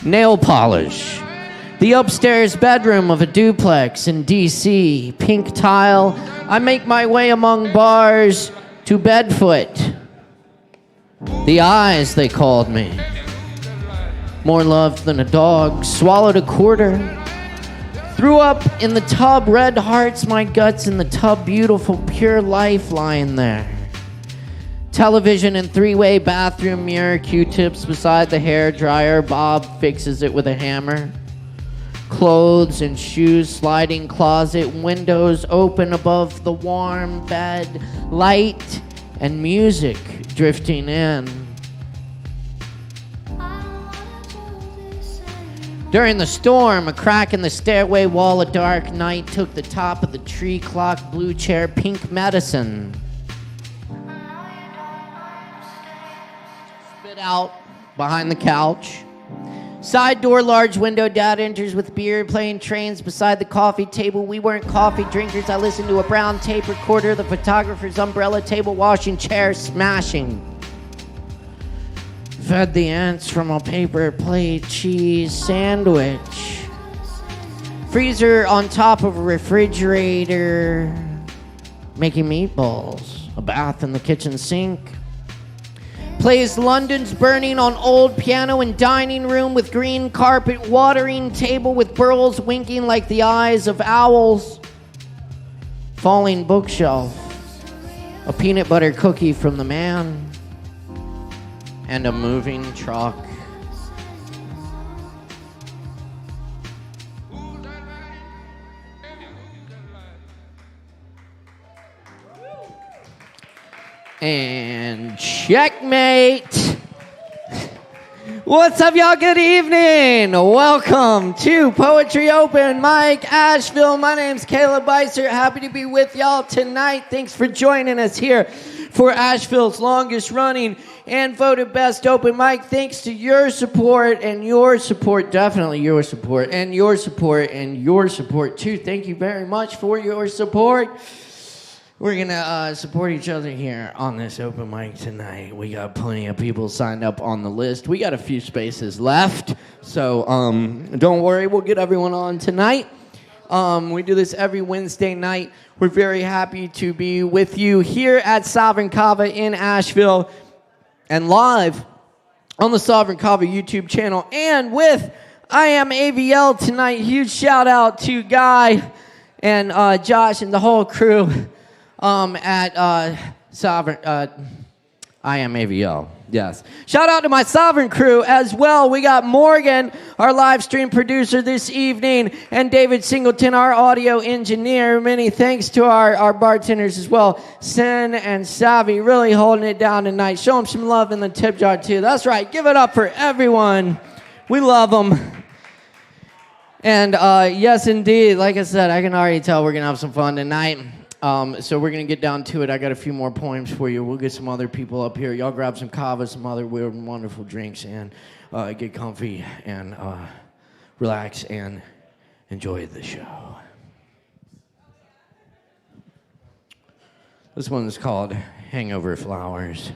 nail polish. The upstairs bedroom of a duplex in D.C., pink tile. I make my way among bars to Bedfoot. The eyes, they called me. More loved than a dog. Swallowed a quarter. Threw up in the tub, red hearts, my guts in the tub, beautiful, pure life lying there. Television and three-way bathroom mirror, Q-tips beside the hair dryer. Bob fixes it with a hammer. Clothes and shoes, sliding closet, windows open above the warm bed, light and music drifting in. During the storm, a crack in the stairway wall, a dark night took the top of the tree clock, blue chair, pink medicine. Spit out behind the couch. Side door, large window, dad enters with beer, playing trains beside the coffee table. We weren't coffee drinkers. I listened to a brown tape recorder, the photographer's umbrella, table washing, chair smashing. Fed the ants from a paper plate cheese sandwich. Freezer on top of a refrigerator, making meatballs. A bath in the kitchen sink. Plays London's Burning on old piano in dining room with green carpet, watering table with burls winking like the eyes of owls. Falling bookshelf. A peanut butter cookie from the man. And a moving truck. And checkmate. What's up, y'all? Good evening. Welcome to Poetry Open Mic Asheville. My name's Caleb Beissert. Happy to be with y'all tonight. Thanks for joining us here for Asheville's longest running and voted best open mic. Thanks to your support and your support, definitely your support, and your support and your support too. Thank you very much for your support. We're gonna support each other here on this open mic tonight. We got plenty of people signed up on the list. We got a few spaces left, so don't worry, we'll get everyone on tonight. We do this every Wednesday night. We're very happy to be with you here at Sovereign Kava in Asheville and live on the Sovereign Kava YouTube channel and with I Am AVL tonight. Huge shout out to Guy and Josh and the whole crew at Sovereign, I Am AVL, yes. Shout out to my Sovereign crew as well. We got Morgan, our live stream producer this evening, and David Singleton, our audio engineer. Many thanks to our bartenders as well, Sin and Savvy, really holding it down tonight. Show them some love in the tip jar too. That's right, give it up for everyone. We love them. And yes, indeed, like I said, I can already tell we're going to have some fun tonight. So we're going to get down to it. I got a few more poems for you. We'll get some other people up here. Y'all grab some kava, some other weird and wonderful drinks, and get comfy and relax and enjoy the show. This one is called Hangover Flowers.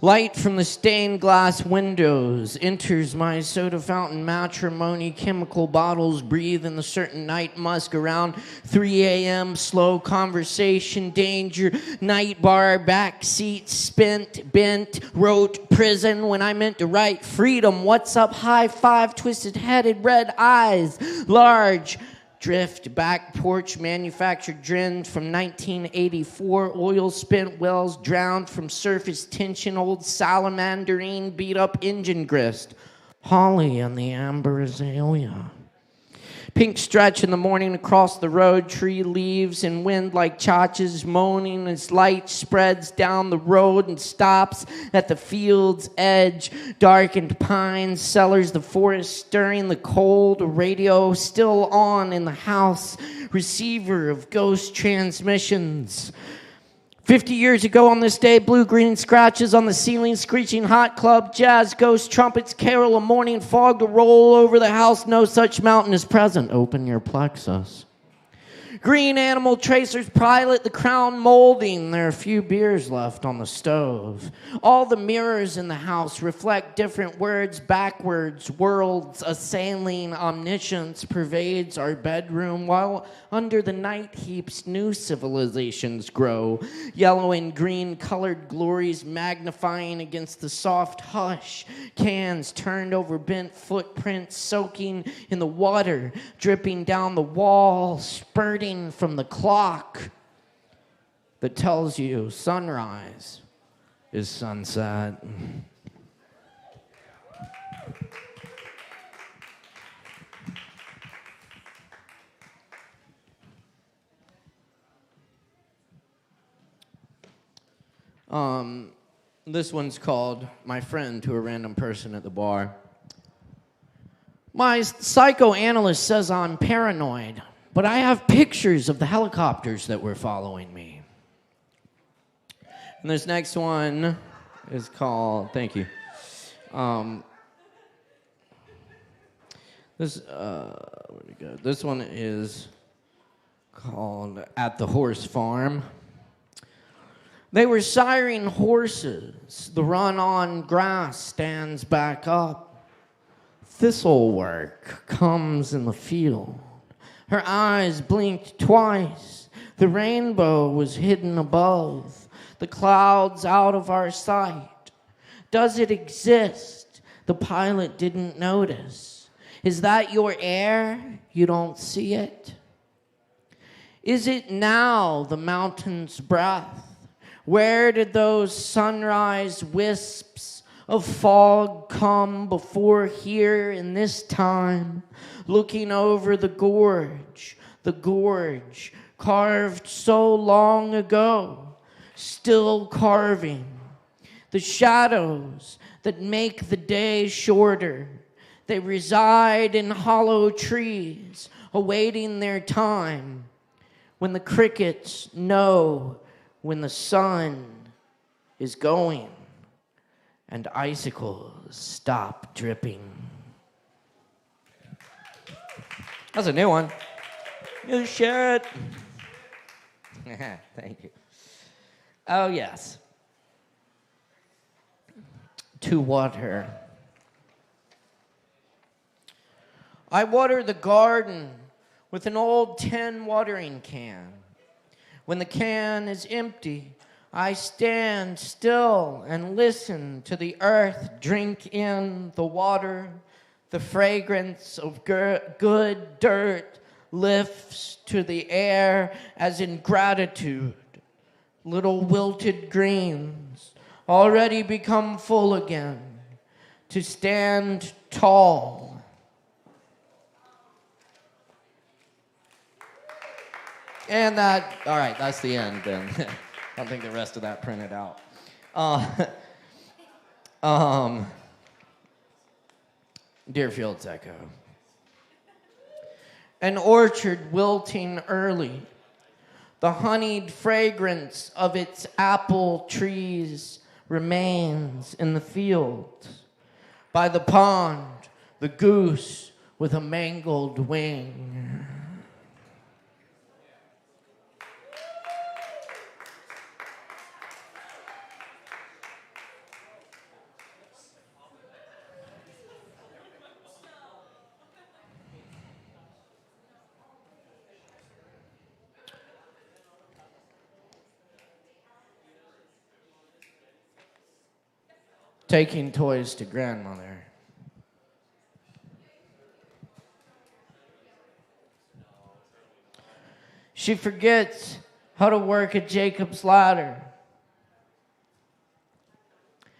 Light from the stained glass windows enters my soda fountain, matrimony, chemical bottles breathe in the certain night musk around 3 a.m., slow conversation, danger, night bar, backseat, spent, bent, wrote prison when I meant to write freedom, what's up, high five, twisted headed, red eyes, large, drift, back porch, manufactured gin from 1984, oil spent wells drowned from surface tension, old salamanderine, beat up engine grist, holly and the amber azalea. Pink stretch in the morning across the road, tree leaves and wind like chachas moaning as light spreads down the road and stops at the field's edge. Darkened pines, cellars, the forest stirring the cold, radio still on in the house, receiver of ghost transmissions. 50 years ago on this day, blue-green scratches on the ceiling, screeching hot club, jazz, ghost, trumpets, carol, a morning fog to roll over the house. No such mountain is present. Open your plexus. Green animal tracers pilot the crown molding. There are a few beers left on the stove. All the mirrors in the house reflect different words backwards. Worlds assailing omniscience pervades our bedroom, while under the night heaps new civilizations grow. Yellow and green colored glories magnifying against the soft hush. Cans turned over, bent footprints soaking in the water, dripping down the wall, spurting from the clock that tells you sunrise is sunset. This one's called My Friend to a Random Person at the Bar. My psychoanalyst says I'm paranoid, but I have pictures of the helicopters that were following me. And this next one is called, thank you. This one is called At the Horse Farm. They were siring horses. The run-on grass stands back up. Thistlework comes in the field. Her eyes blinked twice. The rainbow was hidden above. The clouds out of our sight. Does it exist? The pilot didn't notice. Is that your air? You don't see it? Is it now the mountain's breath? Where did those sunrise wisps of fog come before here in this time? Looking over the gorge carved so long ago, still carving. The shadows that make the day shorter, they reside in hollow trees, awaiting their time, when the crickets know when the sun is going and icicles stop dripping. That's a new one. New shit. Thank you. Oh, yes. To water. I water the garden with an old tin watering can. When the can is empty, I stand still and listen to the earth drink in the water. The fragrance of good dirt lifts to the air as in gratitude. Little wilted greens already become full again to stand tall. And that, all right, that's the end then. I don't think the rest of that printed out. Deerfield's Echo. An orchard wilting early. The honeyed fragrance of its apple trees remains in the field. By the pond, the goose with a mangled wing. Taking toys to grandmother. She forgets how to work a Jacob's ladder.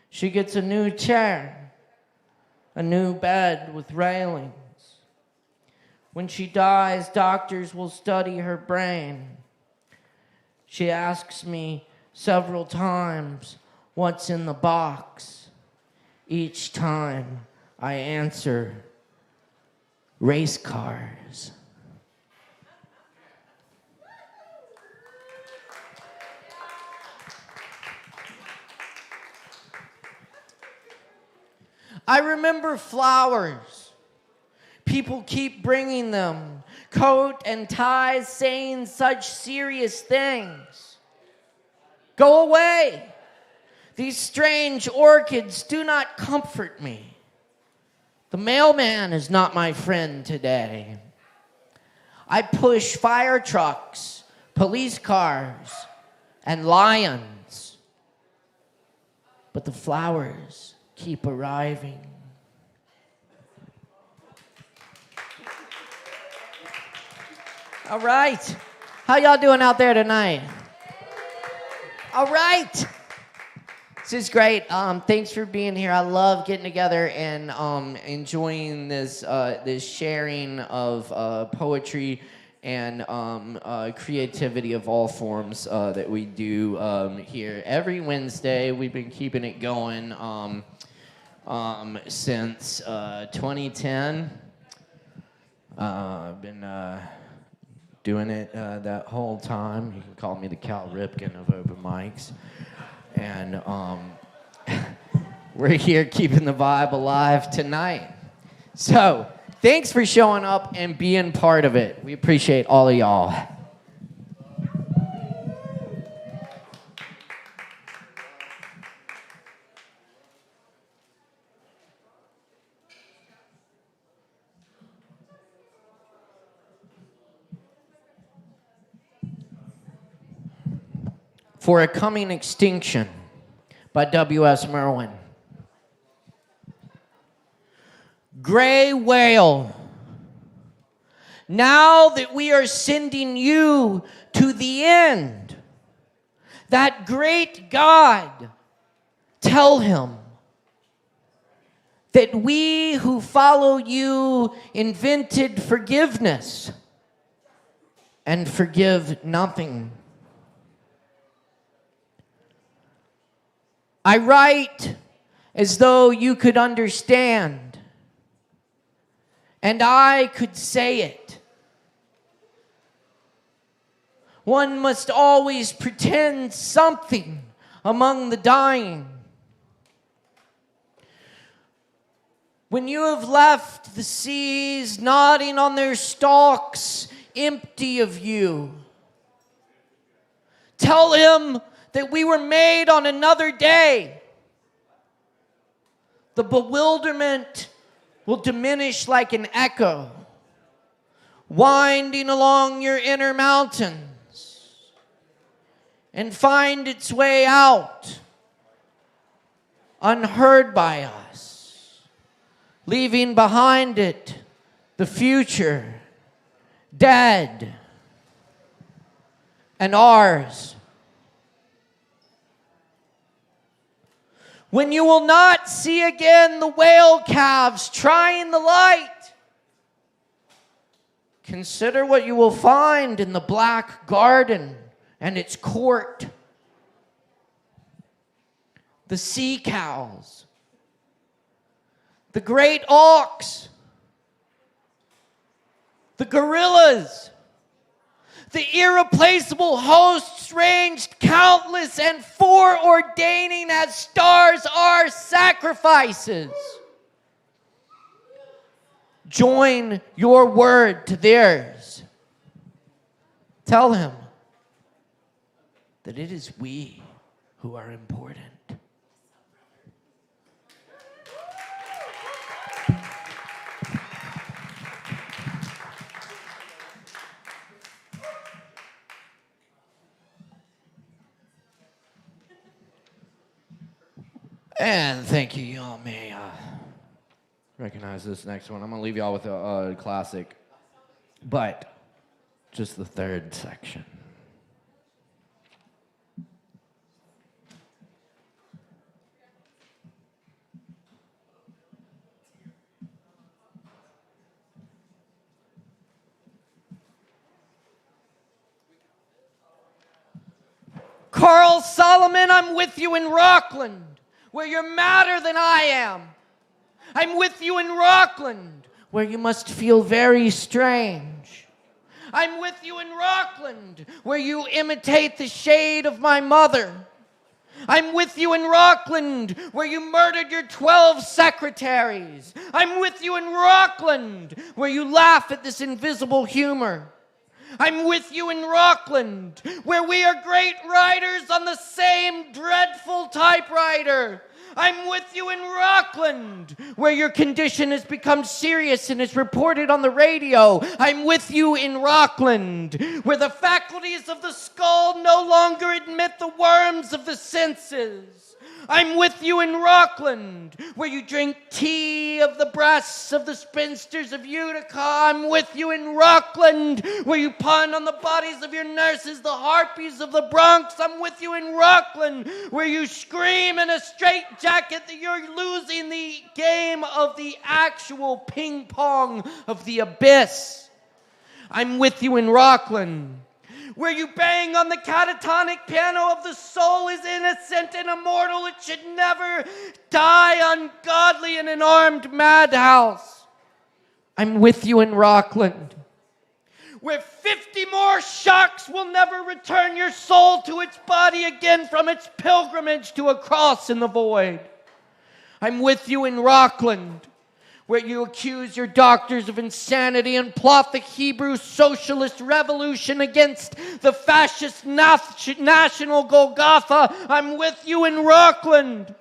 She gets a new chair, a new bed with railings. When she dies, doctors will study her brain. She asks me several times, "What's in the box?" Each time I answer, race cars. I remember flowers. People keep bringing them. coat and ties saying such serious things. Go away. These strange orchids do not comfort me. The mailman is not my friend today. I push fire trucks, police cars, and lions. But the flowers keep arriving. All right. How y'all doing out there tonight? All right. This is great. Thanks for being here. I love getting together and enjoying this this sharing of poetry and creativity of all forms that we do here every Wednesday. We've been keeping it going since 2010. I've been doing it that whole time. You can call me the Cal Ripken of open mics. And we're here keeping the vibe alive tonight. So, thanks for showing up and being part of it. We appreciate all of y'all. For a Coming Extinction by W.S. Merwin. Gray whale, now that we are sending you to the end, that great God, tell him that we who follow you invented forgiveness and forgive nothing. I write as though you could understand, and I could say it. One must always pretend something among the dying. When you have left the seas nodding on their stalks, empty of you, tell him that we were made on another day. The bewilderment will diminish like an echo, winding along your inner mountains, and find its way out, unheard by us, leaving behind it the future, dead, and ours. When you will not see again the whale calves trying the light, consider what you will find in the black garden and its court. The sea cows, the great auks, the gorillas, the irreplaceable hosts ranged countless and foreordaining as stars are sacrifices. Join your word to theirs. Tell him that it is we who are important. And thank you. Y'all may recognize this next one. I'm going to leave y'all with a classic, but just the third section. Carl Solomon, I'm with you in Rockland, where you're madder than I am. I'm with you in Rockland, where you must feel very strange. I'm with you in Rockland, where you imitate the shade of my mother. I'm with you in Rockland, where you murdered your 12 secretaries. I'm with you in Rockland, where you laugh at this invisible humor. I'm with you in Rockland, where we are great writers on the same dreadful typewriter. I'm with you in Rockland, where your condition has become serious and is reported on the radio. I'm with you in Rockland, where the faculties of the skull no longer admit the worms of the senses. I'm with you in Rockland, where you drink tea of the breasts of the spinsters of Utica. I'm with you in Rockland, where you pun on the bodies of your nurses, the harpies of the Bronx. I'm with you in Rockland, where you scream in a straitjacket that you're losing the game of the actual ping pong of the abyss. I'm with you in Rockland, where you bang on the catatonic piano of the soul is innocent and immortal. It should never die ungodly in an armed madhouse. I'm with you in Rockland, where 50 more shocks will never return your soul to its body again from its pilgrimage to a cross in the void. I'm with you in Rockland, where you accuse your doctors of insanity and plot the Hebrew socialist revolution against the fascist national Golgotha. I'm with you in Rockland,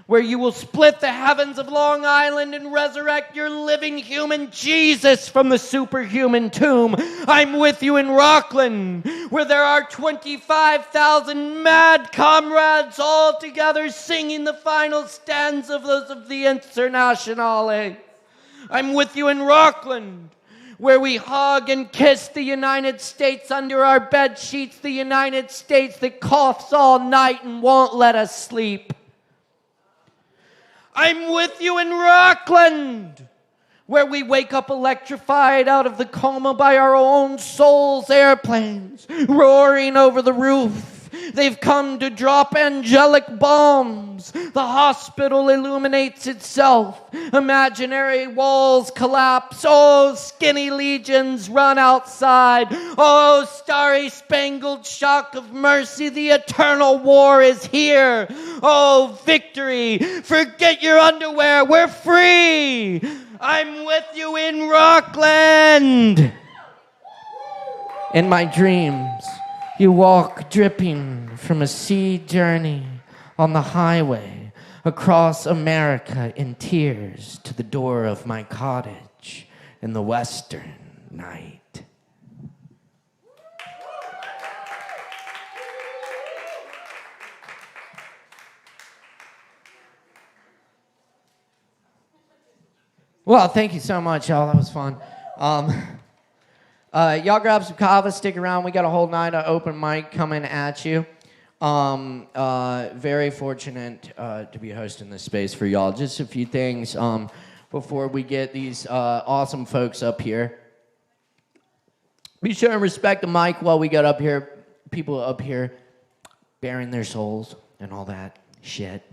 where you will split the heavens of Long Island and resurrect your living human Jesus from the superhuman tomb. I'm with you in Rockland, where there are 25,000 mad comrades all together singing the final stanza of those of the Internationale. I'm with you in Rockland, where we hug and kiss the United States under our bed sheets, the United States that coughs all night and won't let us sleep. I'm with you in Rockland, where we wake up electrified out of the coma by our own souls' airplanes roaring over the roof. They've come to drop angelic bombs. The hospital illuminates itself. Imaginary walls collapse. Oh, skinny legions run outside. Oh, starry-spangled shock of mercy. The eternal war is here. Oh, victory. Forget your underwear. We're free. I'm with you in Rockland. In my dreams, you walk dripping from a sea journey on the highway across America in tears to the door of my cottage in the western night. Well, thank you so much, y'all. That was fun. Y'all grab some Kava, stick around. We got a whole night of open mic coming at you. Very fortunate to be hosting this space for y'all. Just a few things before we get these awesome folks up here. Be sure and respect the mic while we got up here. People up here bearing their souls and all that shit.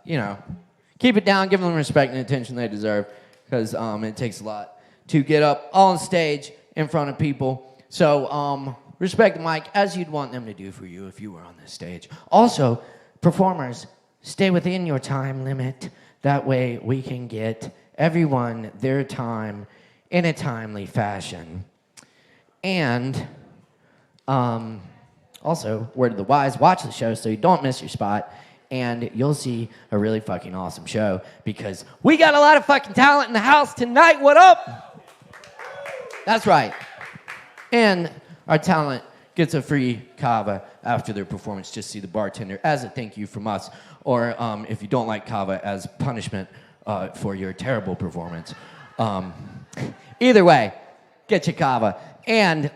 You know, keep it down, give them the respect and attention they deserve, because it takes a lot to get up on stage in front of people. So respect the mic as you'd want them to do for you if you were on this stage. Also, performers, stay within your time limit. That way we can get everyone their time in a timely fashion. And also, word of the wise, watch the show so you don't miss your spot. And you'll see a really fucking awesome show, because we got a lot of fucking talent in the house tonight. What up? That's right. And our talent gets a free Kava after their performance. Just see the bartender as a thank you from us. Or if you don't like Kava, as punishment for your terrible performance. Either way, get your Kava. And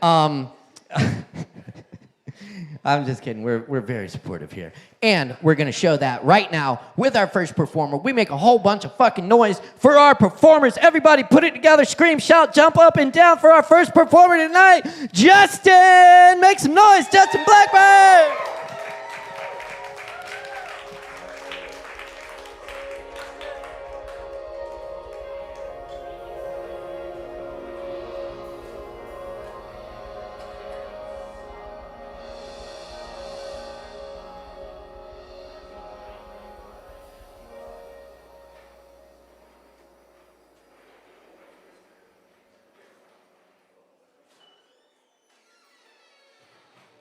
I'm just kidding. We're very supportive here. And we're going to show that right now with our first performer. We make a whole bunch of fucking noise for our performers. Everybody put it together, scream, shout, jump up and down for our first performer tonight, Justin! Make some noise, Justin Blackburn!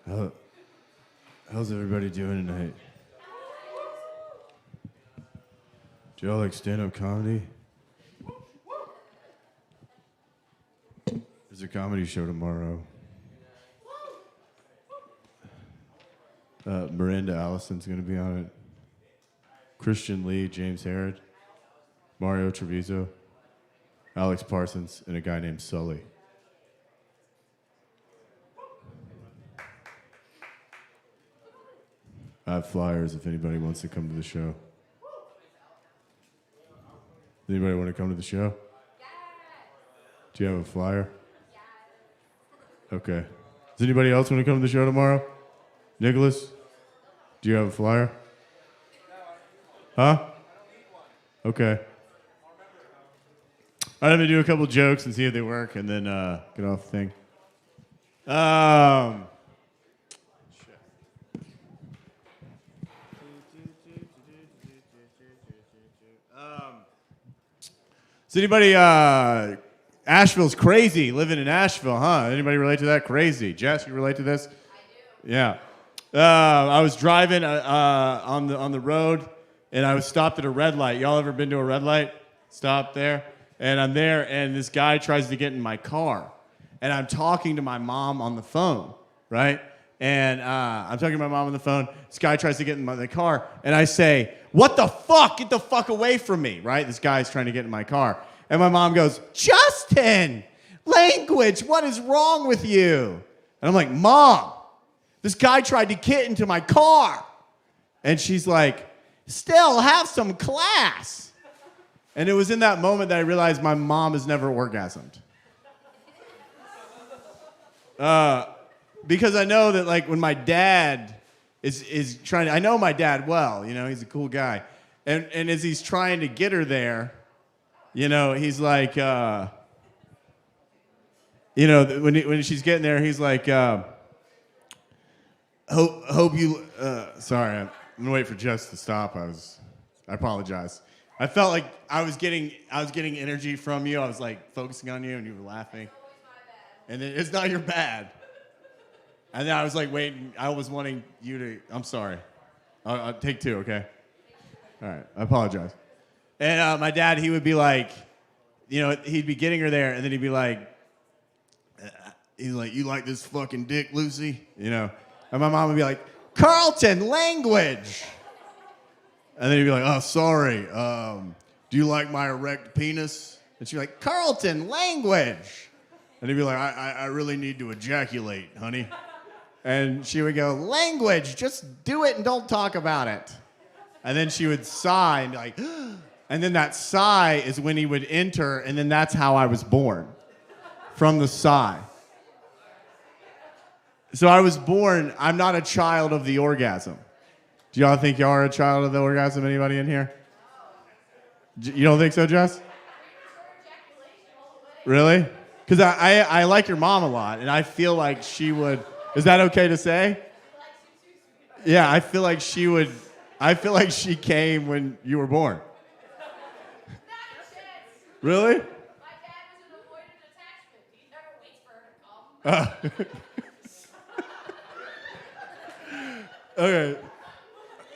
How's everybody doing tonight? Do y'all like stand-up comedy? There's a comedy show tomorrow. Miranda Allison's going to be on it. Christian Lee, James Harrod, Mario Treviso, Alex Parsons, and a guy named Sully. I have flyers if anybody wants to come to the show. Does anybody want to come to the show? Do you have a flyer? Okay. Does anybody else want to come to the show tomorrow? Nicholas, do you have a flyer? Huh? Okay. I'm going to do a couple jokes and see if they work and then get off the thing. Is anybody, Asheville's crazy, living in Asheville, huh? Anybody relate to that? Crazy. Jess, you relate to this? I do. Yeah. I was driving on the road, and I was stopped at a red light. Y'all ever been to a red light? Stopped there? And I'm there, and this guy tries to get in my car. And I'm talking to my mom on the phone, right? And I'm talking to my mom on the phone. This guy tries to get in the car, and I say, "What the fuck? Get the fuck away from me," right? This guy's trying to get in my car. And my mom goes, "Justin, language, what is wrong with you?" And I'm like, "Mom, this guy tried to get into my car." And she's like, "Still, have some class." And it was in that moment that I realized my mom has never orgasmed. Because I know that, like, when my dad is trying to, I know my dad well, you know, he's a cool guy. And as he's trying to get her there, you know, he's like, you know, when she's getting there, he's like, hope you, sorry, I'm gonna wait for Jess to stop. I apologize. I felt like I was getting energy from you. I was like focusing on you and you were laughing. And then it's not your bad. And then I was like waiting. I was wanting you to. I'm sorry. I'll take two, okay? All right. I apologize. And my dad, he would be like, you know, he'd be getting her there, and then he'd be like, "You like this fucking dick, Lucy?" You know. And my mom would be like, "Carlton, language." And then he'd be like, "Oh, sorry. Do you like my erect penis?" And she'd be like, "Carlton, language." And he'd be like, I really need to ejaculate, honey." And she would go, "Language, just do it and don't talk about it." And then she would sigh and be like, and then that sigh is when he would enter, and then that's how I was born, from the sigh. So I was born, I'm not a child of the orgasm. Do y'all think y'all are a child of the orgasm? Anybody in here? You don't think so, Jess? Really? Because I like your mom a lot, and I feel like she would. Is that okay to say? Yeah, I feel like she would. I feel like she came when you were born. Really? My dad was an avoidant attachment. He never waits for her to come. Okay.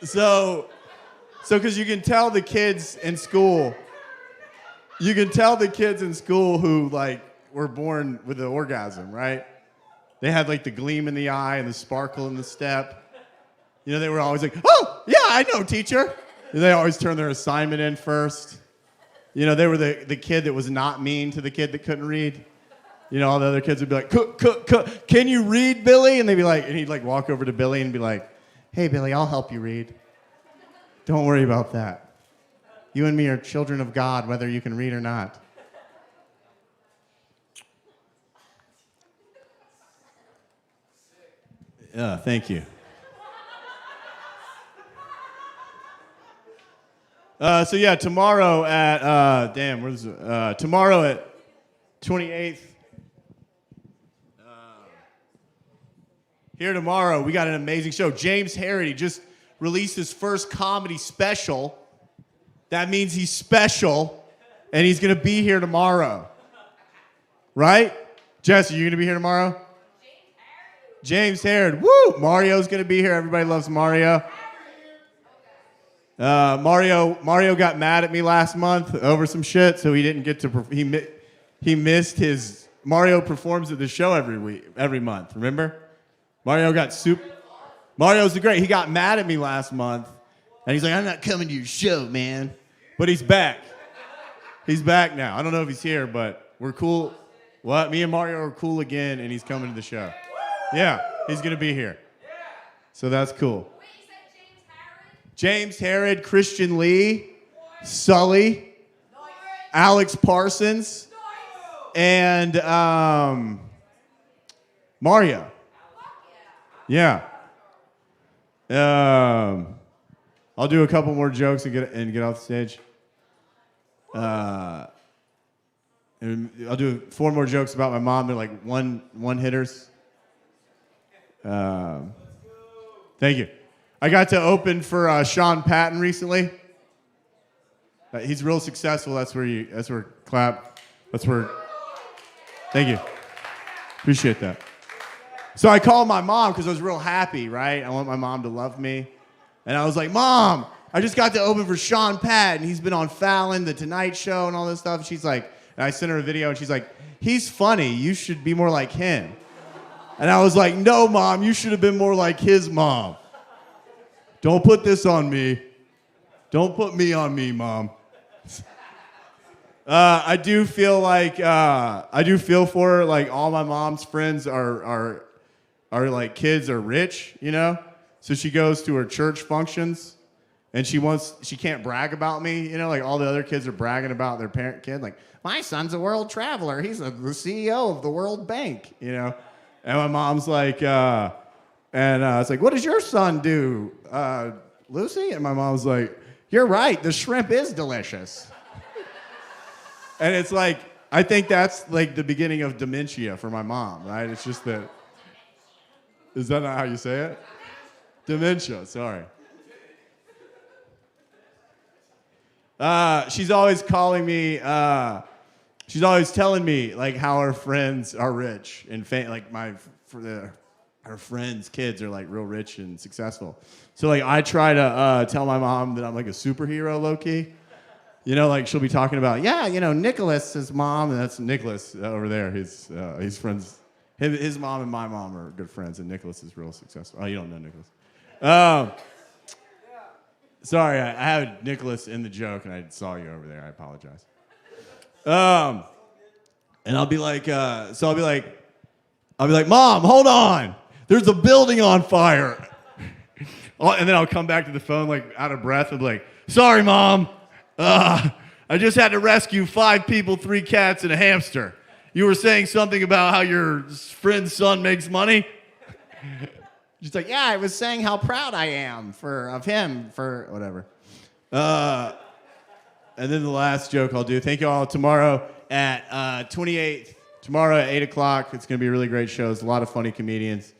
So because you can tell the kids in school. You can tell the kids in school who like were born with an orgasm, right? They had like the gleam in the eye and the sparkle in the step. You know, they were always like, "Oh, yeah, I know, teacher." And they always turn their assignment in first. You know, they were the kid that was not mean to the kid that couldn't read. You know, all the other kids would be like, "Can you read, Billy?" And they'd be like, and he'd like walk over to Billy and be like, "Hey, Billy, I'll help you read. Don't worry about that. You and me are children of God, whether you can read or not." Yeah, thank you. So yeah, tomorrow at tomorrow at 28th. Here tomorrow, we got an amazing show. James Harrod just released his first comedy special. That means he's special, and he's gonna be here tomorrow. Right? Jess, are you gonna be here tomorrow? James Herod. Woo! Mario's going to be here. Everybody loves Mario. Mario got mad at me last month over some shit, so he didn't get to. He missed his. Mario performs at the show every month. Remember? Mario's the great. He got mad at me last month, and he's like, "I'm not coming to your show, man." But he's back. He's back now. I don't know if he's here, but we're cool. What? Me and Mario are cool again, and he's coming to the show. Yeah, he's gonna be here. So that's cool. Wait, you said James Herod, Christian Lee, Sully, Alex Parsons, and Mario. Yeah. I'll do a couple more jokes and get off the stage. And I'll do 4 more jokes about my mom. They're like one hitters. Thank you. I got to open for Sean Patton recently. He's real successful. That's where clap. That's where. Thank you. Appreciate that. So I called my mom because I was real happy, right? I want my mom to love me. And I was like, Mom, I just got to open for Sean Patton. He's been on Fallon, The Tonight Show, and all this stuff. And she's like, and I sent her a video, and she's like, he's funny. You should be more like him. And I was like, no, Mom, you should have been more like his mom. Don't put this on me. Don't put me on me, Mom. I do feel for her, like all my mom's friends are like kids are rich, you know? So she goes to her church functions and she can't brag about me, you know, like all the other kids are bragging about their parent kid, like, my son's a world traveler, he's the CEO of the World Bank, you know? And my mom's like, it's like, what does your son do, Lucy? And my mom's like, you're right, the shrimp is delicious. And it's like, I think that's like the beginning of dementia for my mom, right? It's just that, is that not how you say it? Dementia, sorry. She's always calling me, she's always telling me like how her friends are rich and her friends' kids are like real rich and successful. So like I try to tell my mom that I'm like a superhero low-key. You know, like she'll be talking about, yeah, you know, Nicholas's mom, and that's Nicholas over there. He's friends. His mom and my mom are good friends, and Nicholas is real successful. Oh, you don't know Nicholas. Sorry, I had Nicholas in the joke, and I saw you over there. I apologize. And I'll be like, Mom, hold on. There's a building on fire. And then I'll come back to the phone, like out of breath, and be like, sorry, Mom. I just had to rescue 5 people, 3 cats, and a hamster. You were saying something about how your friend's son makes money? She's like, yeah, I was saying how proud I am of him for whatever. And then the last joke I'll do. Thank you all. Tomorrow at 28th, tomorrow at 8 o'clock. It's going to be a really great show. There's a lot of funny comedians.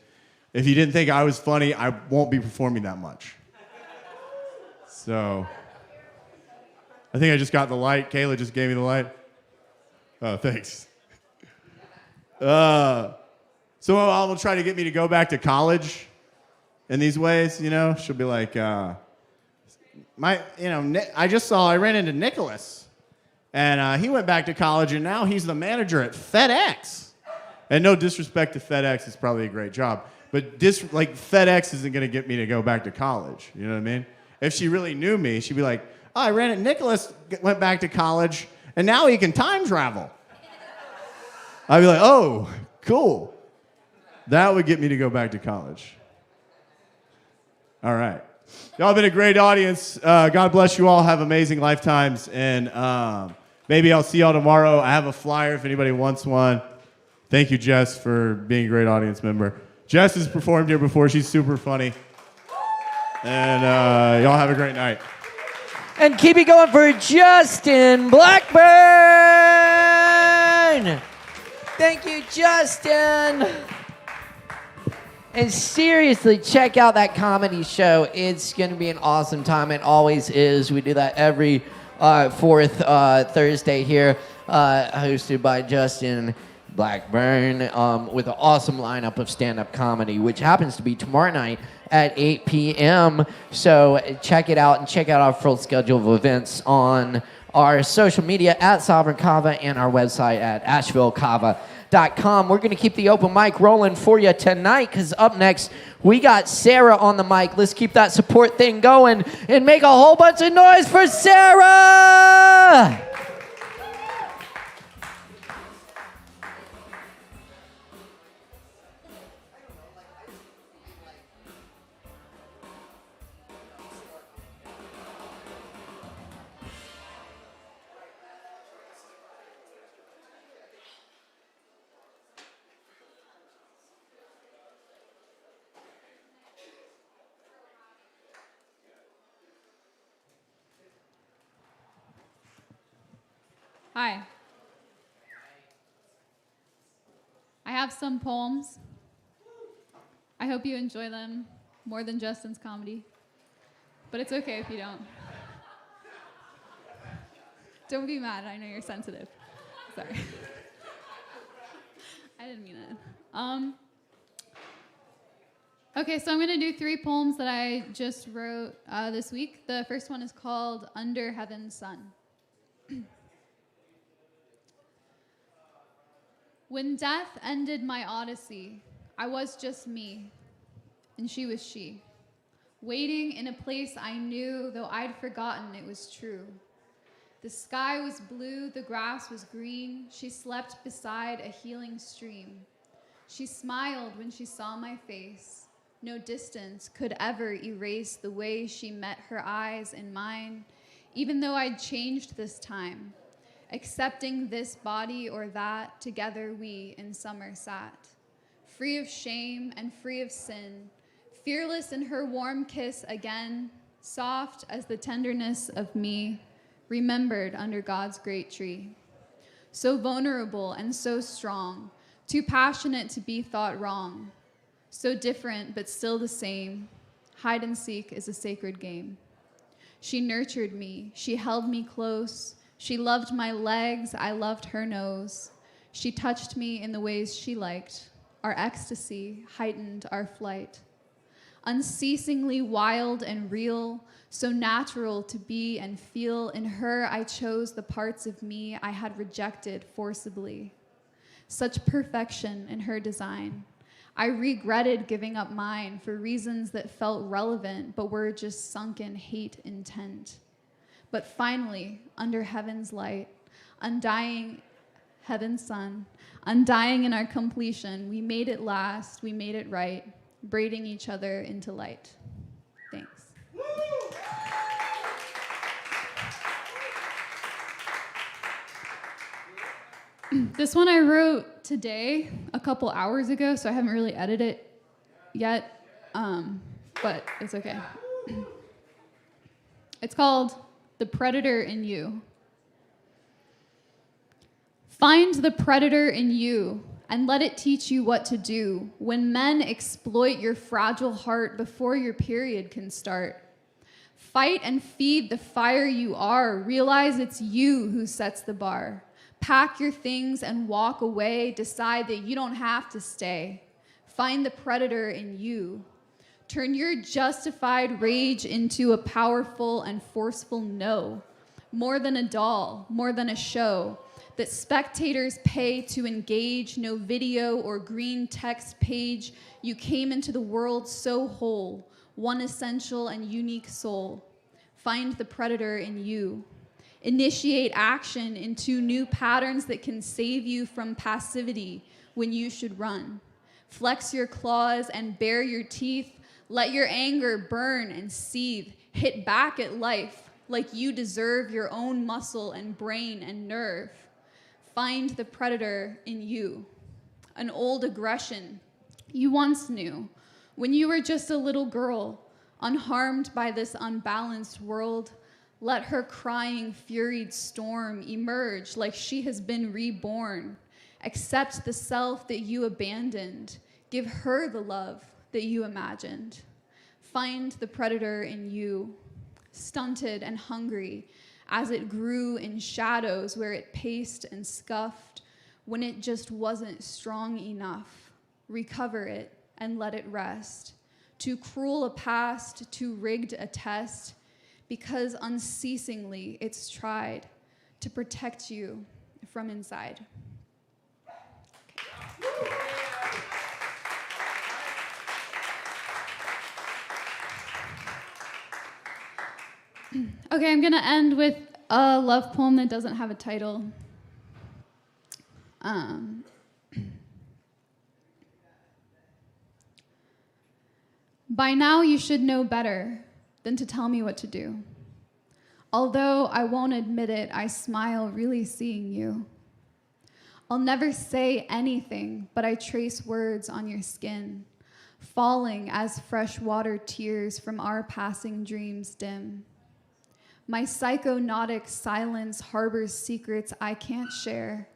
If you didn't think I was funny, I won't be performing that much. So I think I just got the light. Kayla just gave me the light. Oh, thanks. So my mom will try to get me to go back to college in these ways, you know. She'll be like, I ran into Nicholas, and he went back to college, and now he's the manager at FedEx. And no disrespect to FedEx, it's probably a great job, but FedEx isn't going to get me to go back to college. You know what I mean? If she really knew me, she'd be like, oh, I ran into Nicholas, went back to college, and now he can time travel. I'd be like, oh, cool. That would get me to go back to college. All right. Y'all have been a great audience. God bless you all. Have amazing lifetimes. And maybe I'll see y'all tomorrow. I have a flyer if anybody wants one. Thank you, Jess, for being a great audience member. Jess has performed here before. She's super funny. And y'all have a great night. And keep it going for Justin Blackburn. Thank you, Justin. And seriously, check out that comedy show. It's going to be an awesome time. It always is. We do that every fourth Thursday here, hosted by Justin Blackburn, with an awesome lineup of stand-up comedy, which happens to be tomorrow night at 8 p.m. So check it out and check out our full schedule of events on our social media at Sovereign Kava and our website at ASHEViLLEKava.com. We're going to keep the open mic rolling for you tonight because up next we got Sarah on the mic. Let's keep that support thing going and make a whole bunch of noise for Sarah! Hi. I have some poems. I hope you enjoy them more than Justin's comedy. But it's okay if you don't. Don't be mad. I know you're sensitive. Sorry. I didn't mean it. Okay, so I'm going to do 3 poems that I just wrote this week. The first one is called Under Heaven's Sun. When death ended my odyssey, I was just me, and she was she, waiting in a place I knew, though I'd forgotten it was true. The sky was blue, the grass was green, she slept beside a healing stream. She smiled when she saw my face. No distance could ever erase the way she met her eyes in mine, even though I'd changed this time. Accepting this body or that, together we in summer sat, free of shame and free of sin, fearless in her warm kiss again, soft as the tenderness of me, remembered under God's great tree. So vulnerable and so strong, too passionate to be thought wrong, so different but still the same, hide and seek is a sacred game. She nurtured me, she held me close, she loved my legs, I loved her nose. She touched me in the ways she liked. Our ecstasy heightened our flight. Unceasingly wild and real, so natural to be and feel. In her, I chose the parts of me I had rejected forcibly. Such perfection in her design. I regretted giving up mine for reasons that felt relevant, but were just sunken hate intent. But finally, under heaven's light, undying heaven's sun, undying in our completion, we made it last, we made it right, braiding each other into light. Thanks. This one I wrote today, a couple hours ago, so I haven't really edited it yet, but it's okay. It's called The Predator in You. Find the predator in you and let it teach you what to do when men exploit your fragile heart before your period can start. Fight and feed the fire you are. Realize it's you who sets the bar. Pack your things and walk away. Decide that you don't have to stay. Find the predator in you. Turn your justified rage into a powerful and forceful no. More than a doll, more than a show that spectators pay to engage. No video or green text page. You came into the world so whole, one essential and unique soul. Find the predator in you. Initiate action into new patterns that can save you from passivity when you should run. Flex your claws and bare your teeth. Let your anger burn and seethe. Hit back at life like you deserve your own muscle and brain and nerve. Find the predator in you. An old aggression you once knew when you were just a little girl, unharmed by this unbalanced world. Let her crying, furied storm emerge like she has been reborn. Accept the self that you abandoned. Give her the love that you imagined. Find the predator in you, stunted and hungry as it grew in shadows where it paced and scuffed, when it just wasn't strong enough. Recover it and let it rest. Too cruel a past, too rigged a test, because unceasingly it's tried to protect you from inside. Okay, I'm gonna end with a love poem that doesn't have a title. By now you should know better than to tell me what to do. Although I won't admit it, I smile really seeing you. I'll never say anything, but I trace words on your skin, falling as fresh water tears from our passing dreams dim. My psychonautic silence harbors secrets I can't share.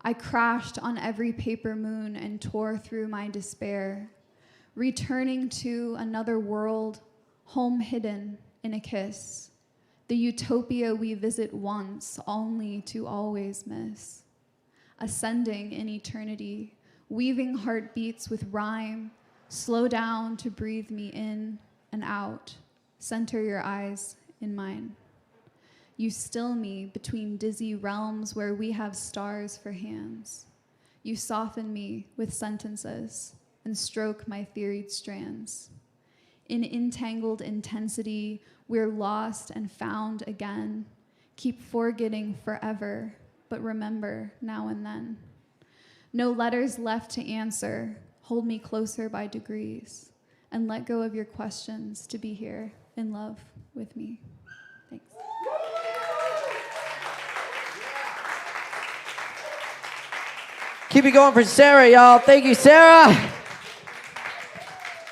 I crashed on every paper moon and tore through my despair, returning to another world, home hidden in a kiss, the utopia we visit once only to always miss. Ascending in eternity, weaving heartbeats with rhyme, slow down to breathe me in and out, center your eyes in mine. You still me between dizzy realms where we have stars for hands. You soften me with sentences and stroke my theoried strands. In entangled intensity, we're lost and found again. Keep forgetting forever, but remember now and then. No letters left to answer. Hold me closer by degrees and let go of your questions to be here in love with me. Thanks. Keep it going for Sarah, y'all. Thank you, Sarah.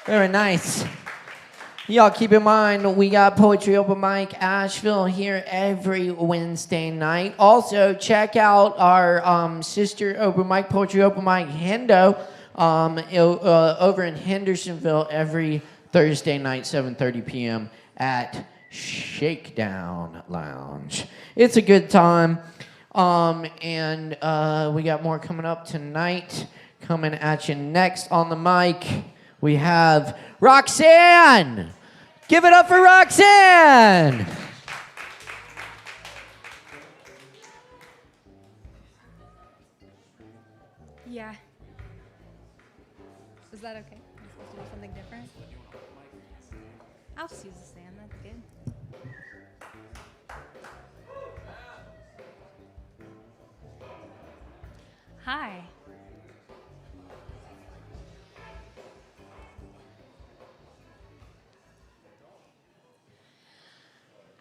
Very nice. Y'all keep in mind, we got Poetry Open Mic Asheville here every Wednesday night. Also, check out our sister open mic, Poetry Open Mic Hendo, over in Hendersonville every Thursday night, 7:30 p.m. at Shakedown Lounge. It's a good time. And we got more coming up tonight. Coming at you next on the mic, we have Roxanne. Give it up for Roxanne. Yeah. Is that okay? I'm supposed to do something different? I'll just use the stand. That's good. Hi.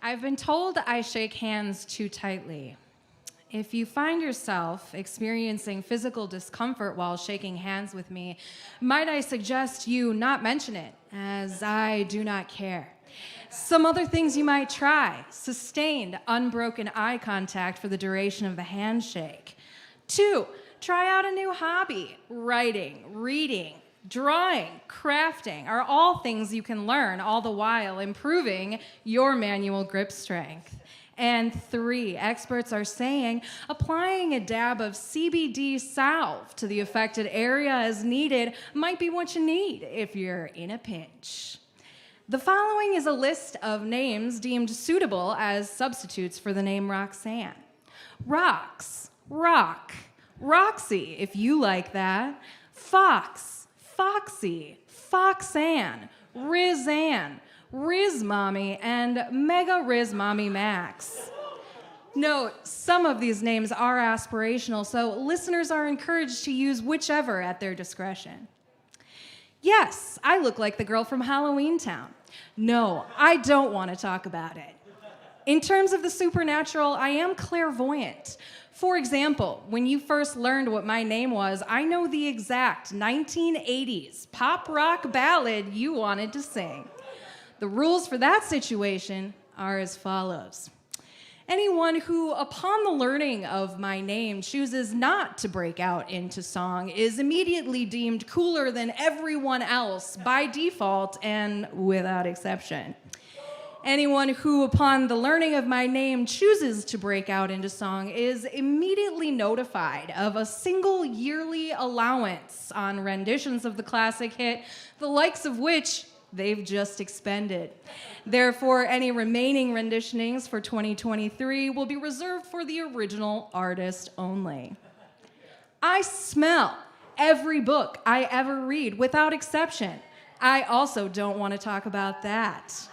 I've been told I shake hands too tightly. If you find yourself experiencing physical discomfort while shaking hands with me, might I suggest you not mention it, as I do not care. Some other things you might try: sustained, unbroken eye contact for the duration of the handshake. 2, try out a new hobby. Writing, reading, drawing, crafting are all things you can learn, all the while improving your manual grip strength. And 3, experts are saying applying a dab of CBD salve to the affected area as needed might be what you need if you're in a pinch. The following is a list of names deemed suitable as substitutes for the name Roxanne. Rox, Rock, Roxy, if you like that. Fox, Foxy, Foxanne, Rizanne, Riz Mommy, and Mega Riz Mommy Max. Note, some of these names are aspirational, so listeners are encouraged to use whichever at their discretion. Yes, I look like the girl from Halloween Town. No, I don't want to talk about it. In terms of the supernatural, I am clairvoyant. For example, when you first learned what my name was, I know the exact 1980s pop rock ballad you wanted to sing. The rules for that situation are as follows. Anyone who, upon the learning of my name, chooses not to break out into song is immediately deemed cooler than everyone else by default and without exception. Anyone who, upon the learning of my name, chooses to break out into song is immediately notified of a single yearly allowance on renditions of the classic hit, the likes of which they've just expended. Therefore, any remaining renditionings for 2023 will be reserved for the original artist only. I smell every book I ever read, without exception. I also don't want to talk about that.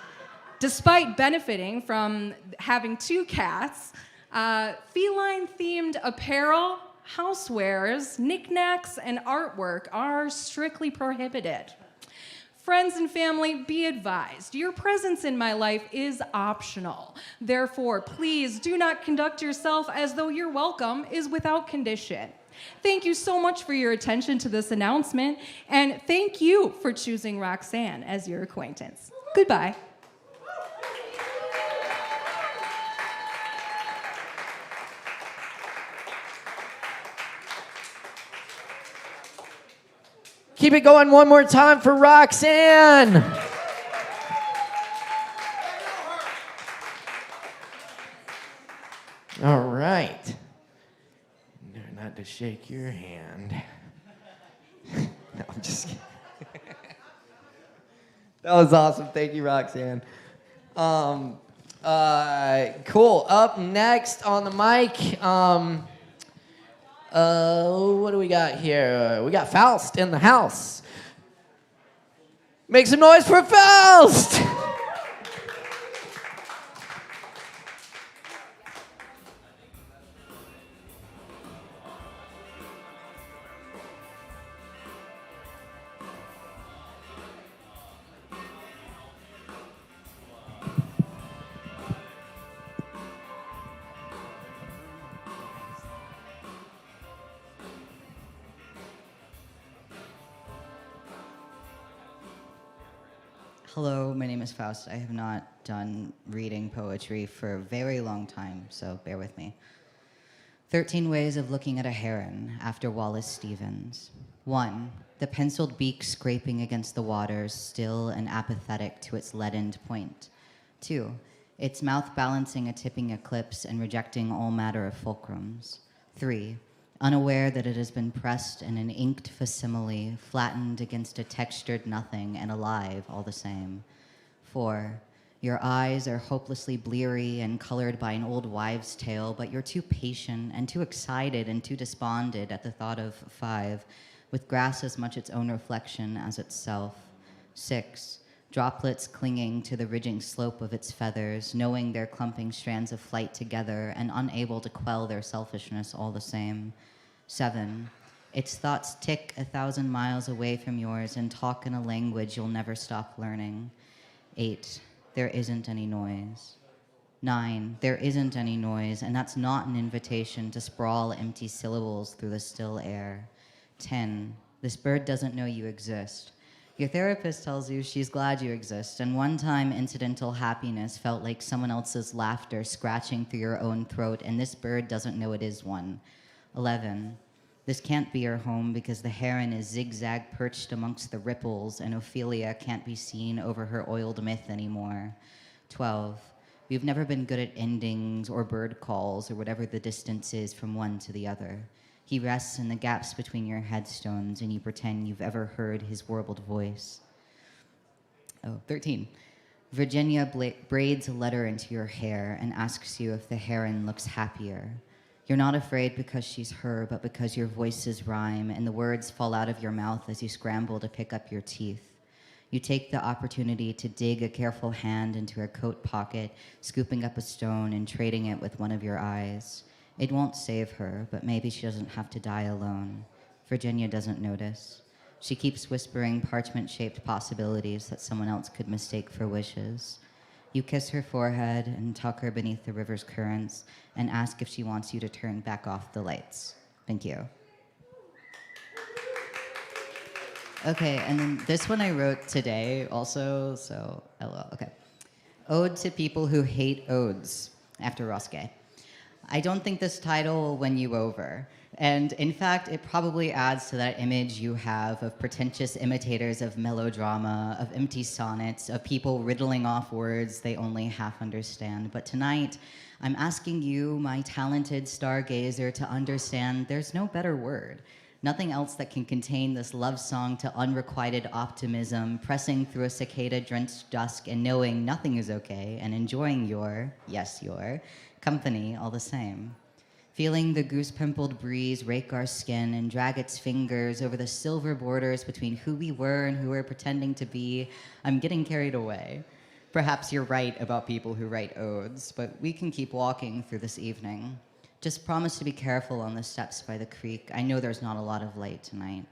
Despite benefiting from having 2 cats, feline-themed apparel, housewares, knickknacks, and artwork are strictly prohibited. Friends and family, be advised, your presence in my life is optional. Therefore, please do not conduct yourself as though your welcome is without condition. Thank you so much for your attention to this announcement, and thank you for choosing Roxanne as your acquaintance. Goodbye. Keep it going one more time for Roxanne. All right. No, not to shake your hand. No, I'm just kidding. That was awesome. Thank you, Roxanne. Cool. Up next on the mic, what do we got here? We got Faust in the house. Make some noise for Faust! Hello, my name is Faust. I have not done reading poetry for a very long time, so bear with me. 13 Ways of Looking at a Heron, after Wallace Stevens. 1. The penciled beak scraping against the waters, still and apathetic to its leadened point. 2. Its mouth balancing a tipping eclipse and rejecting all matter of fulcrums. 3. Unaware that it has been pressed in an inked facsimile, flattened against a textured nothing, and alive all the same. 4. Your eyes are hopelessly bleary and colored by an old wives' tale, but you're too patient and too excited and too despondent at the thought of 5, with grass as much its own reflection as itself. 6. Droplets clinging to the ridging slope of its feathers, knowing their clumping strands of flight together and unable to quell their selfishness all the same. 7. Its thoughts tick 1,000 miles away from yours and talk in a language you'll never stop learning. 8. There isn't any noise. 9. There isn't any noise, and that's not an invitation to sprawl empty syllables through the still air. 10. This bird doesn't know you exist. Your therapist tells you she's glad you exist, and one-time incidental happiness felt like someone else's laughter scratching through your own throat, and this bird doesn't know it is one. 11. This can't be your home because the heron is zigzag perched amongst the ripples, and Ophelia can't be seen over her oiled myth anymore. 12. You've never been good at endings or bird calls or whatever the distance is from one to the other. He rests in the gaps between your headstones, and you pretend you've ever heard his warbled voice. 13. Virginia braids a letter into your hair and asks you if the heron looks happier. You're not afraid because she's her, but because your voices rhyme and the words fall out of your mouth as you scramble to pick up your teeth. You take the opportunity to dig a careful hand into her coat pocket, scooping up a stone and trading it with one of your eyes. It won't save her, but maybe she doesn't have to die alone. Virginia doesn't notice. She keeps whispering parchment-shaped possibilities that someone else could mistake for wishes. You kiss her forehead and tuck her beneath the river's currents and ask if she wants you to turn back off the lights. Thank you. Okay, and then this one I wrote today also, so LOL, okay. Ode to People Who Hate Odes, after Ross Gay. I don't think this title will win you over. And in fact, it probably adds to that image you have of pretentious imitators of melodrama, of empty sonnets, of people riddling off words they only half understand. But tonight, I'm asking you, my talented stargazer, to understand there's no better word. Nothing else that can contain this love song to unrequited optimism, pressing through a cicada-drenched dusk and knowing nothing is okay and enjoying your, yes, your, company all the same. Feeling the goose-pimpled breeze rake our skin and drag its fingers over the silver borders between who we were and who we're pretending to be, I'm getting carried away. Perhaps you're right about people who write odes, but we can keep walking through this evening. Just promise to be careful on the steps by the creek. I know there's not a lot of light tonight.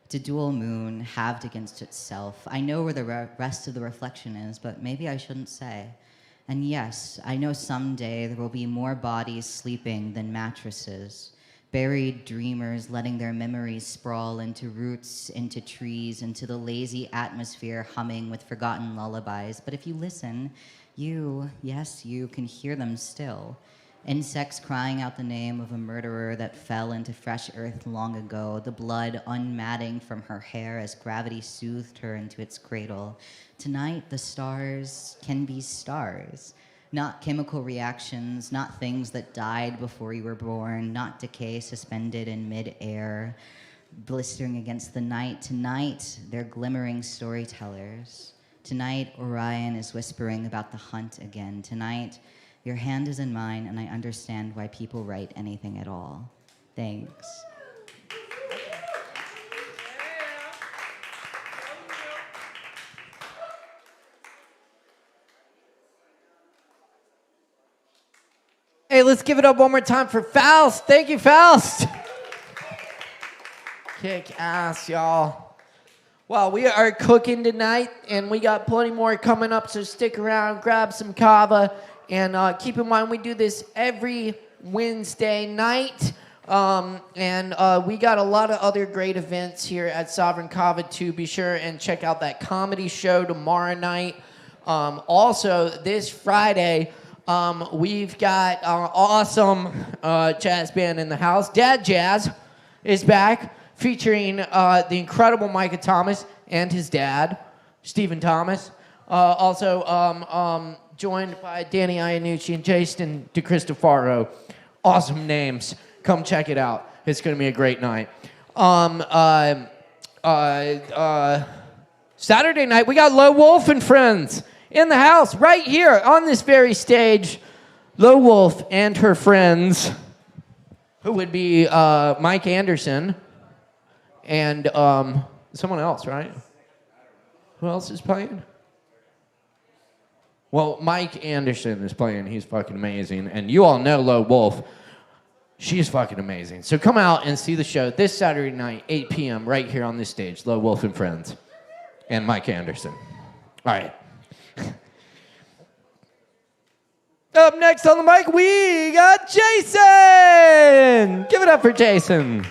It's a dual moon, halved against itself. I know where the rest of the reflection is, but maybe I shouldn't say. And yes, I know someday there will be more bodies sleeping than mattresses. Buried dreamers letting their memories sprawl into roots, into trees, into the lazy atmosphere humming with forgotten lullabies. But if you listen, you, yes, you can hear them still. Insects crying out the name of a murderer that fell into fresh earth long ago, the blood unmatting from her hair as gravity soothed her into its cradle. Tonight, the stars can be stars. Not chemical reactions, not things that died before you were born, not decay suspended in mid-air, blistering against the night. Tonight, they're glimmering storytellers. Tonight, Orion is whispering about the hunt again. Tonight, your hand is in mine, and I understand why people write anything at all. Thanks. Hey, let's give it up one more time for Faust. Thank you, Faust. Kick ass, y'all. Well, we are cooking tonight, and we got plenty more coming up, so stick around, grab some Kava, and keep in mind we do this every Wednesday night. And we got a lot of other great events here at Sovereign Kava too. Be sure and check out that comedy show tomorrow night. Also, this Friday, we've got our awesome jazz band in the house. Dad Jazz is back, featuring the incredible Micah Thomas and his dad, Stephen Thomas. Also joined by Danny Iannucci and Jason DeCristofaro. Awesome names. Come check it out. It's going to be a great night. Saturday night, we got Low Wolf and friends in the house right here on this very stage. Low Wolf and her friends, who would be Mike Anderson and someone else, right? Who else is playing? Well, Mike Anderson is playing. He's fucking amazing. And you all know Low Wolf. She's fucking amazing. So come out and see the show this Saturday night, 8 p.m., right here on this stage. Low Wolf and friends. And Mike Anderson. All right. Up next on the mic, we got Jason. Give it up for Jason.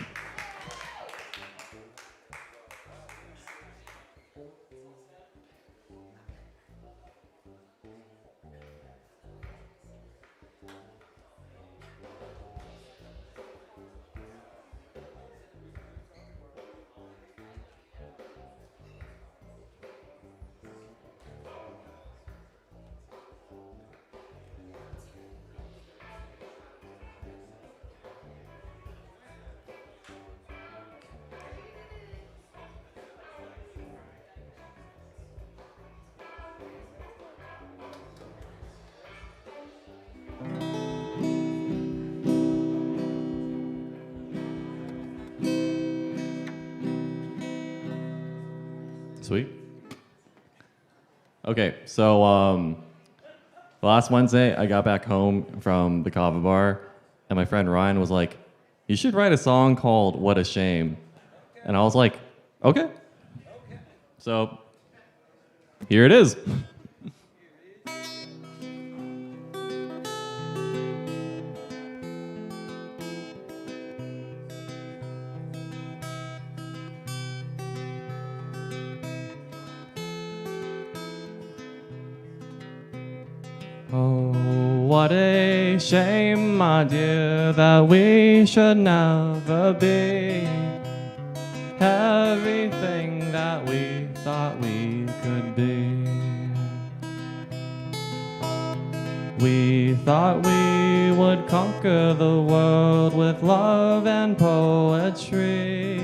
Sweet. Okay, so last Wednesday I got back home from the Kava bar, and my friend Ryan was like, "You should write a song called What a Shame." And I was like, okay. So here it is. Oh, what a shame, my dear, that we should never be everything that we thought we could be. We thought we would conquer the world with love and poetry.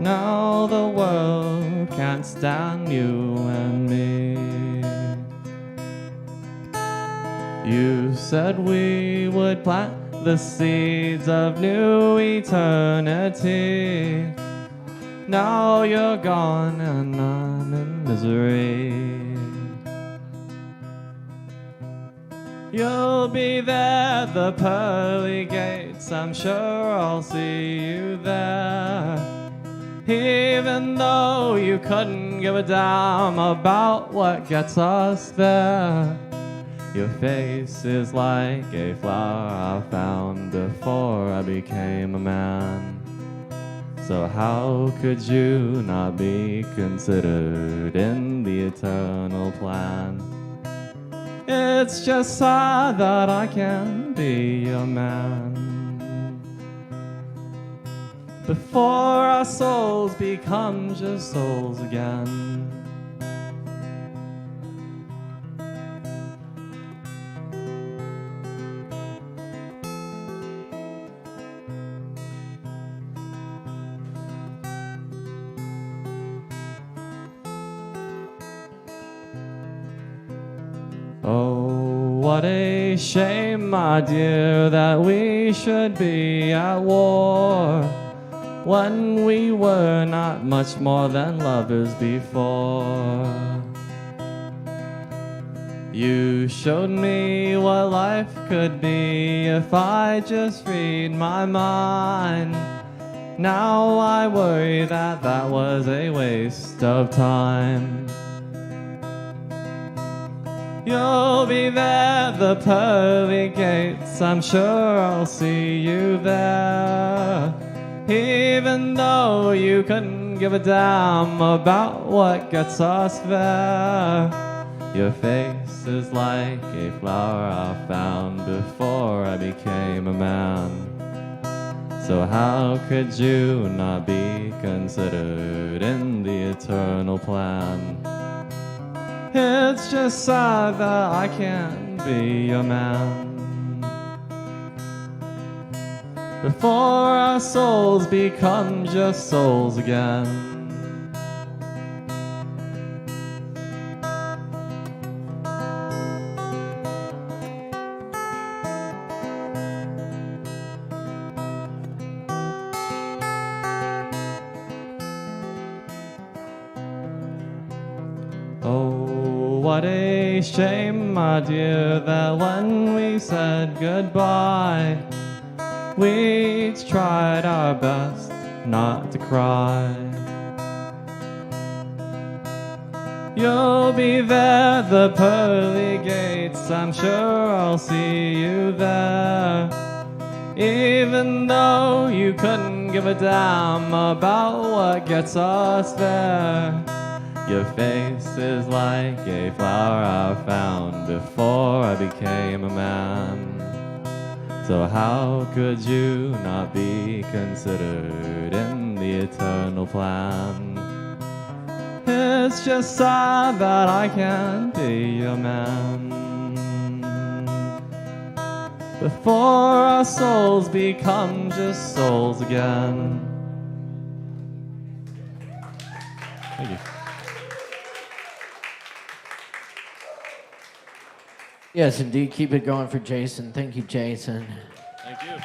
Now the world can't stand you and me. You said we would plant the seeds of new eternity. Now you're gone and I'm in misery. You'll be there at the pearly gates, I'm sure I'll see you there. Even though you couldn't give a damn about what gets us there. Your face is like a flower I found before I became a man. So how could you not be considered in the eternal plan? It's just sad that I can't be your man. Before our souls become just souls again. Oh, what a shame, my dear, that we should be at war when we were not much more than lovers before. You showed me what life could be if I just freed my mind. Now I worry that that was a waste of time. You'll be there at the pearly gates, I'm sure I'll see you there. Even though you couldn't give a damn about what gets us there. Your face is like a flower I found before I became a man. So how could you not be considered in the eternal plan? It's just sad that I can't be your man. Before our souls become just souls again. Oh, what a shame, my dear, that when we said goodbye, we each tried our best not to cry. You'll be there at the pearly gates, I'm sure I'll see you there. Even though you couldn't give a damn about what gets us there. Your face is like a flower I found before I became a man. So how could you not be considered in the eternal plan? It's just sad that I can't be your man. Before our souls become just souls again. Thank you. Yes, indeed. Keep it going for Jason. Thank you, Jason. Thank you.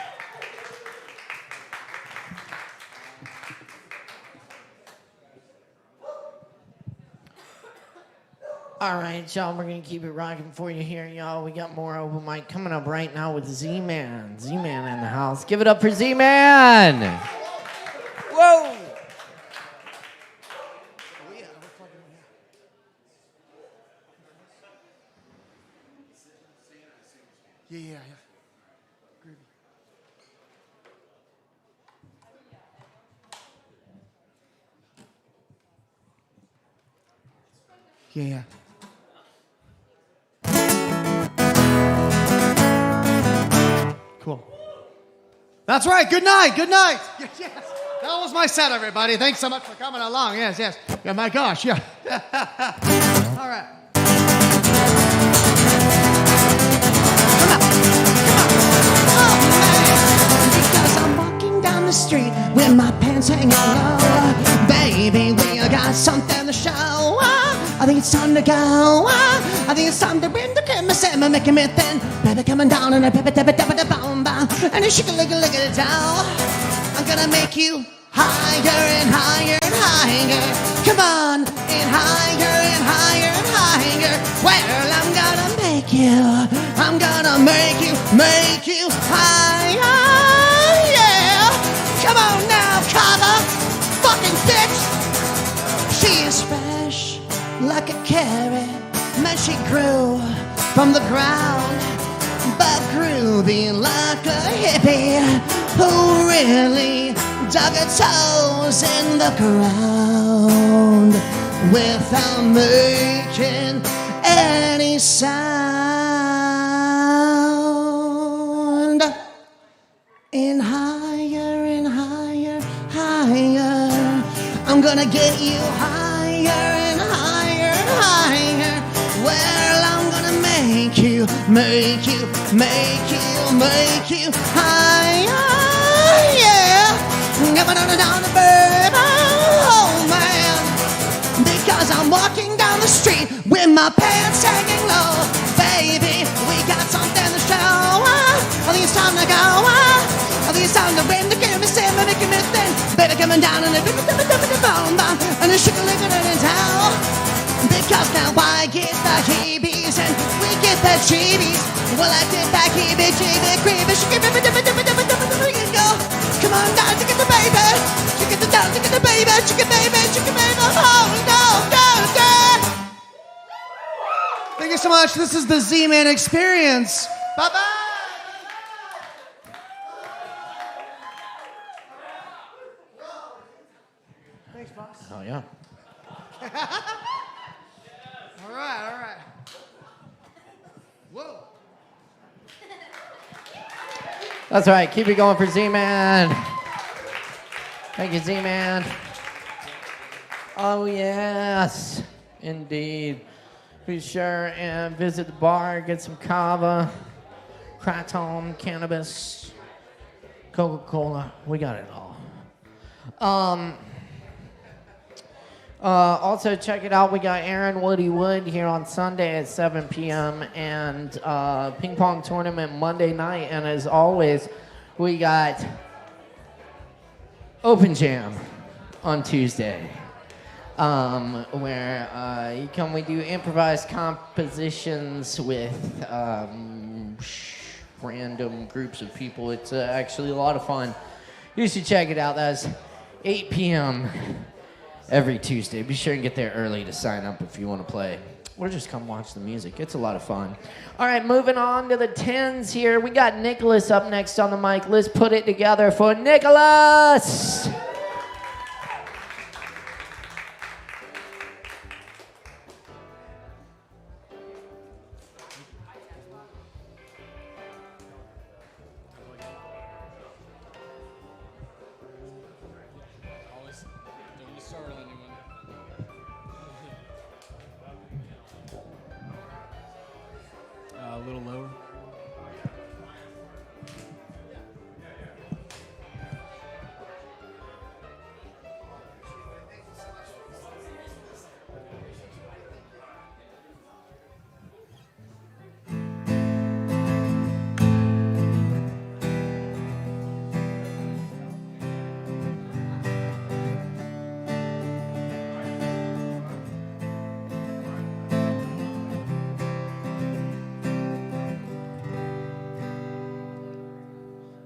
All right, y'all, we're going to keep it rocking for you here, y'all. We got more open mic coming up right now with Z-Man. Z-Man in the house. Give it up for Z-Man. Whoa. Yeah. Yeah. That's right. Good night. Good night. Yes. That was my set, everybody. Thanks so much for coming along. Yes, yes. Yeah, my gosh, yeah. All right. Because I'm walking down the street with my pants hanging low. Baby, we got something to show. I think it's time to go. I think it's time to win the camera, making me thin. Baby coming down and a baby, and a shake a lick it down. I'm gonna make you higher and higher and higher. Come on, and higher and higher and higher. Well, I'm gonna make you higher, yeah. Come on now, Kava, fucking bitch. She is fresh like a carrot, man, she grew from the ground, but groovy like a hippie who really dug her toes in the ground without making any sound. And higher and higher, higher, I'm gonna get you higher and higher and higher. Well, I'm gonna make you higher, yeah. Coming on down the bird, oh man. Because I'm walking down the street with my pants hanging low. Baby, we got something to show. I think it's time to go. I think it's time to win the game. It's time to make it thin. Baby coming down and and a shake a lick in town. Because now I get the heebies and we get the jeebies. Well, I did that heebie-jeebie creepy. Go. Come on down to get the baby. To get the down to get the baby. Chicken baby. Oh, no. Thank you so much. This is the Z-Man Experience. Bye-bye. Thanks, boss. Oh, yeah. All right. Whoa. That's right. Keep it going for Z-Man. Thank you, Z-Man. Oh, yes. Indeed. Be sure and visit the bar, get some Kava, Kratom, cannabis, Coca-Cola. We got it all. Also, check it out. We got Aaron Woody Wood here on Sunday at 7 p.m. and ping pong tournament Monday night. And as always, we got Open Jam on Tuesday, where you come. We do improvised compositions with random groups of people. It's actually a lot of fun. You should check it out. That's 8 p.m. every Tuesday. Be sure and get there early to sign up if you want to play. Or just come watch the music. It's a lot of fun. All right, moving on to the 10s here. We got Nicholas up next on the mic. Let's put it together for Nicholas! A little lower.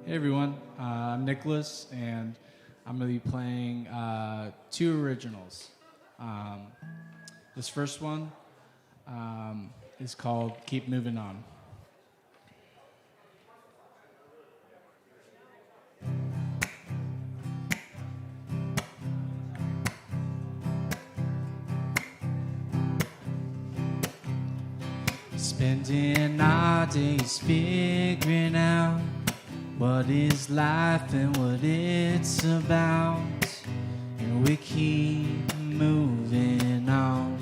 Hey everyone, I'm Nicholas, and I'm going to be playing 2 originals. This first one is called Keep Moving On. Spending our days figuring out what is life and what it's about, and we keep moving on.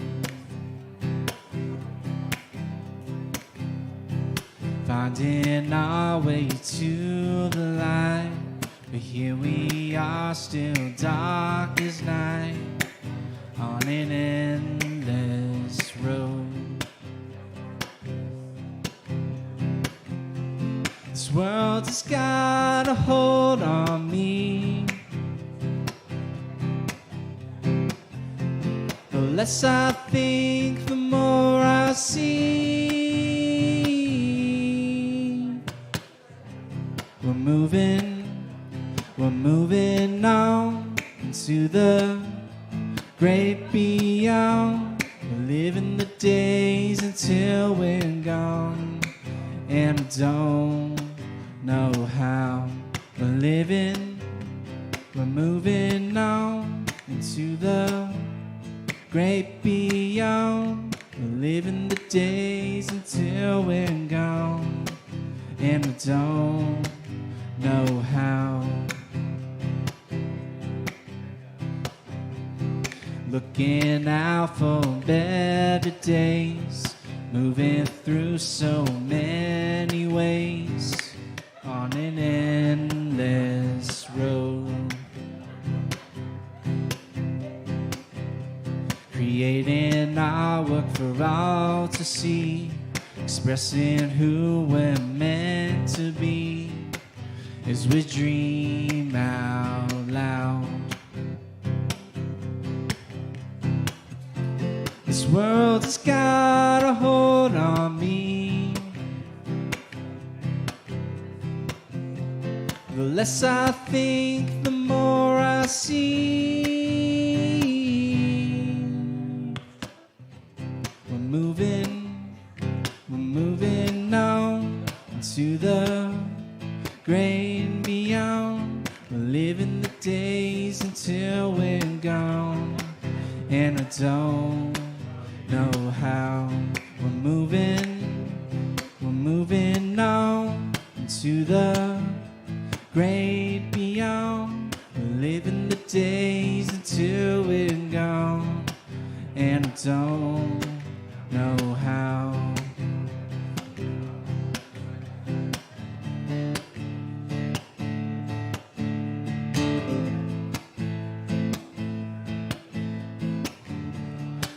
Finding our way to the light, but here we are still dark as night, on an endless road. This world has got a hold on me. The less I think, the more I see. We're moving on into the great beyond. We're living the days until we're gone, and I don't know how. We're moving on into the great beyond. We're living the days until we're gone, and I don't know how. Looking out for better days, moving through so many ways, on an endless road. Creating our work for all to see, expressing who we're meant to be, as we dream out loud. This world has got a hold on me. The less I think, the more I see. We're moving on into the great and beyond. We're living the days until we're gone, and I don't know how. We're moving on into the great beyond. We're living the days until we're gone, and I don't know how.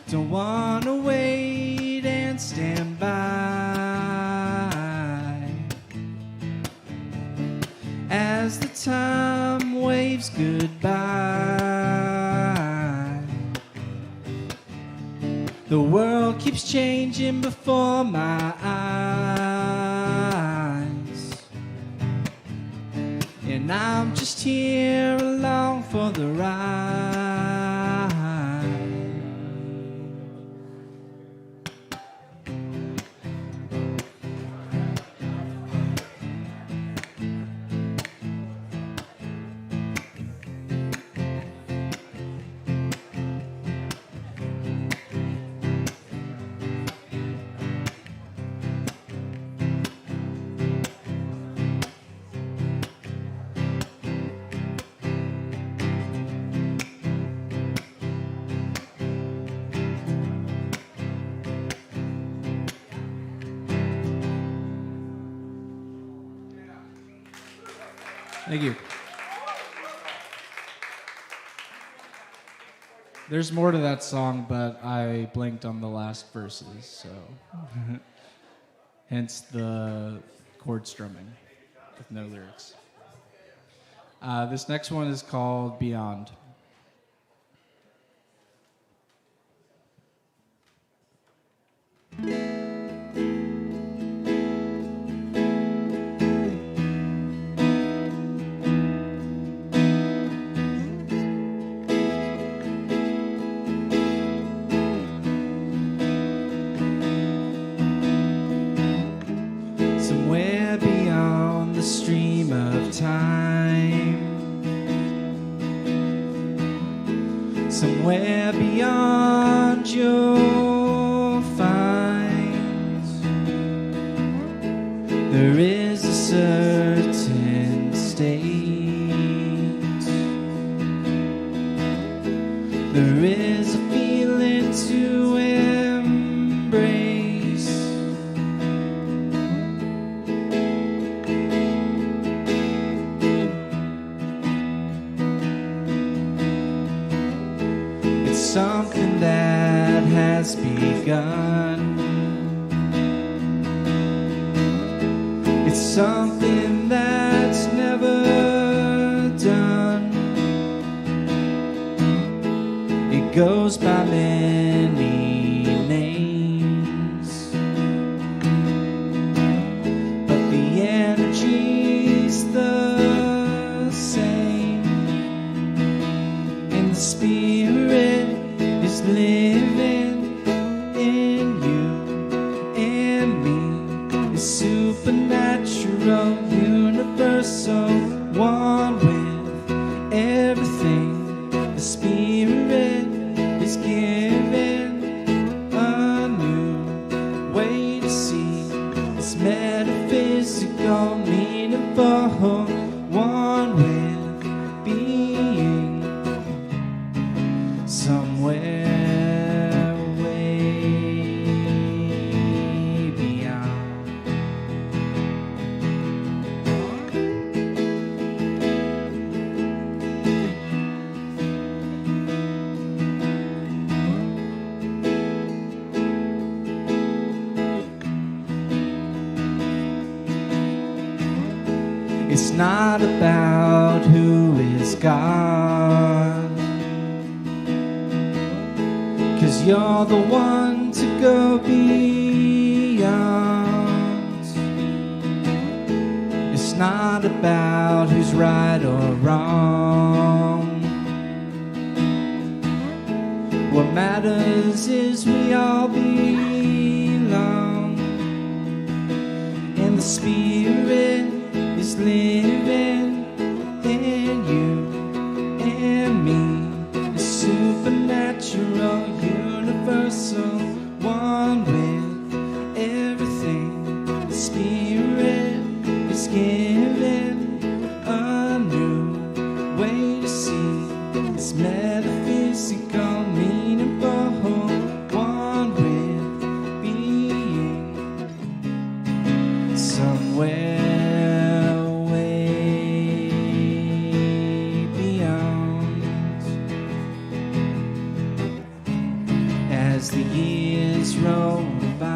Don't wanna wait and stand by as the time waves goodbye. The world keeps changing before my eyes, and I'm just here along for the ride. Thank you. There's more to that song, but I blanked on the last verses, so hence the chord strumming with no lyrics. This next one is called Beyond. Somewhere beyond the stream of time, somewhere beyond your finds, there is a certainty has begun. It's something that's never done. It goes by many names, but the energy's the same. And the spirit is living in you and me. It's supernatural, universal, one with everything. The spirit is giving a new way to see. It's metaphysical, meaningful, one with being somewhere way beyond. It's not about who is God, 'cause you're the one to go beyond. It's not about who's right or wrong. What matters is we all belong. And the spirit is living in you and me. It's supernatural, universal, one with everything. The spirit is giving a new way to see. It's metaphysical, meaningful, one with being somewhere as the years roll by.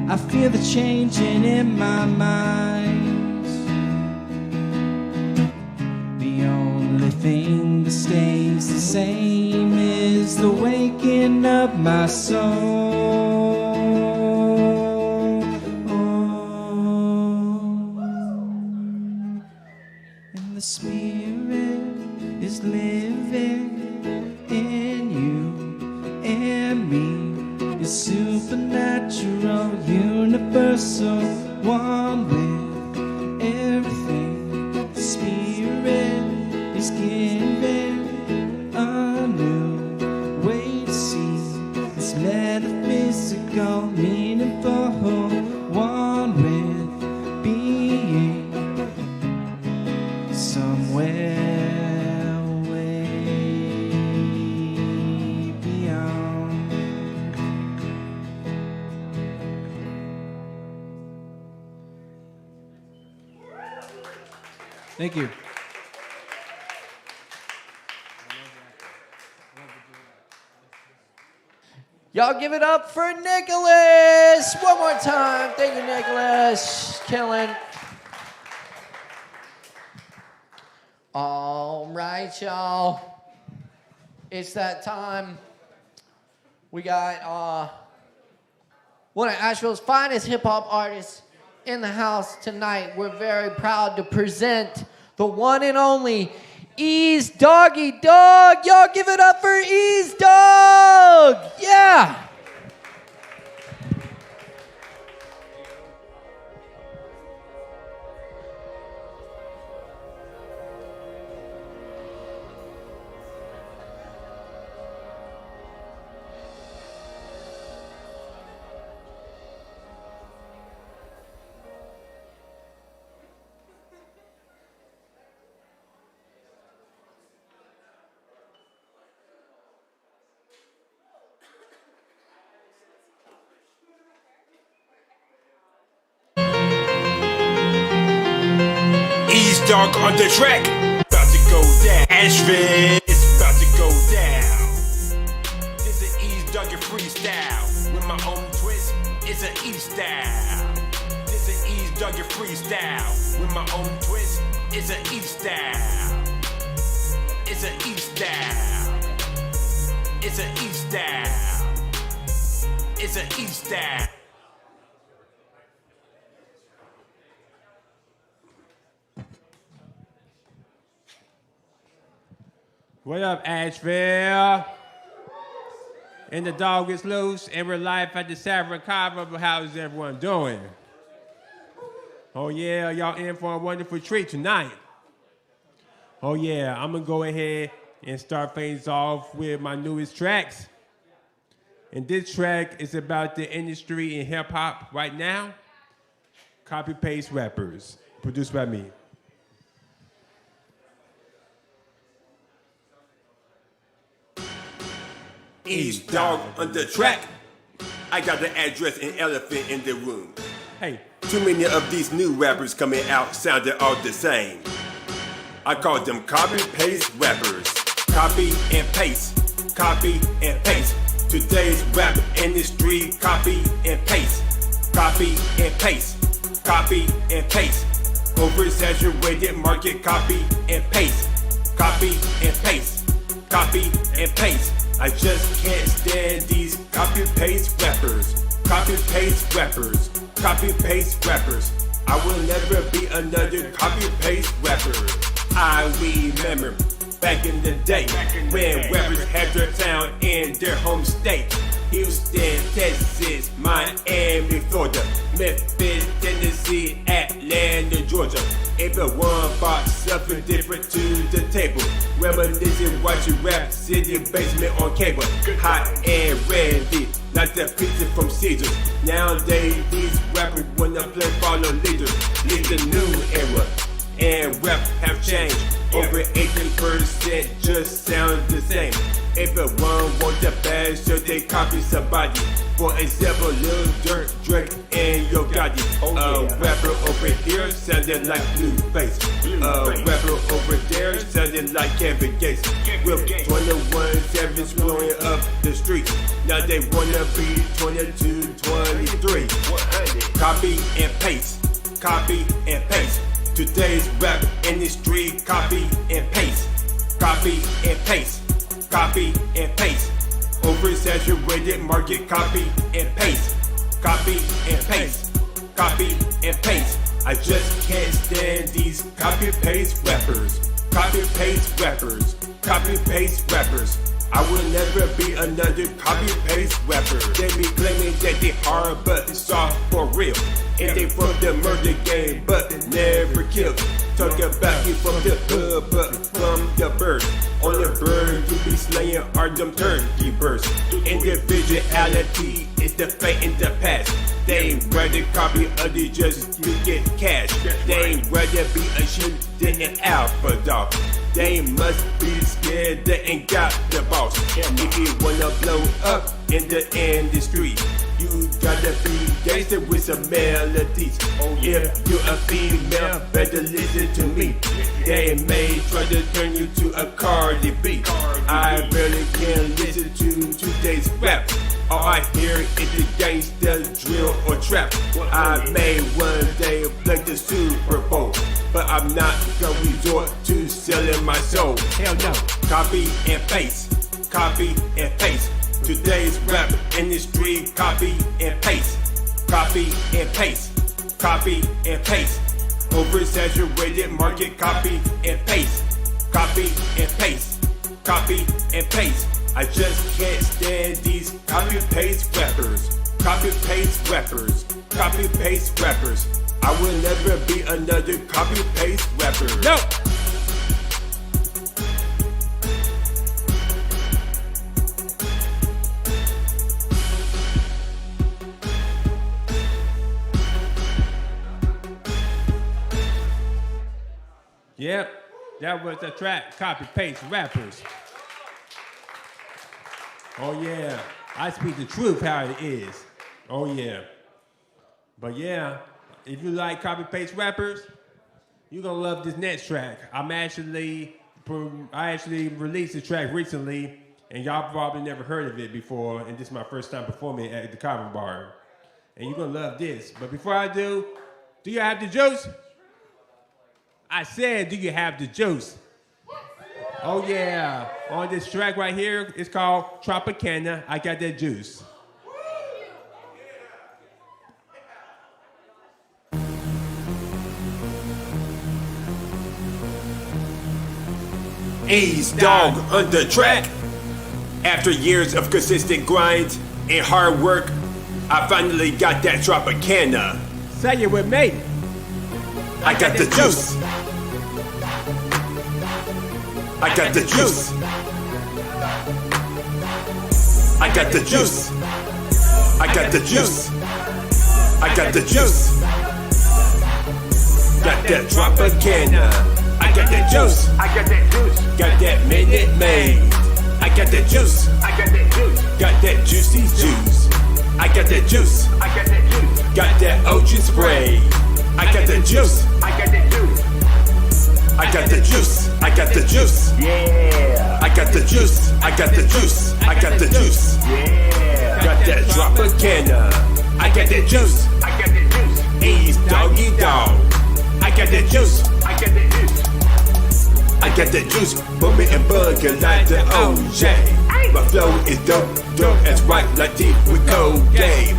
I feel the changing in my mind. The only thing that stays the same is the waking of my soul. And the spirit is living in you and me. It's supernatural, universal, one with everything. The spirit is giving a new way to see. It's metaphysical, meaningful, one with being somewhere Thank you. Y'all give it up for Nicholas. One more time. Thank you, Nicholas. Killing. All right, y'all. It's that time. We got one of Asheville's finest hip-hop artists in the house tonight. We're very proud to present the one and only Ease Doggy Dog. Y'all give it up for Ease Dog. Yeah. Dog on the track. About to go down. Asheville. It's about to go freestyle with my own twist. It's an E-style. It's an E-style. It's an E-style. It's an E-style. What up, Asheville? And the dog is loose, and we're live at the Savannah Kava, but how's everyone doing? Oh yeah, y'all in for a wonderful treat tonight. Oh yeah, I'm gonna go ahead and start things off with my newest tracks. And this track is about the industry in hip hop right now. Copy-paste rappers, produced by me. East dog on the track. I got the address and elephant in the room. Hey. Too many of these new rappers coming out sounding all the same. I call them copy-paste rappers. Copy and paste. Copy and paste. Today's rap industry, copy and paste. Copy and paste. Copy and paste. Oversaturated market, copy and paste. Copy and paste. Copy and paste. I just can't stand these copy-paste rappers. Copy-paste rappers. Copy-paste rappers. I will never be another copy-paste rapper. I remember back in the day when rappers had their town in their home state. Houston, Texas, Miami, Florida, Memphis, Tennessee, Atlanta, Georgia. Everyone brought something different to the table. Reminiscing watching Rap City basement on cable. Hot and ready, like the pizza from Caesars. Nowadays, these rappers wanna play follow leaders. It's a new era, and rap have changed. Over 80% just sound the same. Everyone wants the bad, so they copy somebody. For example, Lil Durk, Drake, and Yo Gotti. Rapper over here sounded like Blueface. Rapper over there sounded like Kevin Gates. With 21 Savage blowing up the streets. Now they wanna be 22, 23. Copy and paste. Copy and paste. Today's rap industry, copy and paste. Copy and paste. Copy and paste. Oversaturated market, copy and paste. Copy and paste. Copy and paste. I just can't stand these copy-paste rappers. Copy-paste rappers. Copy-paste rappers. I will never be another copy-paste rapper. They be claiming that they hard but soft for real. And they from the murder game but never killed. Talk about you from the hood but from the bird. On the bird you be slaying are them turkey birds. Individuality is the fate in the past. They ain't rather copy others just to get cash. They ain't rather be a shit than an alpha dog. They must be scared they ain't got the boss. If you wanna blow up in the industry, you gotta be gangster with some melodies. If you're a female, better listen to me. They may try to turn you to a Cardi B. I barely can listen to today's rap. All I hear is the gangsta drill or trap. I may one day play the Super Bowl, but I'm not gonna resort to selling my soul. Hell no. Copy and paste. Copy and paste. Today's rap industry, copy and paste. Copy and paste. Copy and paste. Oversaturated market, copy and paste. Copy and paste. Copy and paste. I just can't stand these copy-paste rappers. Copy-paste rappers. Copy-paste rappers. I will never be another copy-paste rapper. No! Yep, that was the track, copy-paste rappers. Oh yeah, I speak the truth how it is. Oh yeah. But yeah, if you like copy-paste rappers, you're gonna love this next track. I actually released the track recently, and y'all probably never heard of it before, and this is my first time performing at the Kava Bar. And you're gonna love this. But before I do, Do you have the juice? I said, do you have the juice? Oh yeah, on this track right here, it's called Tropicana. I got that juice. A's dog on the track. After years of consistent grind and hard work, I finally got that Tropicana. Say it with me. I got the juice. I got the juice. I got the juice. I got the juice. I got the juice. Got that Tropicana. I got that juice. I got that juice. Got that Minute Maid. I got that juice. I got that juice. Got that juicy juice. I got that juice. I got that juice. Got that ocean spray. I got the juice. I got the juice. I got the juice. I got the juice. Yeah. I got the juice. I got the juice. I got the juice. Yeah. Got that Tropicana. I got that juice. I got that juice. A's doggy dog. I got that juice. I got that juice. I got that juice. Bumping and bugging like the OJ. My flow is dope, dope as white like teeth with Colgate.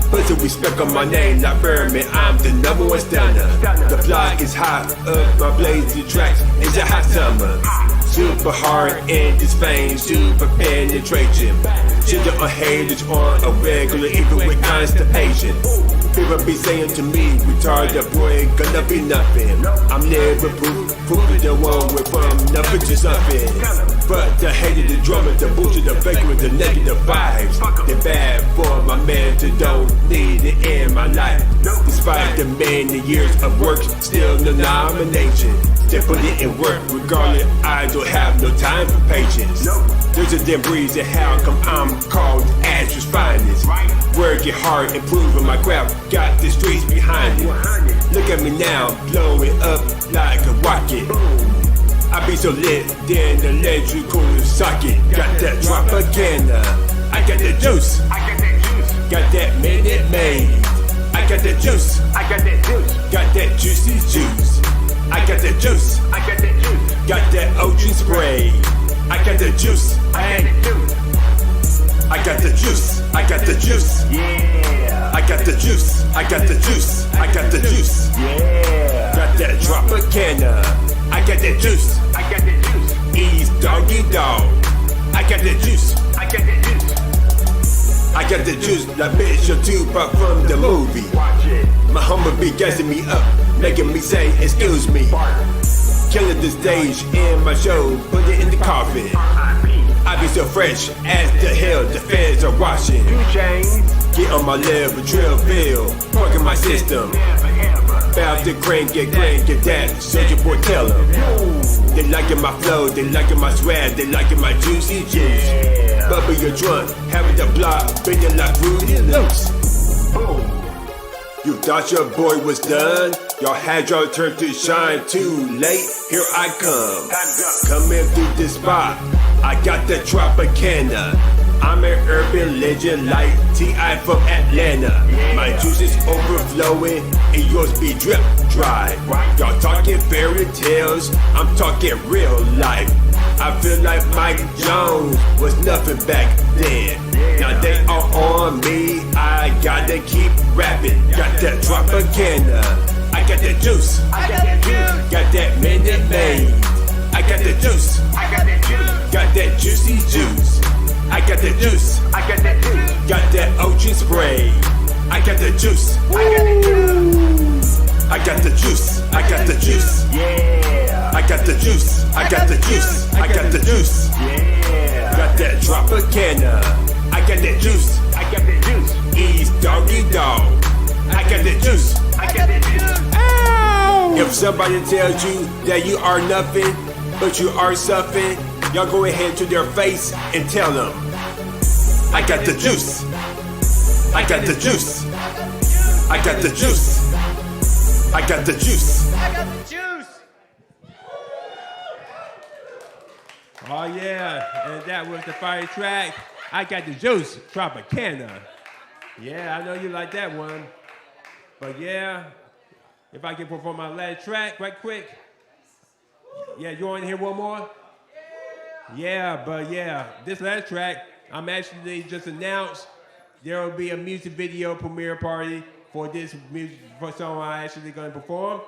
Put some respect on my name, not Berman, I'm the number one stunner. The fly is hot up, my blazing tracks, it's a hot summer. Super hard in this vein, super penetration. Ginger or haters on a regular, even with constipation. People be saying to me, retarded boy ain't gonna be nothing. I'm never proof, the one went from nothing to something. But the hater, the drummer, the bullshit, the faker, with the negative vibes. They're bad for my man to don't need it in my life. Despite the many years of work, still no nomination. They put it in work, regardless, I don't have no time for patience. There's a damn reason how come I'm called Ash's finest. Working hard, improving my craft, got the streets behind it. Look at me now, blowing up like a rocket. I be so lit, then the electrical socket. Got that Tropicana, I got the juice. I got that juice. Got that Minute Maid. I got the juice. I got that juice. Got that juicy juice. I got the juice. I got that juice. Got that ocean spray. I got the juice. I got the juice. I got the juice. I got the juice. Yeah. I got the juice. I got the juice. I got the juice. Yeah. Got that Tropicana. I got that juice. I got that juice. Ease doggy dog. I got the juice. I got the juice. I got the juice, like bitch, your Tupac from the movie. Watch it. My humble be gassing me up, making me say, excuse me. Killing the stage in my show, put it in the coffin. I be so fresh as the hell, the feds are watching. Get on my level, drill bill, working my system. Bout to crank it, that, soldier boy tell them. They liking my flow, they liking my swag, they liking my juicy juice. Bubble your drunk, having the block, bending like Rudy Loose. Boom. You thought your boy was done? Y'all had your turn to shine too late. Here I come, coming through this spot. I got the Tropicana. I'm an urban legend like T.I. from Atlanta. My juice is overflowing and yours be drip dry. Y'all talking fairy tales, I'm talking real life. I feel like Mike Jones was nothing back then. Now they are on me, I gotta keep rapping. Got that Tropicana, I got the juice. I got the juice. Got that Minute Maid. I got the juice. I got the juice. Got that juicy juice. I got the juice. I got that juice. Got that ocean spray. I got the juice. I got the juice. I got the juice. I got the juice. Yeah. I got the juice. I got the juice. I got the juice. Yeah. Got that Tropicana. I got that juice. I got the juice. Ease doggy dog. I got the juice. I got the juice. Ow! If somebody tells you that you are nothing, but you are something, y'all go ahead to their face and tell them, I got the juice. I got the juice. I got the juice. I got the juice. I got the juice. Oh yeah, and that was the fire track. I got the juice, Tropicana. Yeah, I know you like that one. But yeah, If I can perform my last track right quick. Yeah, you want to hear one more? Yeah, but yeah, this last track, I'm actually just announced there will be a music video premiere party for this for song I'm actually going to perform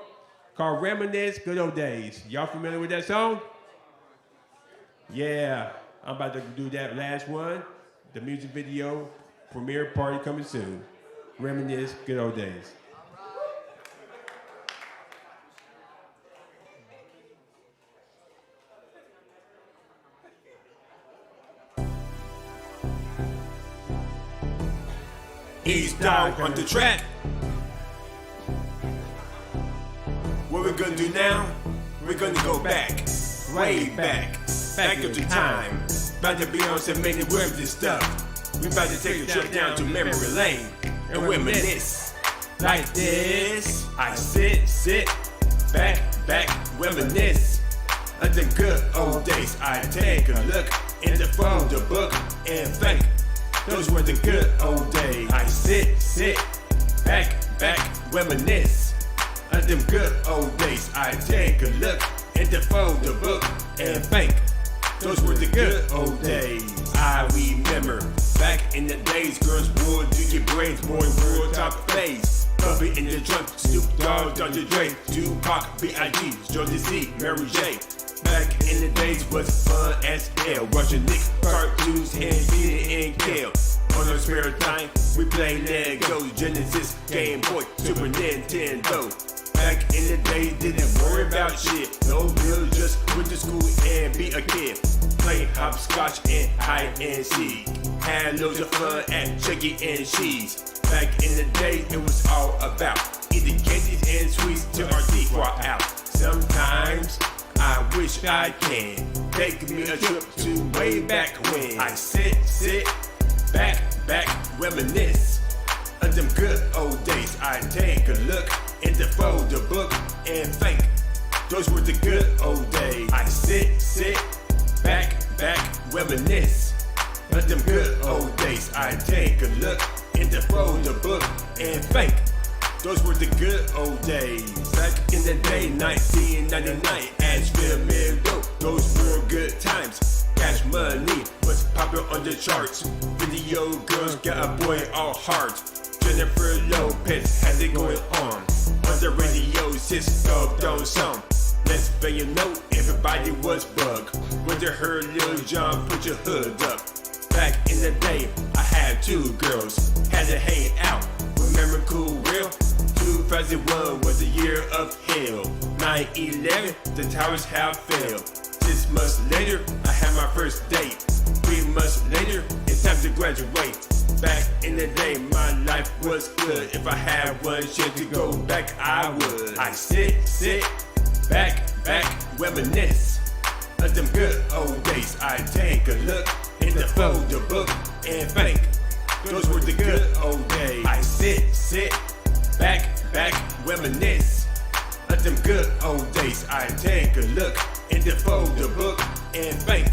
called Reminisce Good Old Days. Y'all familiar with that song? Yeah, I'm about to do that last one. The music video premiere party coming soon. Reminisce Good Old Days. East dog on the track. What we're gonna do now? We're gonna go back, way back up to time. About to be on some many words and stuff. We about to take a trip down to memory lane and reminisce like this. I sit, back, reminisce of the good old days. I take a look in the folder book and think. Those were the good old days. I sit, back, reminisce of them good old days. I take a look in the folder book and think. Those were the good old days. I remember back in the days, girls would do your braids, boy would top face. Puppy in the trunk, Snoop Dogg, Dr. Dre, Tupac, B.I.G., Jordan Z, Mary J. Back in the days was fun as hell. Watching Nick cartoons and Peter and Kale. On our spare time, we play Lego, Genesis, Game Boy, Super Nintendo. Back in the day, didn't worry about shit. No bill, just went to school and be a kid. Play hopscotch and hide and seek. Had loads of fun at Chucky and Cheese. Back in the day, it was all about eating candies and sweets till our teeth were out. Sometimes I wish I can take me a trip to way back when. I sit, back, reminisce of them good old days. I take a look in the folder book and think. Those were the good old days. I sit, back, reminisce of them good old days. I take a look in the folder book and think. Those were the good old days. Back in the day, 1999, Asheville, Middle. Those were good times. Cash money was popular on the charts. Video girls got a boy all heart. Jennifer Lopez had it going on. On the radio, Cisco don't song. Let's bet you know everybody was bug. Whether her Lil Jon put your hood up. Back in the day, I had two girls. Had to hang out. Remember Cool Real? 2001 was the year of hell. 9/11, the towers have failed. 6 months later, I had my first date. 3 months later, it's time to graduate. Back in the day, my life was good. If I had one chance to go back, I would. I sit, back, reminisce of them good old days. I take a look in the folder book and think. Those were the good old days. I sit, back, reminisce of them good old days. I take a look in the folder book and think.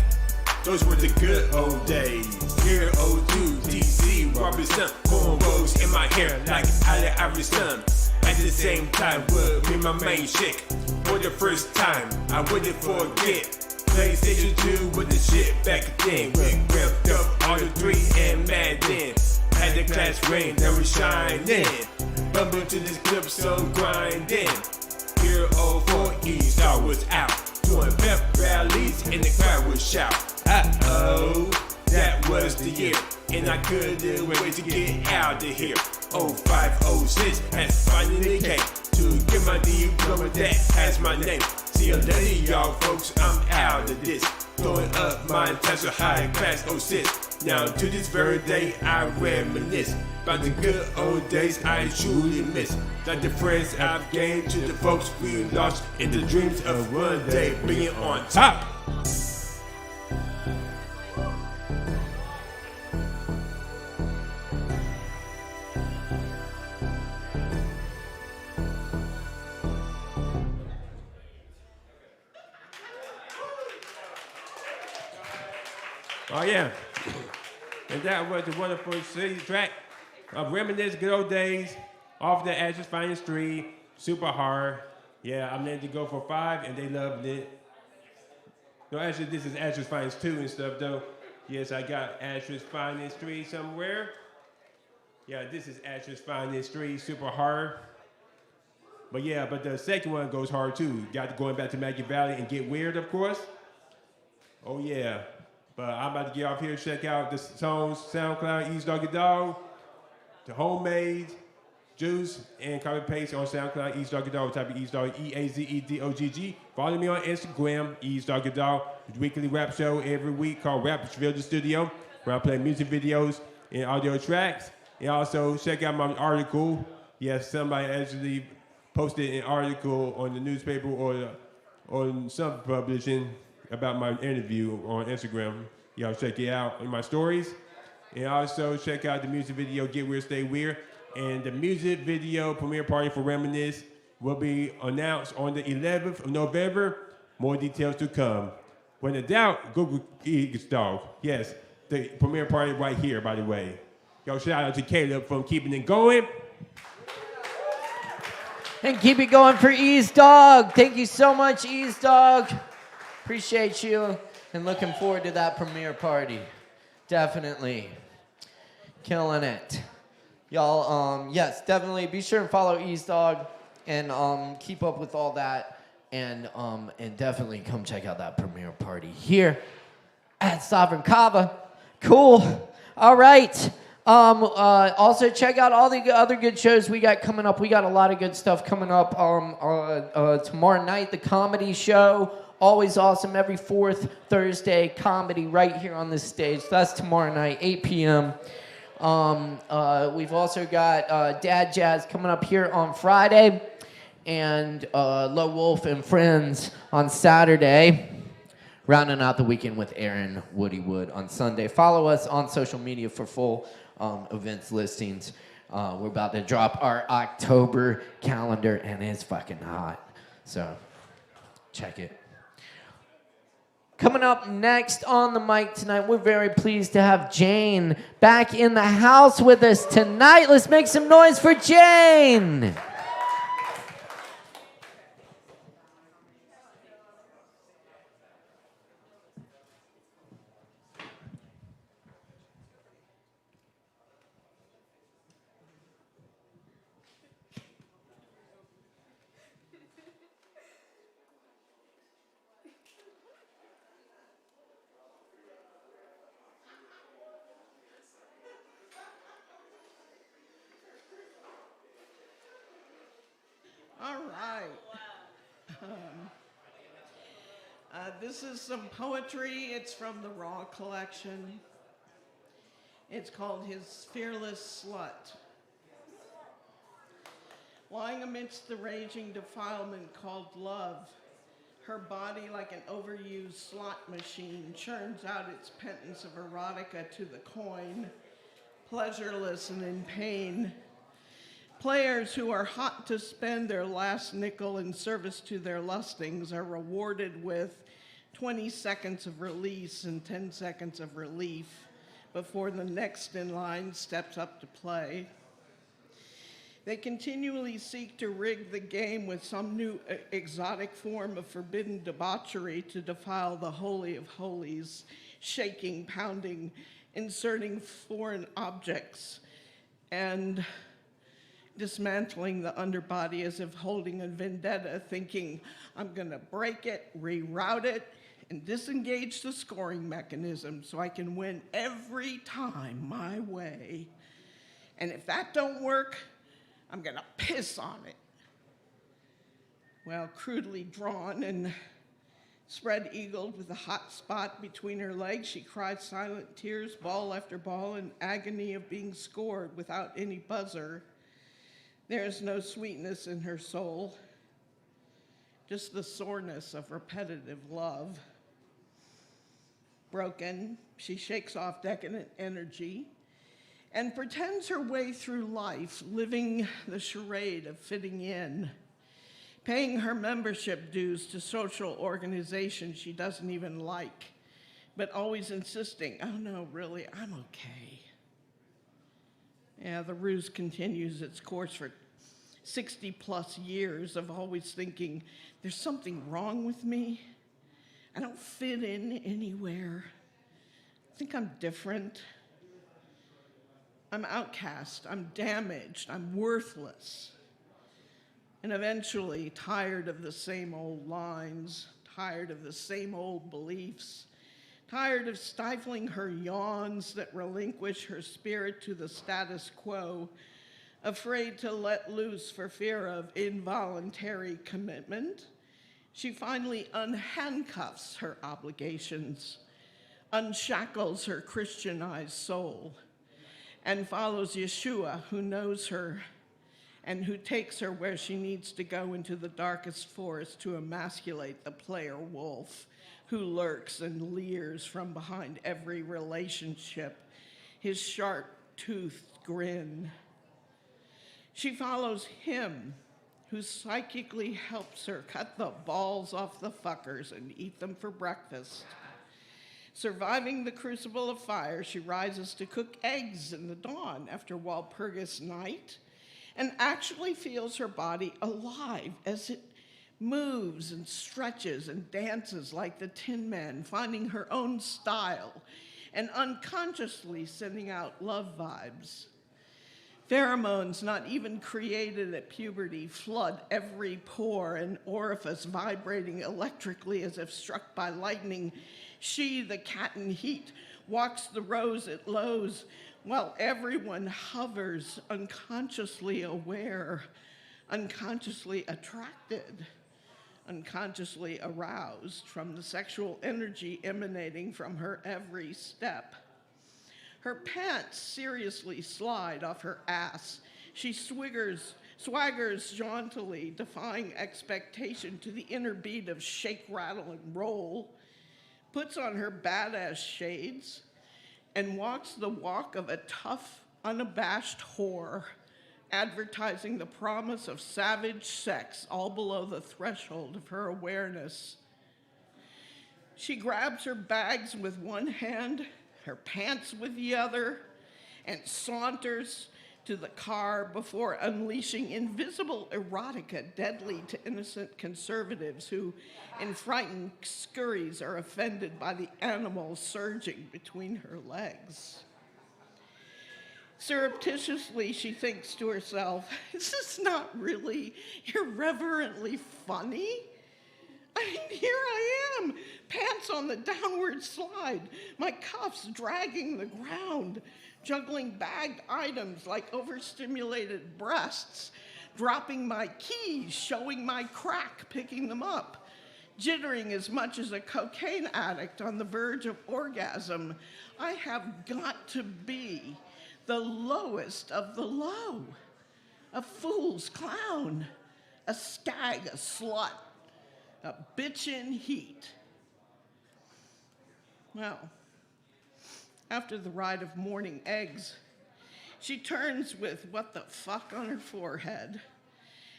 Those were the good old days. Here, O2, DC, Robinson, cornrows in my hair like Allen Iverson. At the same time, would be my main chick. For the first time, I wouldn't forget. PlayStation 2 with the shit back then. We ripped up all the 3 and Madden. Had the class ring that was shining. Bumble to this clip, so grinding. Here, 04E, Star was out. Doing pep rallies and the crowd would shout. Uh-oh, that was the year. And I couldn't wait to get out of here. 05, 06 has finally came to get my diploma that has my name. See you later, y'all folks, I'm out of this. Throwing up my tax of high class 06. Now to this very day, I reminisce about the good old days I truly miss. Like the friends I've gained to the folks we lost in the dreams of one day being on top. Oh yeah, and that was the wonderful city track of Reminisce Good Old Days off the Ashes Finest Street. super hard. Yeah, I'm ready to go for 5, and they loved it. No, actually, this is Asher's Finest 2 and stuff, though. Yes, I got Asher's Finest 3 somewhere. Yeah, this is Asher's Finest 3, super hard. But yeah, but the second one goes hard, too. Got going back to Maggie Valley and Get Weird, of course. Oh, yeah. But I'm about to get off here. Check out the songs, SoundCloud, East Doggy Dog, the Homemade, Juice, and copy paste on SoundCloud, East Doggy Dog. Type of East Dog, EAZEDOGG. Follow me on Instagram, East Doggy Dog. The weekly rap show every week called ASHEViLLE the Studio, where I play music videos and audio tracks. And also check out my article. Yes, somebody actually posted an article on the newspaper or on some publishing about my interview on Instagram. Y'all check it out in my stories. And also check out the music video, Get Weird, Stay Weird. And the music video premiere party for Reminisce will be announced on the 11th of November. More details to come. When in doubt, Google East Dog. Yes, the premiere party right here, by the way. Yo, shout out to Caleb from Keeping It Going. And keep it going for East Dog. Thank you so much, East Dog. Appreciate you and looking forward to that premiere party. Definitely. Killing it. Y'all, yes, definitely be sure and follow East Dog and keep up with all that and definitely come check out that premiere party here at Sovereign Kava. Cool. All right. Also check out all the other good shows we got coming up. We got a lot of good stuff coming up. Tomorrow night, the comedy show. Always awesome. Every fourth Thursday, comedy right here on this stage. That's tomorrow night, 8 p.m. We've also got Dad Jazz coming up here on Friday. And Low Wolf and Friends on Saturday. Rounding out the weekend with Aaron Woody Wood on Sunday. Follow us on social media for full events listings. We're about to drop our October calendar, and it's fucking hot. So check it. Coming up next on the mic tonight, we're very pleased to have Jane back in the house with us tonight. Let's make some noise for Jane. All right. This is some poetry. It's from the Raw collection. It's called His Fearless Slut. Lying amidst the raging defilement called love, her body like an overused slot machine churns out its penance of erotica to the coin, pleasureless and in pain. Players who are hot to spend their last nickel in service to their lustings are rewarded with 20 seconds of release and 10 seconds of relief before the next in line steps up to play. They continually seek to rig the game with some new exotic form of forbidden debauchery to defile the holy of holies, shaking, pounding, inserting foreign objects, and dismantling the underbody as if holding a vendetta, thinking, I'm gonna break it, reroute it, and disengage the scoring mechanism so I can win every time my way. And if that don't work, I'm gonna piss on it. Well, crudely drawn and spread-eagled with a hot spot between her legs, she cried silent tears, ball after ball, in agony of being scored without any buzzer. There is no sweetness in her soul, just the soreness of repetitive love. Broken, she shakes off decadent energy and pretends her way through life, living the charade of fitting in, paying her membership dues to social organizations she doesn't even like, but always insisting, oh no, really, I'm okay. Yeah, the ruse continues its course for 60 plus years of always thinking, there's something wrong with me. I don't fit in anywhere. I think I'm different. I'm outcast, I'm damaged, I'm worthless. And eventually, tired of the same old lines, tired of the same old beliefs, tired of stifling her yawns that relinquish her spirit to the status quo, afraid to let loose for fear of involuntary commitment, she finally unhandcuffs her obligations, unshackles her Christianized soul, and follows Yeshua, who knows her and who takes her where she needs to go into the darkest forest to emasculate the player wolf who lurks and leers from behind every relationship, his sharp-toothed grin. She follows him, who psychically helps her cut the balls off the fuckers and eat them for breakfast. Surviving the crucible of fire, she rises to cook eggs in the dawn after Walpurgis night and actually feels her body alive as it moves and stretches and dances like the Tin Man, finding her own style and unconsciously sending out love vibes. Pheromones not even created at puberty flood every pore and orifice, vibrating electrically as if struck by lightning. She, the cat in heat, walks the rows at lows, while everyone hovers, unconsciously aware, unconsciously attracted, unconsciously aroused from the sexual energy emanating from her every step. Her pants seriously slide off her ass. She swaggers jauntily, defying expectation to the inner beat of shake, rattle, and roll, puts on her badass shades, and walks the walk of a tough, unabashed whore, advertising the promise of savage sex all below the threshold of her awareness. She grabs her bags with one hand, her pants with the other, and saunters to the car before unleashing invisible erotica deadly to innocent conservatives who, in frightened scurries, are offended by the animal surging between her legs. Surreptitiously, she thinks to herself, is this not really irreverently funny? I mean, here I am, pants on the downward slide, my cuffs dragging the ground, juggling bagged items like overstimulated breasts, dropping my keys, showing my crack, picking them up, jittering as much as a cocaine addict on the verge of orgasm. I have got to be the lowest of the low, a fool's clown, a skag, a slut, a bitch in heat. Well, after the ride of morning eggs, she turns with what the fuck on her forehead,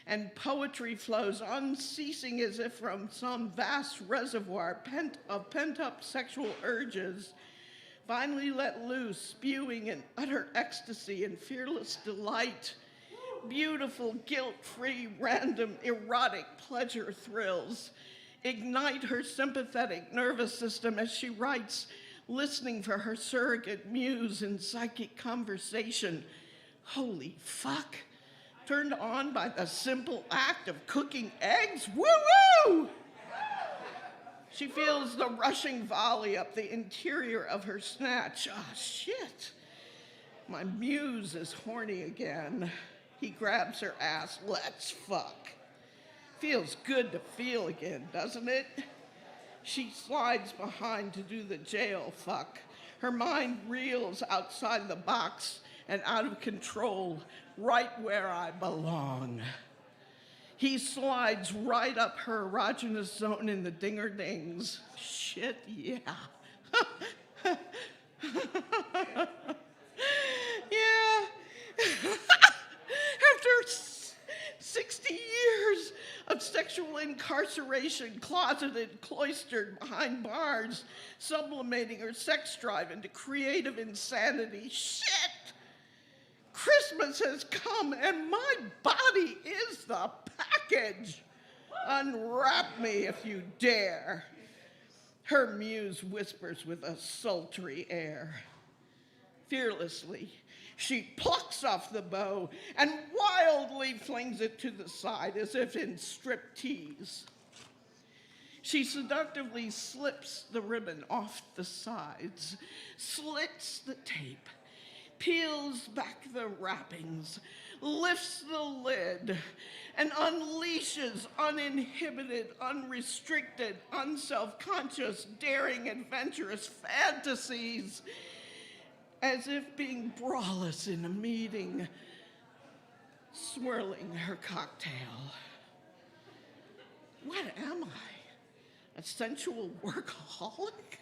and poetry flows unceasing as if from some vast reservoir of pent-up sexual urges, finally let loose, spewing in utter ecstasy and fearless delight, beautiful, guilt-free, random, erotic pleasure thrills ignite her sympathetic nervous system as she writes, listening for her surrogate muse in psychic conversation. Holy fuck, turned on by the simple act of cooking eggs? Woo-woo! She feels the rushing volley up the interior of her snatch. Ah, shit. My muse is horny again. He grabs her ass. Let's fuck. Feels good to feel again, doesn't it? She slides behind to do the jail fuck. Her mind reels outside the box and out of control, right where I belong. He slides right up her erogenous zone in the dinger-dings. Shit, yeah. Yeah. After 60 years of sexual incarceration, closeted, cloistered behind bars, sublimating her sex drive into creative insanity. Shit! Christmas has come and my body is the package. Unwrap me if you dare. Her muse whispers with a sultry air. Fearlessly, she plucks off the bow and wildly flings it to the side as if in striptease. She seductively slips the ribbon off the sides, slits the tape, peels back the wrappings, lifts the lid, and unleashes uninhibited, unrestricted, unself-conscious, daring, adventurous fantasies, as if being braless in a meeting, swirling her cocktail. What am I? A sensual workaholic?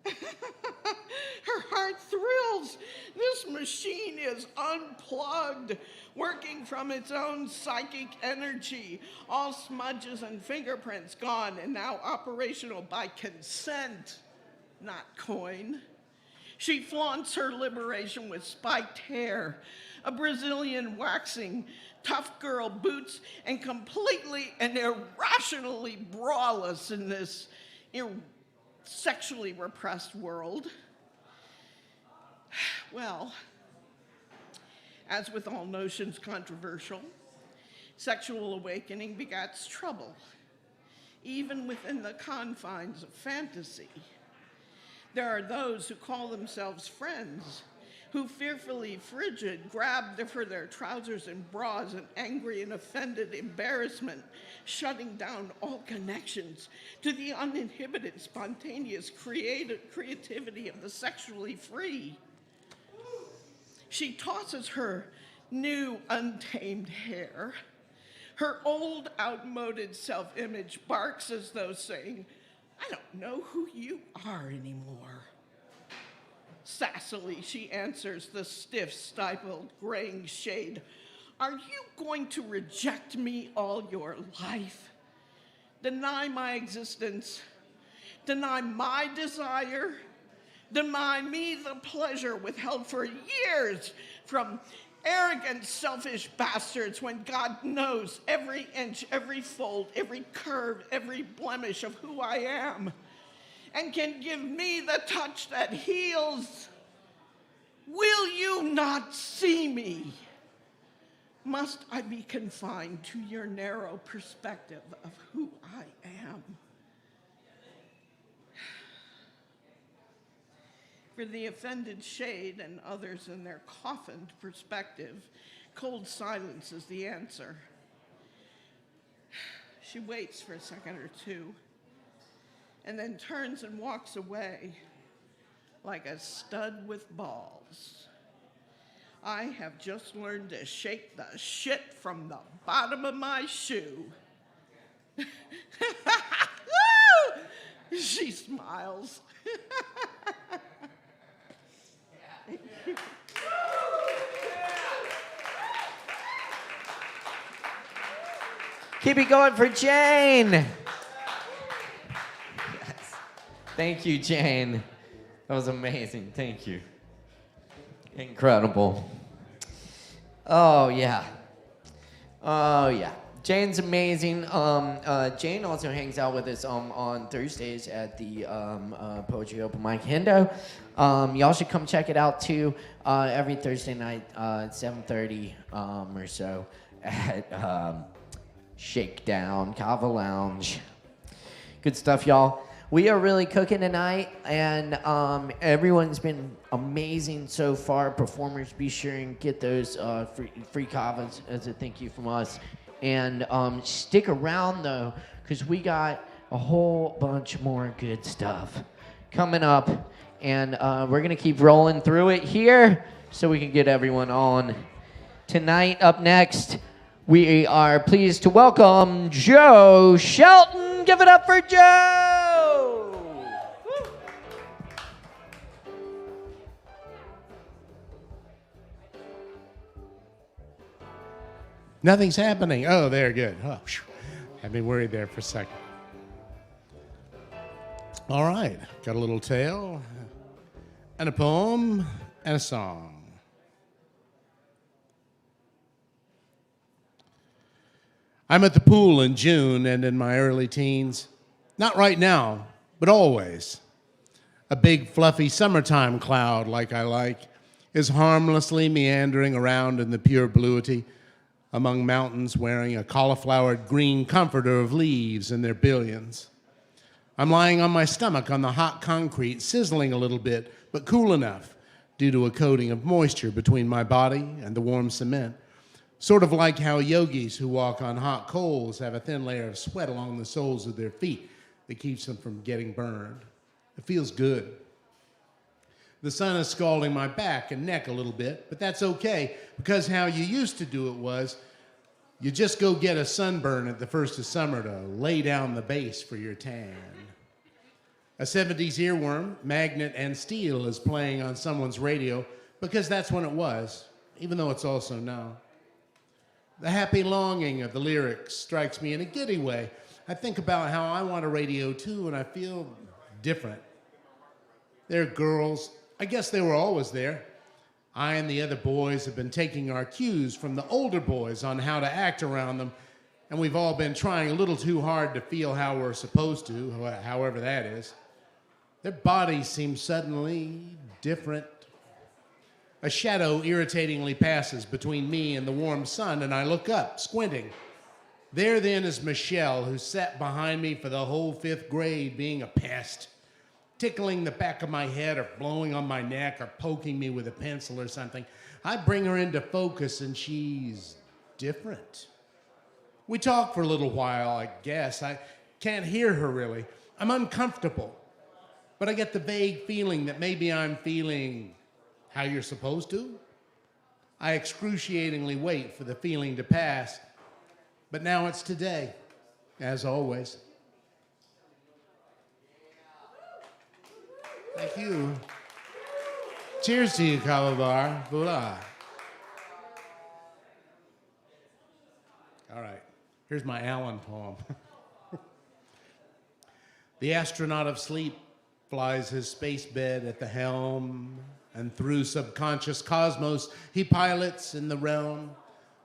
Her heart thrills. This machine is unplugged, working from its own psychic energy. All smudges and fingerprints gone and now operational by consent, not coin. She flaunts her liberation with spiked hair, a Brazilian waxing, tough girl boots, and completely and irrationally braless in this sexually repressed world. Well, as with all notions controversial, sexual awakening begats trouble, even within the confines of fantasy. There are those who call themselves friends, who fearfully frigid grab for their trousers and bras in angry and offended embarrassment, shutting down all connections to the uninhibited, spontaneous creativity of the sexually free. She tosses her new, untamed hair. Her old, outmoded self-image barks as though saying, "I don't know who you are anymore." Sassily, she answers the stiff, stifled, graying shade. "Are you going to reject me all your life? Deny my existence? Deny my desire? Deny me the pleasure withheld for years from arrogant, selfish bastards when God knows every inch, every fold, every curve, every blemish of who I am, and can give me the touch that heals? Will you not see me? Must I be confined to your narrow perspective of who I am?" For the offended shade and others in their coffined perspective, cold silence is the answer. She waits for a second or two, and then turns and walks away like a stud with balls. I have just learned to shake the shit from the bottom of my shoe. She smiles. Keep it going for Jane. Yes. Thank you, Jane. That was amazing. Thank you. Incredible. Oh, yeah. Oh, yeah. Jane's amazing. Jane also hangs out with us on Thursdays at the Poetry Open Mic Hendo. Y'all should come check it out, too, every Thursday night at 7:30 or so at Shakedown, Kava Lounge. Good stuff, y'all. We are really cooking tonight, and everyone's been amazing so far. Performers, be sure and get those free Kavas as a thank you from us. And stick around, though, because we got a whole bunch more good stuff coming up. And we're going to keep rolling through it here so we can get everyone on. Tonight, up next, we are pleased to welcome Joe Shelton. Give it up for Joe! Woo. Nothing's happening. Oh, there, good. Oh, had me worried there for a second. All right, got a little tale, and a poem, and a song. I'm at the pool in June and in my early teens. Not right now, but always. A big, fluffy summertime cloud, like I like, is harmlessly meandering around in the pure bluity among mountains wearing a cauliflowered green comforter of leaves in their billions. I'm lying on my stomach on the hot concrete, sizzling a little bit, but cool enough due to a coating of moisture between my body and the warm cement. Sort of like how yogis who walk on hot coals have a thin layer of sweat along the soles of their feet that keeps them from getting burned. It feels good. The sun is scalding my back and neck a little bit, but that's okay, because how you used to do it was you just go get a sunburn at the first of summer to lay down the base for your tan. A 70s earworm, Magnet and Steel, is playing on someone's radio because that's when it was, even though it's also now. The happy longing of the lyrics strikes me in a giddy way. I think about how I want a radio too, and I feel different. They're girls. I guess they were always there. I and the other boys have been taking our cues from the older boys on how to act around them, and we've all been trying a little too hard to feel how we're supposed to, however that is. Their bodies seem suddenly different. A shadow irritatingly passes between me and the warm sun, and I look up, squinting. There then is Michelle, who sat behind me for the whole 5th grade, being a pest, tickling the back of my head or blowing on my neck or poking me with a pencil or something. I bring her into focus, and she's different. We talk for a little while, I guess. I can't hear her really. I'm uncomfortable, but I get the vague feeling that maybe I'm feeling how you're supposed to. I excruciatingly wait for the feeling to pass, but now it's today, as always. Thank you. Cheers to you, Kava Bar. Bula. All right, here's my Allen poem. The astronaut of sleep flies his space bed at the helm, and through subconscious cosmos he pilots in the realm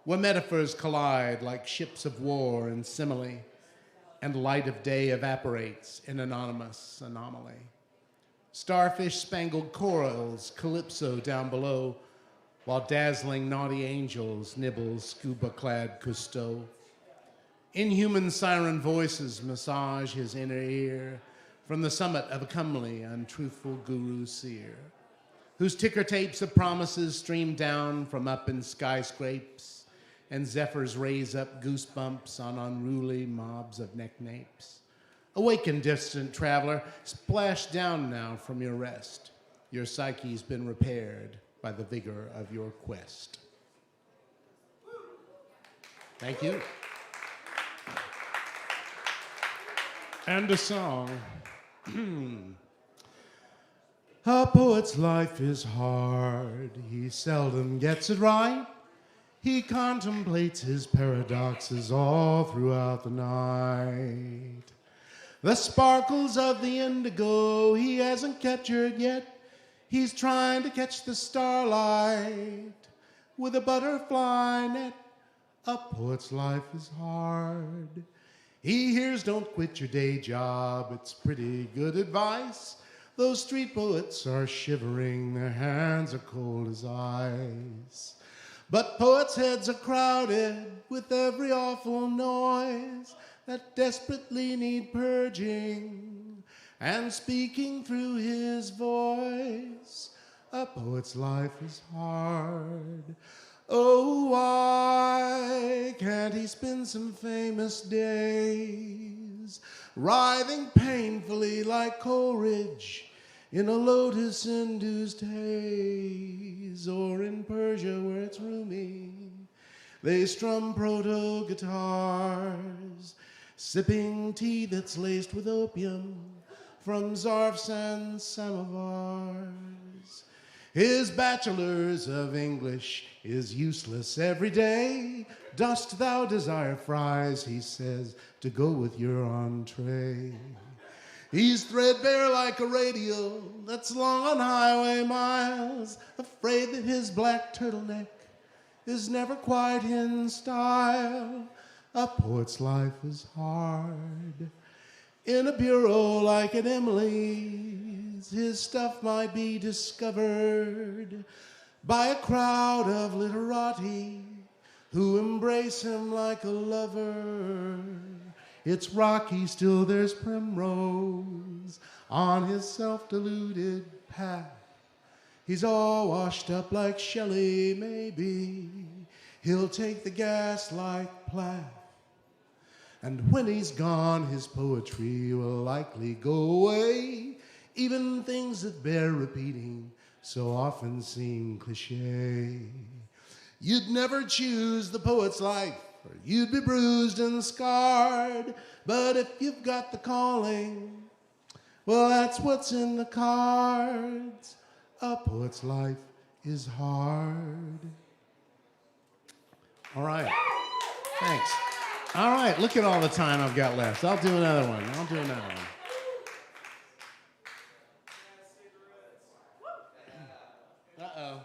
where metaphors collide like ships of war and simile, and light of day evaporates in anonymous anomaly. Starfish-spangled corals calypso down below, while dazzling naughty angels nibble scuba-clad Cousteau. Inhuman siren voices massage his inner ear from the summit of a comely, untruthful guru seer, whose ticker tapes of promises stream down from up in skyscrapes, and zephyrs raise up goosebumps on unruly mobs of neck-napes. Awaken, distant traveler, splash down now from your rest. Your psyche's been repaired by the vigor of your quest. Thank you. And a song. A poet's life is hard. He seldom gets it right. He contemplates his paradoxes all throughout the night. The sparkles of the indigo he hasn't captured yet. He's trying to catch the starlight with a butterfly net. A poet's life is hard. He hears don't quit your day job. It's pretty good advice. Those street poets are shivering. Their hands are cold as ice. But poets' heads are crowded with every awful noise that desperately need purging, and speaking through his voice, a poet's life is hard. Oh, why can't he spend some famous days writhing painfully like Coleridge in a lotus-induced haze, or in Persia where it's roomy they strum proto-guitars, sipping tea that's laced with opium from Zarfs and samovars. His bachelor's of English is useless every day. Dost thou desire fries, he says, to go with your entree? He's threadbare like a radio that's long on highway miles, afraid that his black turtleneck is never quite in style. A poet's life is hard. In a bureau like at Emily's, his stuff might be discovered by a crowd of literati who embrace him like a lover. It's rocky, still there's primrose on his self-deluded path. He's all washed up like Shelley, maybe. He'll take the gas like Plath. And when he's gone, his poetry will likely go away. Even things that bear repeating so often seem cliche. You'd never choose the poet's life, or you'd be bruised and scarred. But if you've got the calling, well, that's what's in the cards. A poet's life is hard. All right. Thanks. All right, look at all the time I've got left. I'll do another one. Uh-oh.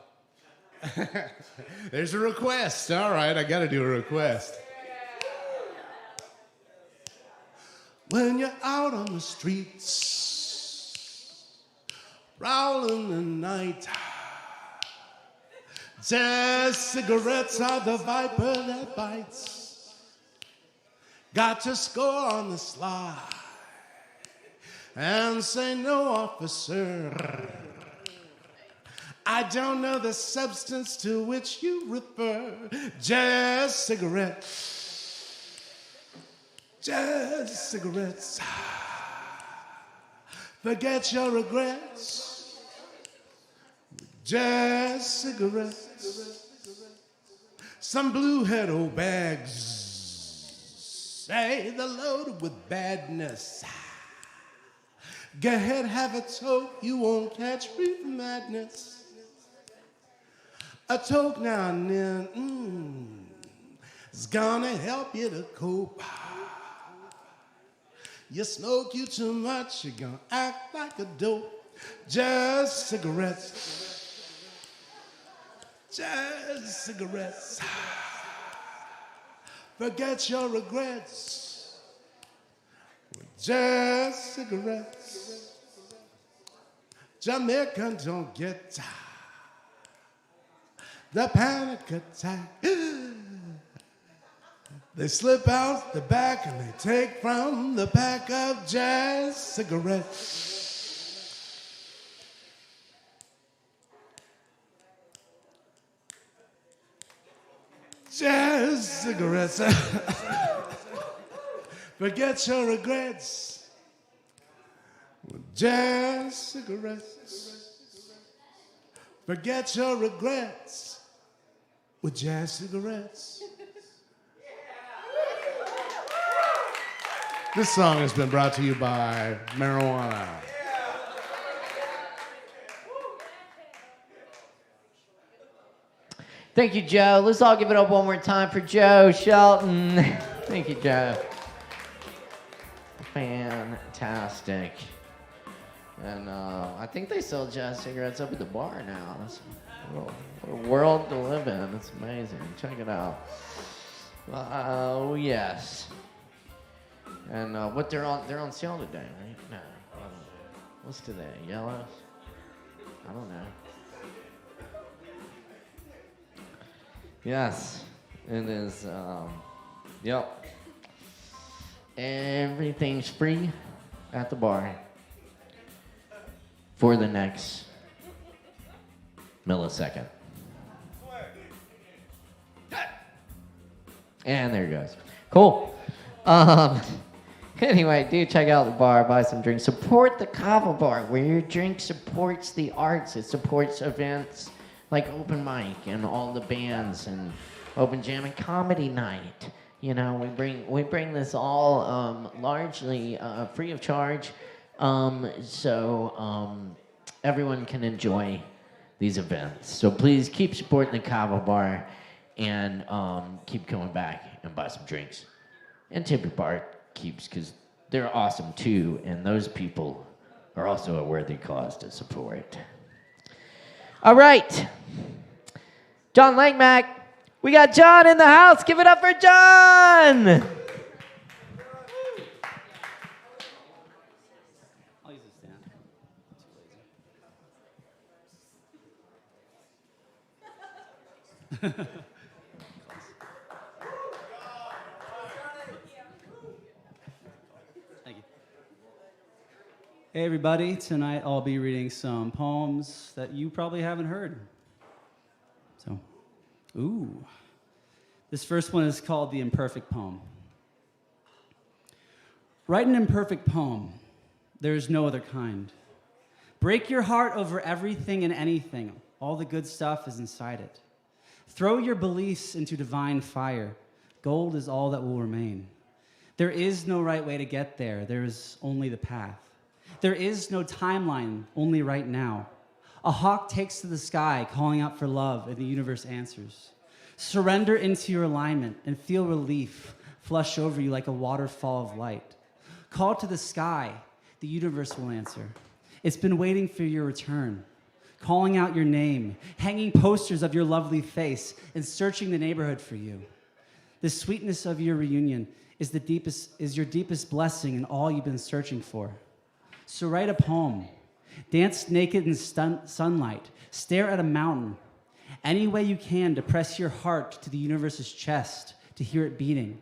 There's a request. All right, I got to do a request. When you're out on the streets, prowling the night, jazz cigarettes are the viper that bites. Got your score on the sly and say, no, officer, I don't know the substance to which you refer. Jazz cigarettes, jazz cigarettes. Forget your regrets. Jazz cigarettes. Some blue-head old bags say they're loaded with badness. Go ahead, have a toke, you won't catch reef madness. A toke now and then is gonna help you to cope. You smoke you too much, you're gonna act like a dope. Just cigarettes, just cigarettes. Forget your regrets. Just cigarettes. Jamaicans don't get the panic attack. They slip out the back and they take from the pack of jazz cigarettes. Jazz cigarettes. Forget your regrets. Jazz cigarettes. Forget your regrets with jazz cigarettes. This song has been brought to you by marijuana. Thank you, Joe. Let's all give it up one more time for Joe Shelton. Thank you, Joe. Fantastic. And I think they sell jazz cigarettes up at the bar now. That's what a world to live in. It's amazing. Check it out. Oh, yes. And what they're on sale today, right? No. What's today? Yellows? I don't know. Yes, it is. Yep. Everything's free at the bar for the next millisecond. And there it goes. Cool. Anyway, do check out the bar, buy some drinks. Support the Kava bar, where your drink supports the arts. It supports events like open mic and all the bands and open jam and comedy night. You know, we bring this all largely free of charge, so everyone can enjoy these events. So please keep supporting the Kava bar and keep coming back and buy some drinks. And tip your bar keeps, because they're awesome too, and those people are also a worthy cause to support. All right. John Langmack, We got John in the house. Give it up for John. Thank you. Hey everybody, tonight I'll be reading some poems that you probably haven't heard. So, this first one is called The Imperfect Poem. Write an imperfect poem. There is no other kind. Break your heart over everything and anything. All the good stuff is inside it. Throw your beliefs into divine fire. Gold is all that will remain. There is no right way to get there. There is only the path. There is no timeline, only right now. A hawk takes to the sky, calling out for love, and the universe answers. Surrender into your alignment and feel relief flush over you like a waterfall of light. Call to the sky. The universe will answer. It's been waiting for your return. Calling out your name, hanging posters of your lovely face, and searching the neighborhood for you. The sweetness of your reunion is your deepest blessing and all you've been searching for. So write a poem. Dance naked in sunlight. Stare at a mountain. Any way you can to press your heart to the universe's chest, to hear it beating.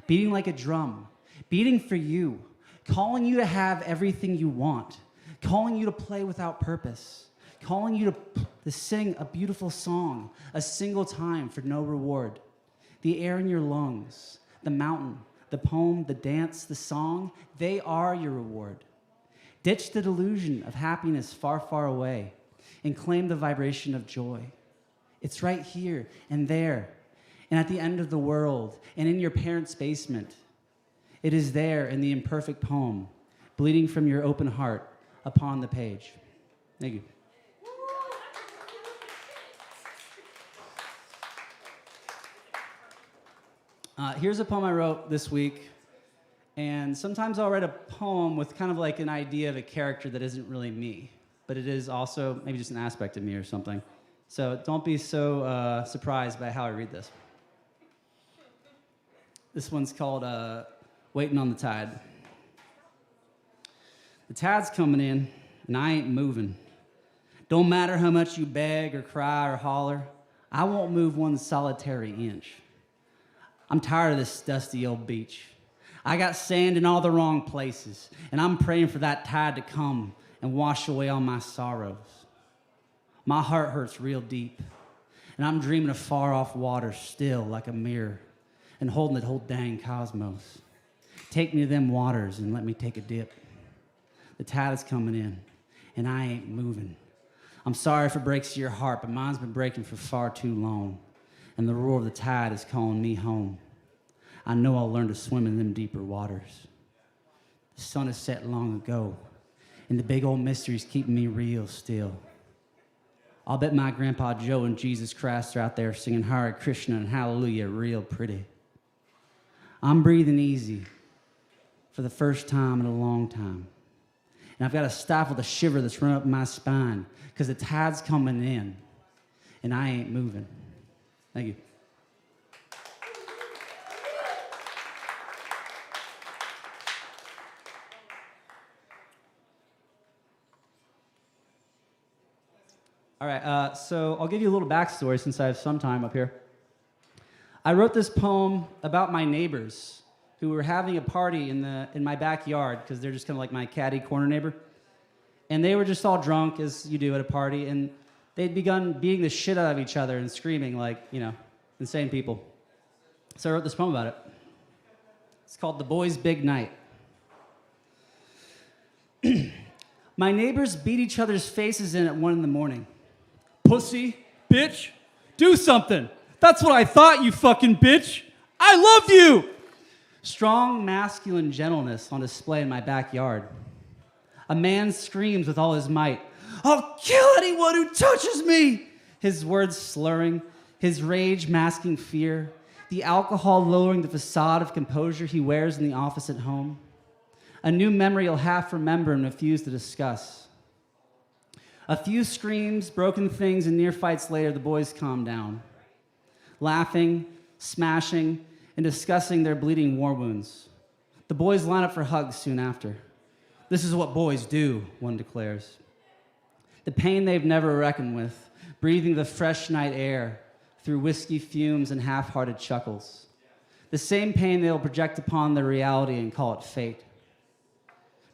Beating like a drum. Beating for you. Calling you to have everything you want. Calling you to play without purpose. Calling you to sing a beautiful song a single time for no reward. The air in your lungs, the mountain, the poem, the dance, the song, they are your reward. Ditch the delusion of happiness far, far away and claim the vibration of joy. It's right here and there and at the end of the world and in your parents' basement. It is there in the imperfect poem, bleeding from your open heart upon the page. Thank you. Here's a poem I wrote this week, and sometimes I'll write a poem with kind of like an idea of a character that isn't really me, but it is also maybe just an aspect of me or something. So don't be so surprised by how I read this. This one's called Waiting on the Tide. The tide's coming in, and I ain't moving. Don't matter how much you beg or cry or holler, I won't move one solitary inch. I'm tired of this dusty old beach. I got sand in all the wrong places, and I'm praying for that tide to come and wash away all my sorrows. My heart hurts real deep, and I'm dreaming of far-off water still like a mirror and holding the whole dang cosmos. Take me to them waters and let me take a dip. The tide is coming in, and I ain't moving. I'm sorry if it breaks your heart, but mine's been breaking for far too long. And the roar of the tide is calling me home. I know I'll learn to swim in them deeper waters. The sun has set long ago, and the big old mystery's keeping me real still. I'll bet my Grandpa Joe and Jesus Christ are out there singing Hare Krishna and Hallelujah real pretty. I'm breathing easy for the first time in a long time. And I've got to stifle the shiver that's running up my spine because the tide's coming in, and I ain't moving. Thank you. All right, so I'll give you a little backstory since I have some time up here. I wrote this poem about my neighbors who were having a party in my backyard because they're just kind of like my catty corner neighbor. And they were just all drunk, as you do at a party, and they'd begun beating the shit out of each other and screaming like, insane people. So I wrote this poem about it. It's called The Boys' Big Night. My neighbors beat each other's faces in at 1 a.m. Pussy, bitch, do something. That's what I thought, you fucking bitch. I love you. Strong masculine gentleness on display in my backyard. A man screams with all his might, I'll kill anyone who touches me. His words slurring, his rage masking fear, the alcohol lowering the facade of composure he wears in the office at home. A new memory he'll half remember and refuse to discuss. A few screams, broken things, and near fights later, the boys calm down. laughing, smashing, and discussing their bleeding war wounds. The boys line up for hugs soon after. This is what boys do, one declares. The pain they've never reckoned with, breathing the fresh night air through whiskey fumes and half-hearted chuckles. The same pain they'll project upon their reality and call it fate.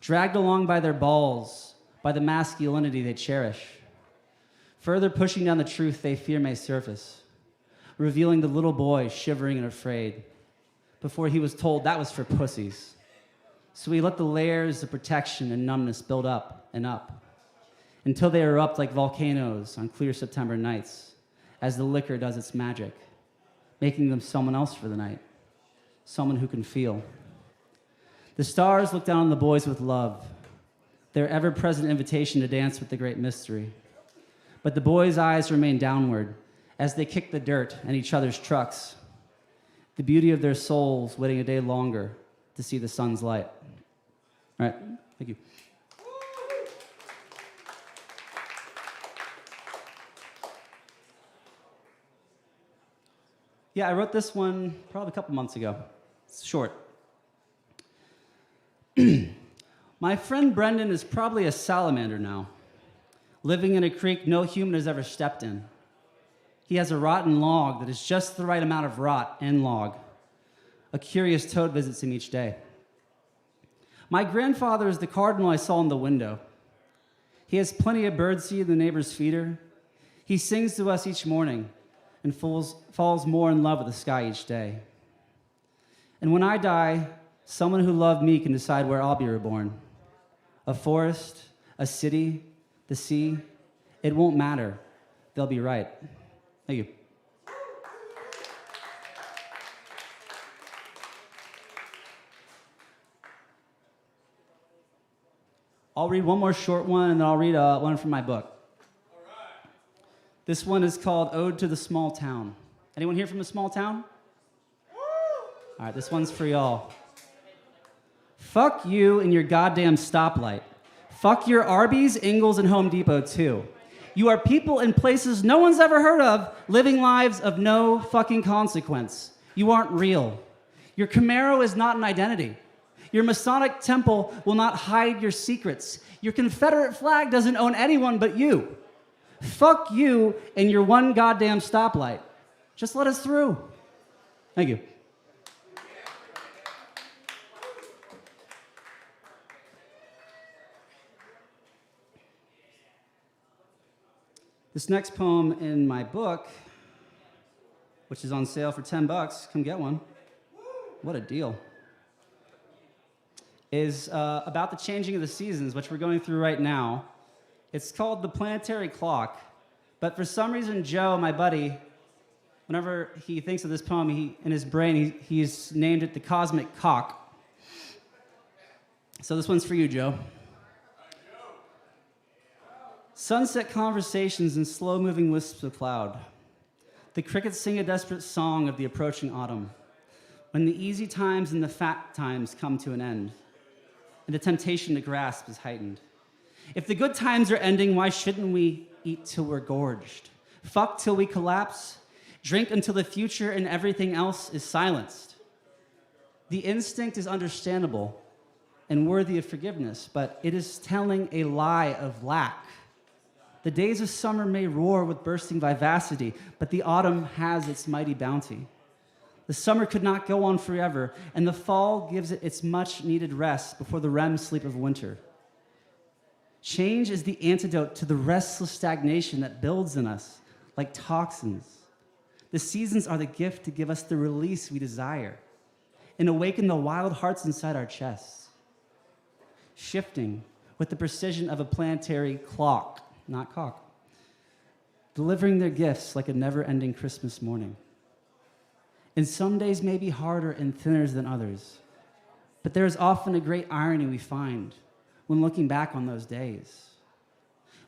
Dragged along by their balls, by the masculinity they cherish. Further pushing down the truth they fear may surface, revealing the little boy shivering and afraid before he was told that was for pussies. So he let the layers of protection and numbness build up and up until they erupt like volcanoes on clear September nights as the liquor does its magic, making them someone else for the night, someone who can feel. The stars look down on the boys with love, their ever-present invitation to dance with the great mystery. But the boys' eyes remain downward as they kick the dirt and each other's trucks, the beauty of their souls waiting a day longer to see the sun's light. All right, thank you. Yeah, I wrote this one probably a couple months ago. It's short. My friend Brendan is probably a salamander now, living in a creek no human has ever stepped in. He has a rotten log that is just the right amount of rot and log. A curious toad visits him each day. My grandfather is the cardinal I saw in the window. He has plenty of birdseed in the neighbor's feeder. He sings to us each morning and falls more in love with the sky each day. And when I die, someone who loved me can decide where I'll be reborn. A forest, a city, the sea, it won't matter. They'll be right. Thank you. I'll read one more short one, and then I'll read one from my book. All right. This one is called Ode to the Small Town. Anyone here from a small town? All right, this one's for y'all. Fuck you and your goddamn stoplight. Fuck your Arby's, Ingles, and Home Depot, too. You are people in places no one's ever heard of, living lives of no fucking consequence. You aren't real. Your Camaro is not an identity. Your Masonic temple will not hide your secrets. Your Confederate flag doesn't own anyone but you. Fuck you and your one goddamn stoplight. Just let us through. Thank you. This next poem in my book, which is on sale for $10, come get one. What a deal. Is about the changing of the seasons, which we're going through right now. It's called The Planetary Clock, but for some reason, Joe, my buddy, whenever he thinks of this poem, in his brain, he's named it The Cosmic Cock. So this one's for you, Joe. Sunset conversations and slow-moving wisps of cloud. The crickets sing a desperate song of the approaching autumn, when the easy times and the fat times come to an end, and the temptation to grasp is heightened. If the good times are ending, why shouldn't we eat till we're gorged? Fuck till we collapse? Drink until the future and everything else is silenced? The instinct is understandable and worthy of forgiveness, but it is telling a lie of lack. The days of summer may roar with bursting vivacity, but the autumn has its mighty bounty. The summer could not go on forever, and the fall gives it its much-needed rest before the REM sleep of winter. Change is the antidote to the restless stagnation that builds in us like toxins. The seasons are the gift to give us the release we desire and awaken the wild hearts inside our chests, shifting with the precision of a planetary clock, not cock, delivering their gifts like a never-ending Christmas morning. And some days may be harder and thinner than others, but there is often a great irony we find when looking back on those days.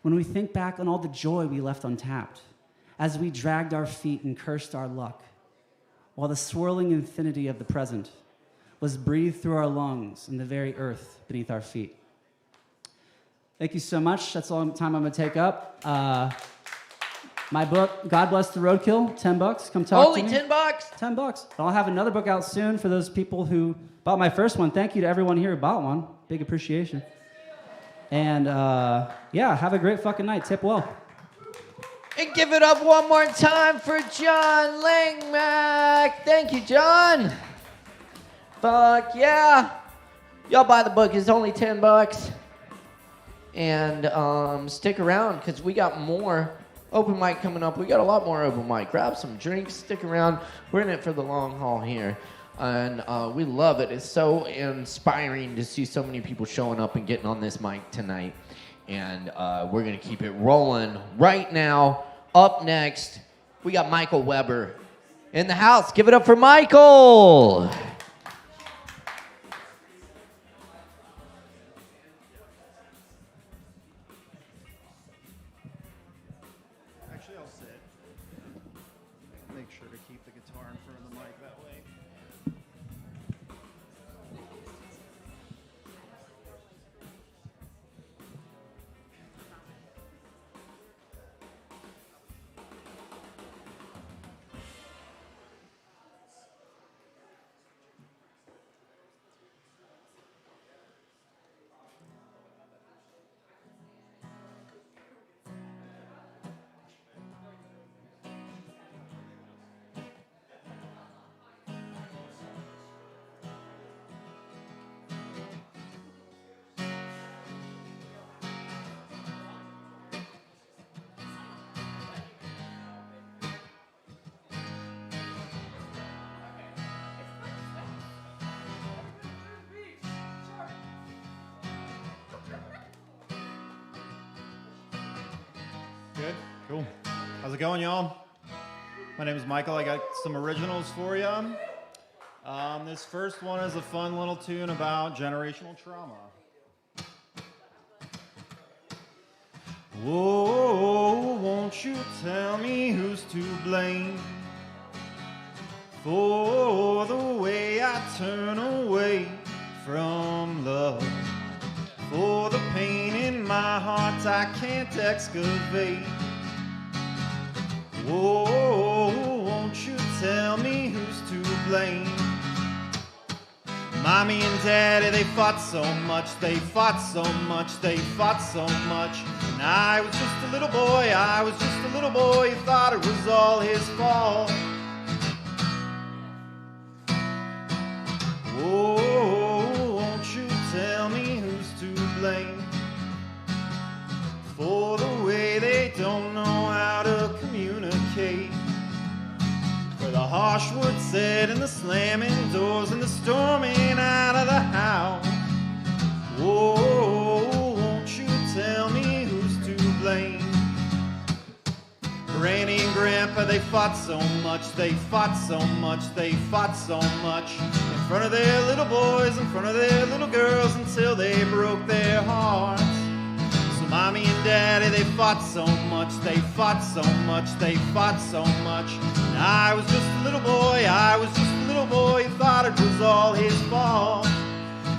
When we think back on all the joy we left untapped, as we dragged our feet and cursed our luck, while the swirling infinity of the present was breathed through our lungs and the very earth beneath our feet. Thank you so much. That's all the time I'm going to take up. My book, God Bless the Roadkill, $10. Come talk Only to me. $10? $10. I'll have another book out soon for those people who bought my first one. Thank you to everyone here who bought one. Big appreciation. And yeah, have a great fucking night. Tip well. And give it up one more time for John Langmack. Thank you, John. Fuck yeah. Y'all buy the book. It's only $10. And stick around because we got more open mic coming up. We got a lot more open mic. Grab some drinks. Stick around. We're in it for the long haul here. And we love it. It's so inspiring to see so many people showing up and getting on this mic tonight. And we're going to keep it rolling right now. Up next, we got Michael Weber in the house. Give it up for Michael. Actually, I'll sit. Make sure to keep the guitar in front of the mic that way. Good? Cool. How's it going, y'all? My name is Michael. I got some originals for you. This first one is a fun little tune about generational trauma. Whoa, won't you tell me who's to blame for the way I turn away from love? For the pain in my heart I can't excavate. Whoa, won't you tell me who's to blame? Mommy and Daddy, they fought so much, they fought so much, they fought so much. And I was just a little boy, I was just a little boy who thought it was all his fault. Whoa, won't you tell me who's to blame for the way they don't know how to communicate? For the harsh words said and the slamming doors and the storming out of the house. Whoa, won't you tell me who's to blame? Granny and Grandpa, they fought so much, they fought so much, they fought so much. In front of their little boys, in front of their little girls, until they broke their hearts. So Mommy and Daddy, they fought so much, they fought so much, they fought so much. And I was just a little boy, I was just a little boy who thought it was all his fault.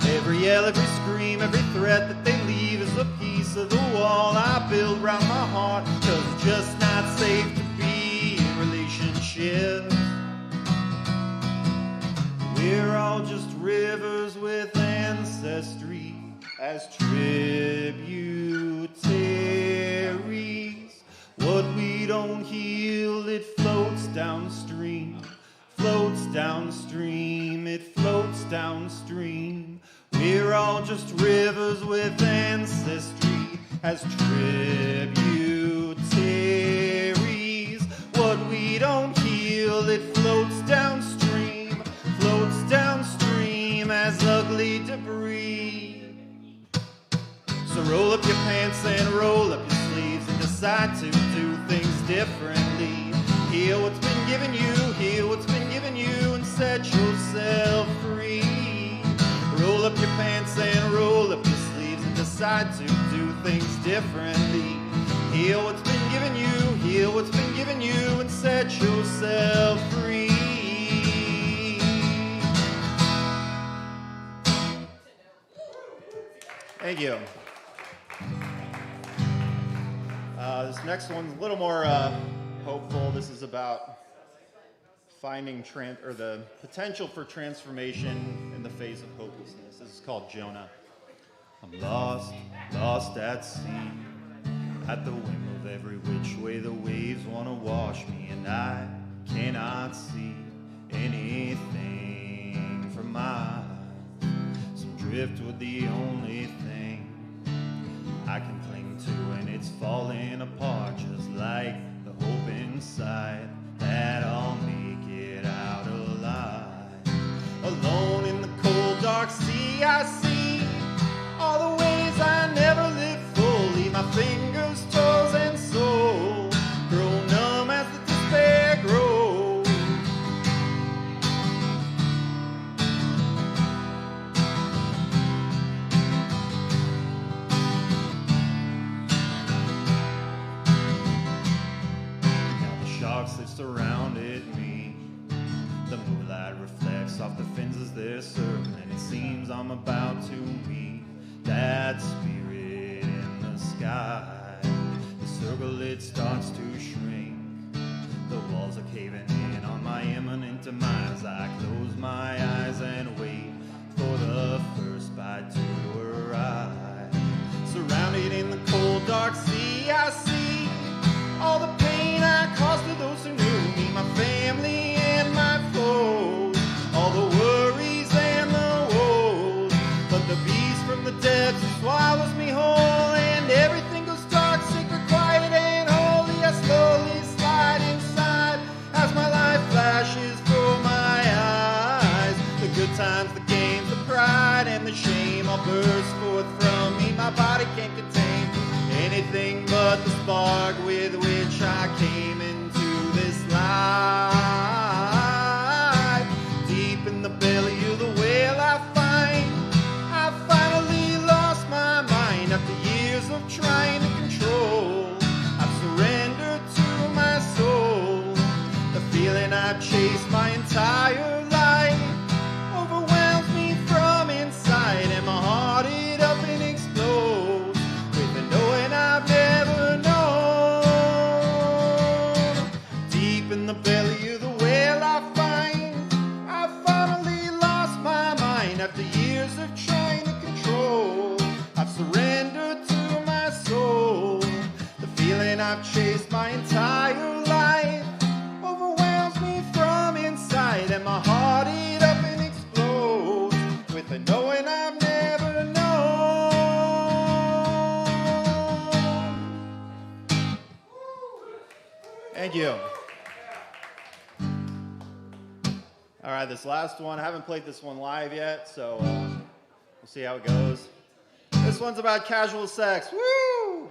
Every yell, every scream, every threat that they leave is a piece of the wall I build around my heart. 'Cause it's just not safe to be in relationships. We're all just rivers with ancestry as tributaries. What we don't heal, it floats downstream. Floats downstream, it floats downstream. We're all just rivers with ancestry as tributaries. What we don't heal, it floats downstream. Floats downstream as ugly debris. So roll up your pants and roll up your sleeves and decide to do things differently. Heal what's been given you, heal what's been given you, and set yourself free. Roll up your pants and roll up your sleeves and decide to do things differently. Heal what's been given you, heal what's been given you, and set yourself free. Thank you. This next one's a little more hopeful. This is about finding the potential for transformation in the face of hopelessness. This is called Jonah. I'm lost at sea, at the whim of every which way the waves want to wash me, and I cannot see anything from my eyes. Some driftwood, the only thing I can cling to, and it's falling apart just like the hope inside that I'll make it out alive. Alone in the cold dark sea, I see all the ways I never lived fully. My fingers, toes, and soul grow numb as the despair grows. Now the sharks that surrounded me, the moonlight reflects off the fins as they're circling. It seems I'm about to meet that spirit in the sky. The circle, it starts to shrink. The walls are caving in on my imminent demise. I close my eyes and wait for the first bite to arrive. Surrounded in the cold dark sea, I see all the pain I caused to those who knew me, my family and my foes, all the worries and the woes. But the beast from the depths swallows me whole, and everything goes dark, sacred, quiet, and holy. I slowly slide inside as my life flashes before my eyes. The good times, the games, the pride, and the shame all burst forth from me. My body can't contain anything but the spark with which I came into this life. Deep in the belly of the whale I finally lost my mind after years of trying to control. I've surrendered to my soul. The feeling I've chased my entire life overwhelms me from inside, and my heart it up and explodes with the knowing I've never known. Deep in the belly of the whale I finally lost my mind after years of trying to control. I've surrendered to my soul. The feeling I've chased my entire life overwhelms me from inside, and my heart it up and explodes with the knowing I've never known. Thank you. All right, this last one, I haven't played this one live yet, so we'll see how it goes. This one's about casual sex. Woo!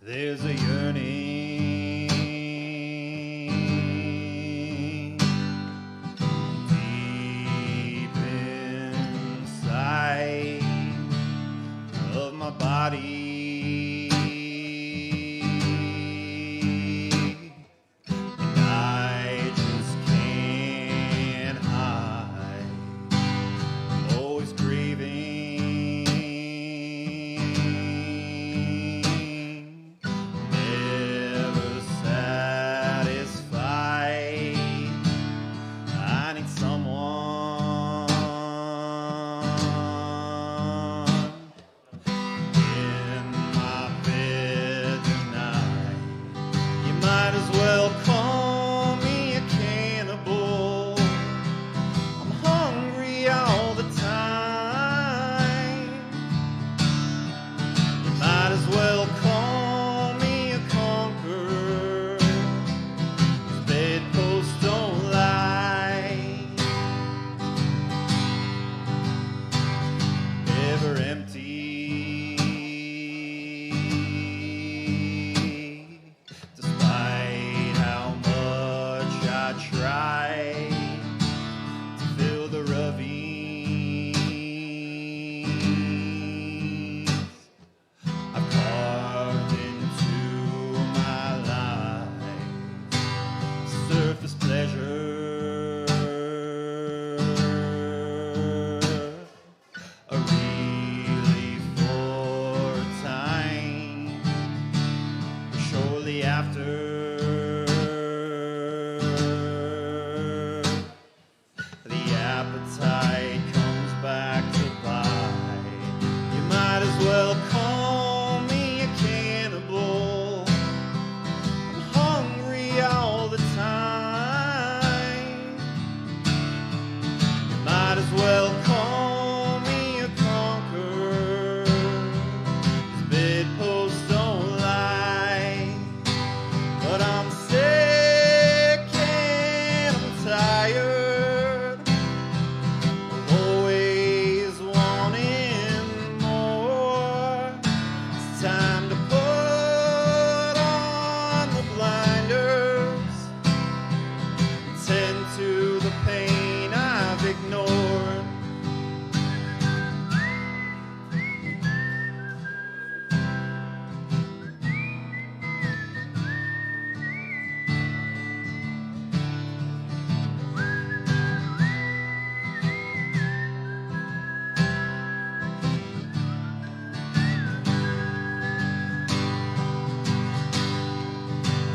There's a yearning deep inside of my body, and I just can't hide. Always craving, never well call me a conqueror. This bedpost don't lie, but I'm sick and I'm tired of always wanting more. It's time to put on the blinders, tend to the pain I've ignored.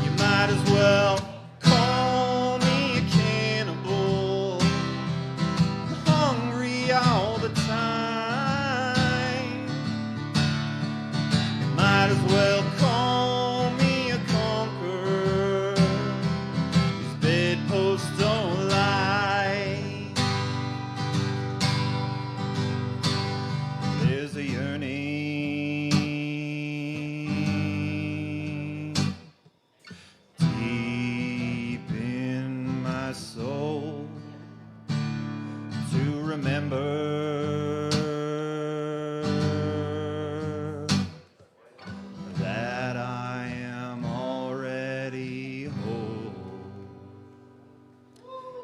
You might as well call me a cannibal, hungry all the time. Might as well call me a conqueror. These bedposts don't lie. There's a yearning deep in my soul to remember that I am already whole.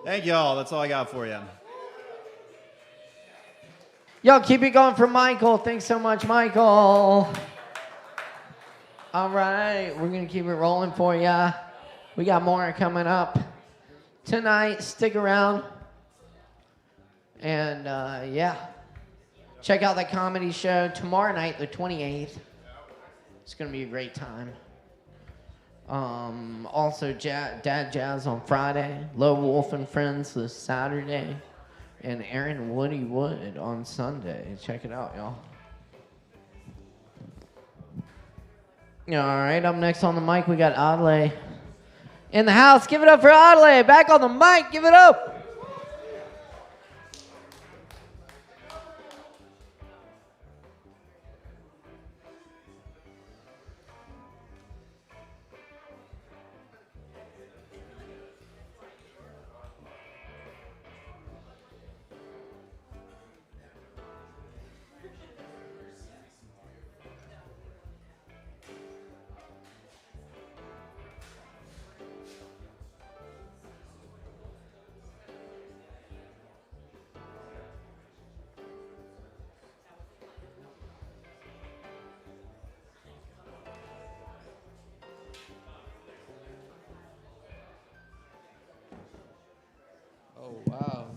Thank y'all. That's all I got for you. Yo, keep it going for Michael. Thanks so much, Michael. All right, we're going to keep it rolling for ya. We got more coming up tonight. Stick around. And, yeah, check out the comedy show tomorrow night, the 28th. It's going to be a great time. Also, Dad Jazz on Friday. Low Wolf and Friends this Saturday. And Aaron Woody Wood on Sunday. Check it out, y'all. All right, up next on the mic, we got Adley in the house. Give it up for Adley. Back on the mic. Give it up. Oh, wow.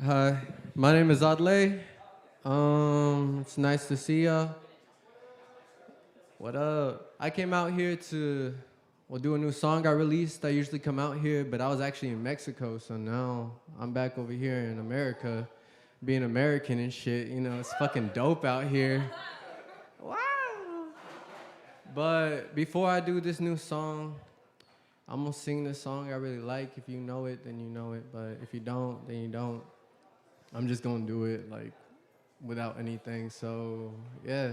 Hi, my name is Adley. It's nice to see ya. What up? I came out here to do a new song I released. I usually come out here, but I was actually in Mexico, so now I'm back over here in America, being American and shit. You know, it's fucking dope out here. Wow. But before I do this new song, I'm gonna sing this song I really like. If you know it, then you know it. But if you don't, then you don't. I'm just gonna do it like without anything. So yeah,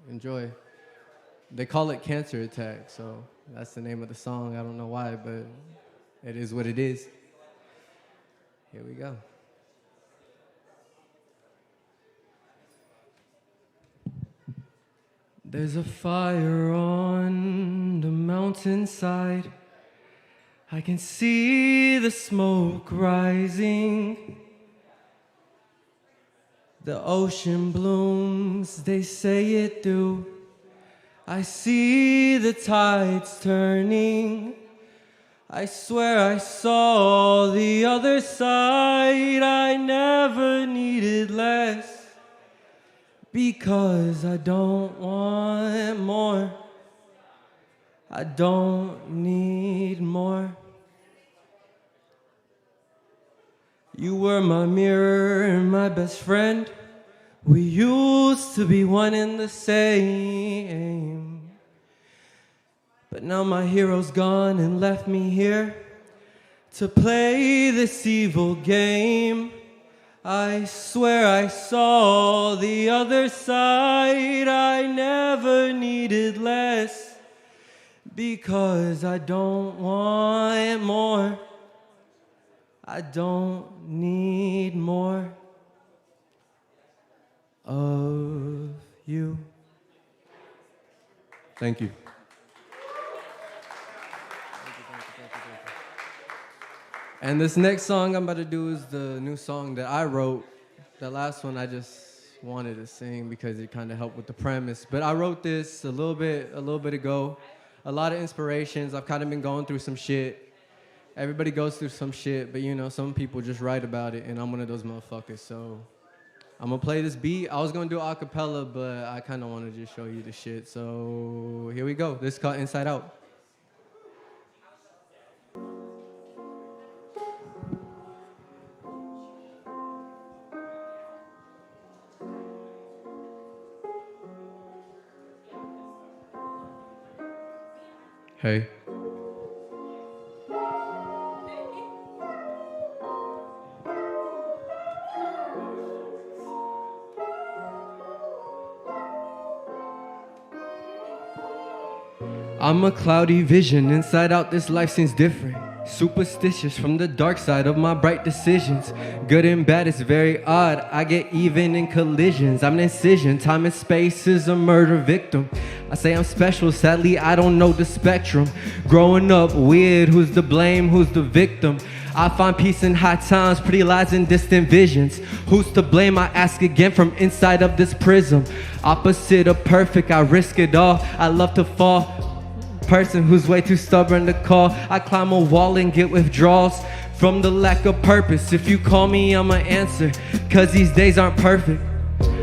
enjoy. They call it Cancer Attack, so that's the name of the song. I don't know why, but it is what it is. Here we go. There's a fire on the mountainside. I can see the smoke rising. The ocean blooms, they say it do. I see the tides turning. I swear I saw the other side. I never needed less. Because I don't want more. I don't need more. You were my mirror and my best friend. We used to be one and the same. But But now my hero's gone and left me here to play this evil game. I swear I saw the other side. I never needed less because I don't want more. I don't need more of you. Thank you. And this next song I'm about to do is the new song that I wrote. The last one I just wanted to sing because it kind of helped with the premise. But I wrote this a little bit ago. A lot of inspirations. I've kind of been going through some shit. Everybody goes through some shit, but you know, some people just write about it, and I'm one of those motherfuckers. So I'm gonna play this beat. I was gonna do a cappella, but I kind of want to just show you the shit. So here we go. This is called Inside Out. Hey. I'm a cloudy vision, inside out this life seems different. Superstitious from the dark side of my bright decisions. Good and bad is very odd, I get even in collisions. I'm an incision, time and space is a murder victim. I say I'm special, sadly I don't know the spectrum. Growing up weird, who's to blame, who's the victim? I find peace in high times, pretty lies in distant visions. Who's to blame, I ask again from inside of this prism. Opposite of perfect, I risk it all, I love to fall. Person who's way too stubborn to call. I climb a wall and get withdrawals from the lack of purpose. If you call me, I'ma answer, cause these days aren't perfect.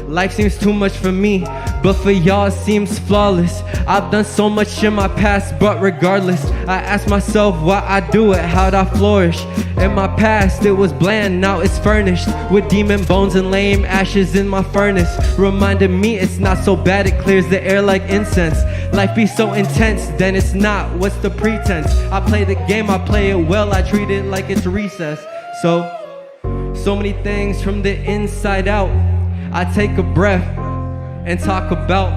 Life seems too much for me, but for y'all it seems flawless. I've done so much in my past, but regardless, I ask myself why I do it, how'd I flourish? In my past it was bland, now it's furnished with demon bones and lame ashes in my furnace. Reminded me it's not so bad, it clears the air like incense. Life be so intense, then it's not, what's the pretense? I play the game, I play it well, I treat it like it's recess. So many things from the inside out. I take a breath and talk about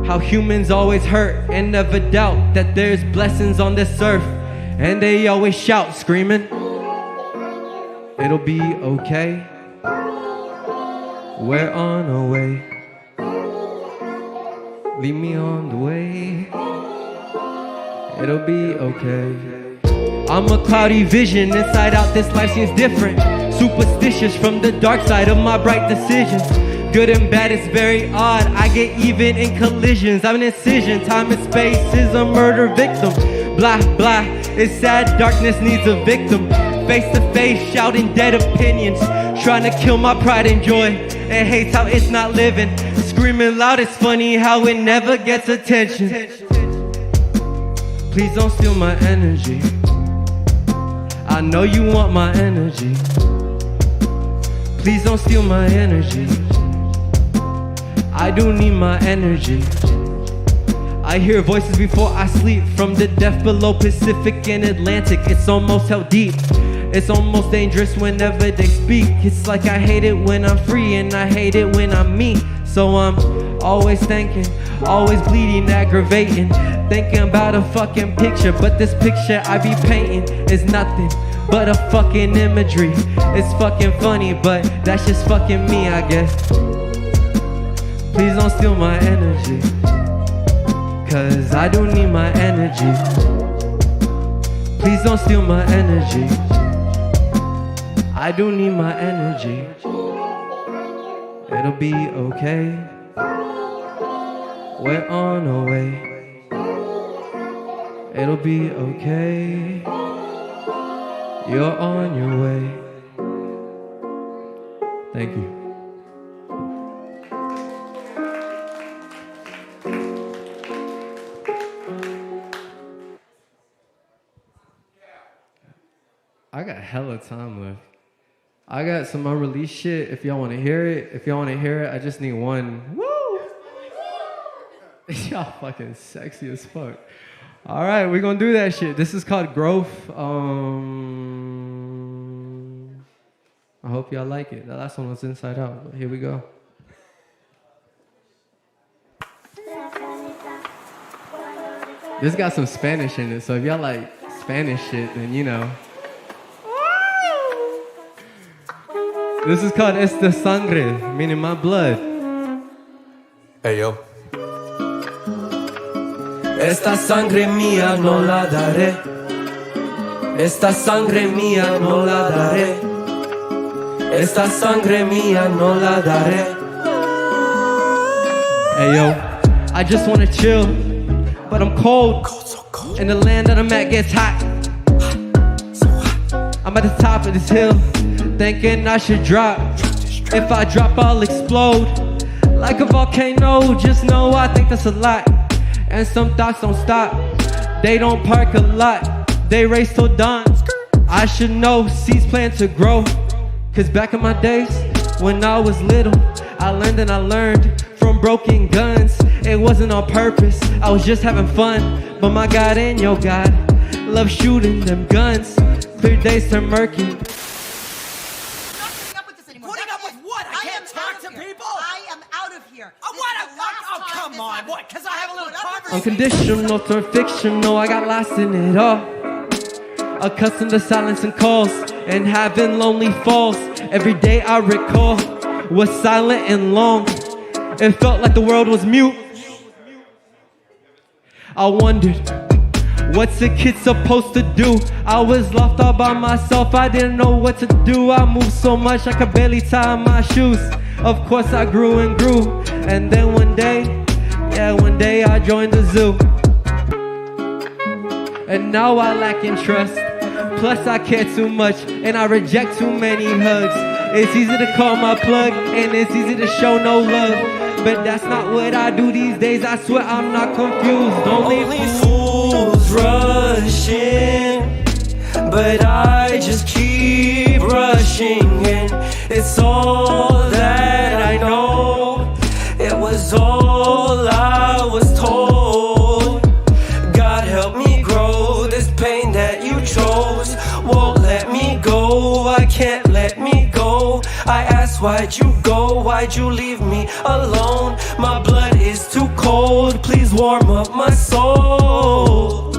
how humans always hurt and never doubt that there's blessings on this earth. And they always shout, screaming, it'll be okay, we're on our way, lead me on the way, it'll be okay. I'm a cloudy vision, inside out this life seems different. Superstitious from the dark side of my bright decisions. Good and bad is very odd, I get even in collisions. I'm an incision, time and space is a murder victim. Blah, blah, it's sad, darkness needs a victim. Face to face, shouting dead opinions. Trying to kill my pride and joy, and hates how it's not living. Screaming loud, it's funny how it never gets attention. Please don't steal my energy, I know you want my energy. Please don't steal my energy, I do need my energy. I hear voices before I sleep, from the depth below Pacific and Atlantic. It's almost held deep, it's almost dangerous whenever they speak. It's like I hate it when I'm free and I hate it when I'm me. So I'm always thinking, always bleeding, aggravating, thinking about a fucking picture, but this picture I be painting is nothing but a fucking imagery. It's fucking funny, but that's just fucking me, I guess. Please don't steal my energy, cause I do need my energy. Please don't steal my energy, I do need my energy. It'll be okay, we're on our way. It'll be okay, you're on your way. Thank you. I got hella time left. I got some unreleased shit if y'all want to hear it. If y'all want to hear it, I just need one. Woo! Y'all fucking sexy as fuck. All right, we're gonna do that shit. This is called Growth. I hope y'all like it. The last one was Inside Out, but here we go. This got some Spanish in it, so if y'all like Spanish shit, then you know. This is called Esta Sangre, meaning my blood. Hey, yo. Esta sangre mía no la daré. Esta sangre mía no la daré. Esta sangre mía no la daré. Hey yo, I just wanna chill, but I'm cold. And the land that I'm at gets hot. I'm at the top of this hill, thinking I should drop. If I drop, I'll explode like a volcano. Just know I think that's a lot. And some thoughts don't stop. They don't park a lot. They race till dawn. I should know seeds plan to grow. Cause back in my days, when I was little, I learned and I learned from broken guns. It wasn't on purpose, I was just having fun. But my God and your God love shooting them guns. Clear days turn murky. Putting up with what? I can't talk to people? I am out of here. Oh, what? Oh, come on. What? Because I have a little conversation. Unconditional to fictional, I got lost in it all. Accustomed to silence and calls and having lonely falls. Every day I recall was silent and long. It felt like the world was mute. I wondered, what's a kid supposed to do? I was lost all by myself, I didn't know what to do. I moved so much I could barely tie my shoes. Of course I grew and grew. And then one day I joined the zoo. And now I lack in trust. Plus I care too much and I reject too many hugs. It's easy to call my plug and it's easy to show no love. But that's not what I do these days. I swear I'm not confused. Only fools rush in, but I just keep rushing in. It's all that I know. It was all I was told. God help me grow. This pain that you chose won't let me go. I can't let me go. I asked why'd you go? Why'd you leave me alone? My blood is too cold. Please warm up my soul.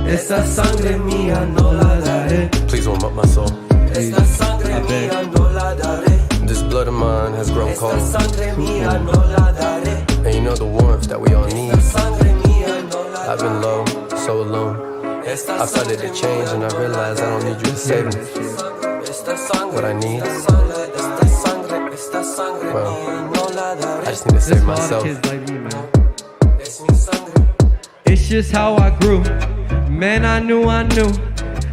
Esta sangre mía no la daré. Please warm up my soul. Esta sangre mía no la daré. This blood of mine has grown cold. Esta sangre mía no la daré. And you know the warmth that we all need. I've been low, so alone. I've started to change and I realize I don't need you to save me. What I need, well, I just need to save myself. It's just how I grew. Man, I knew.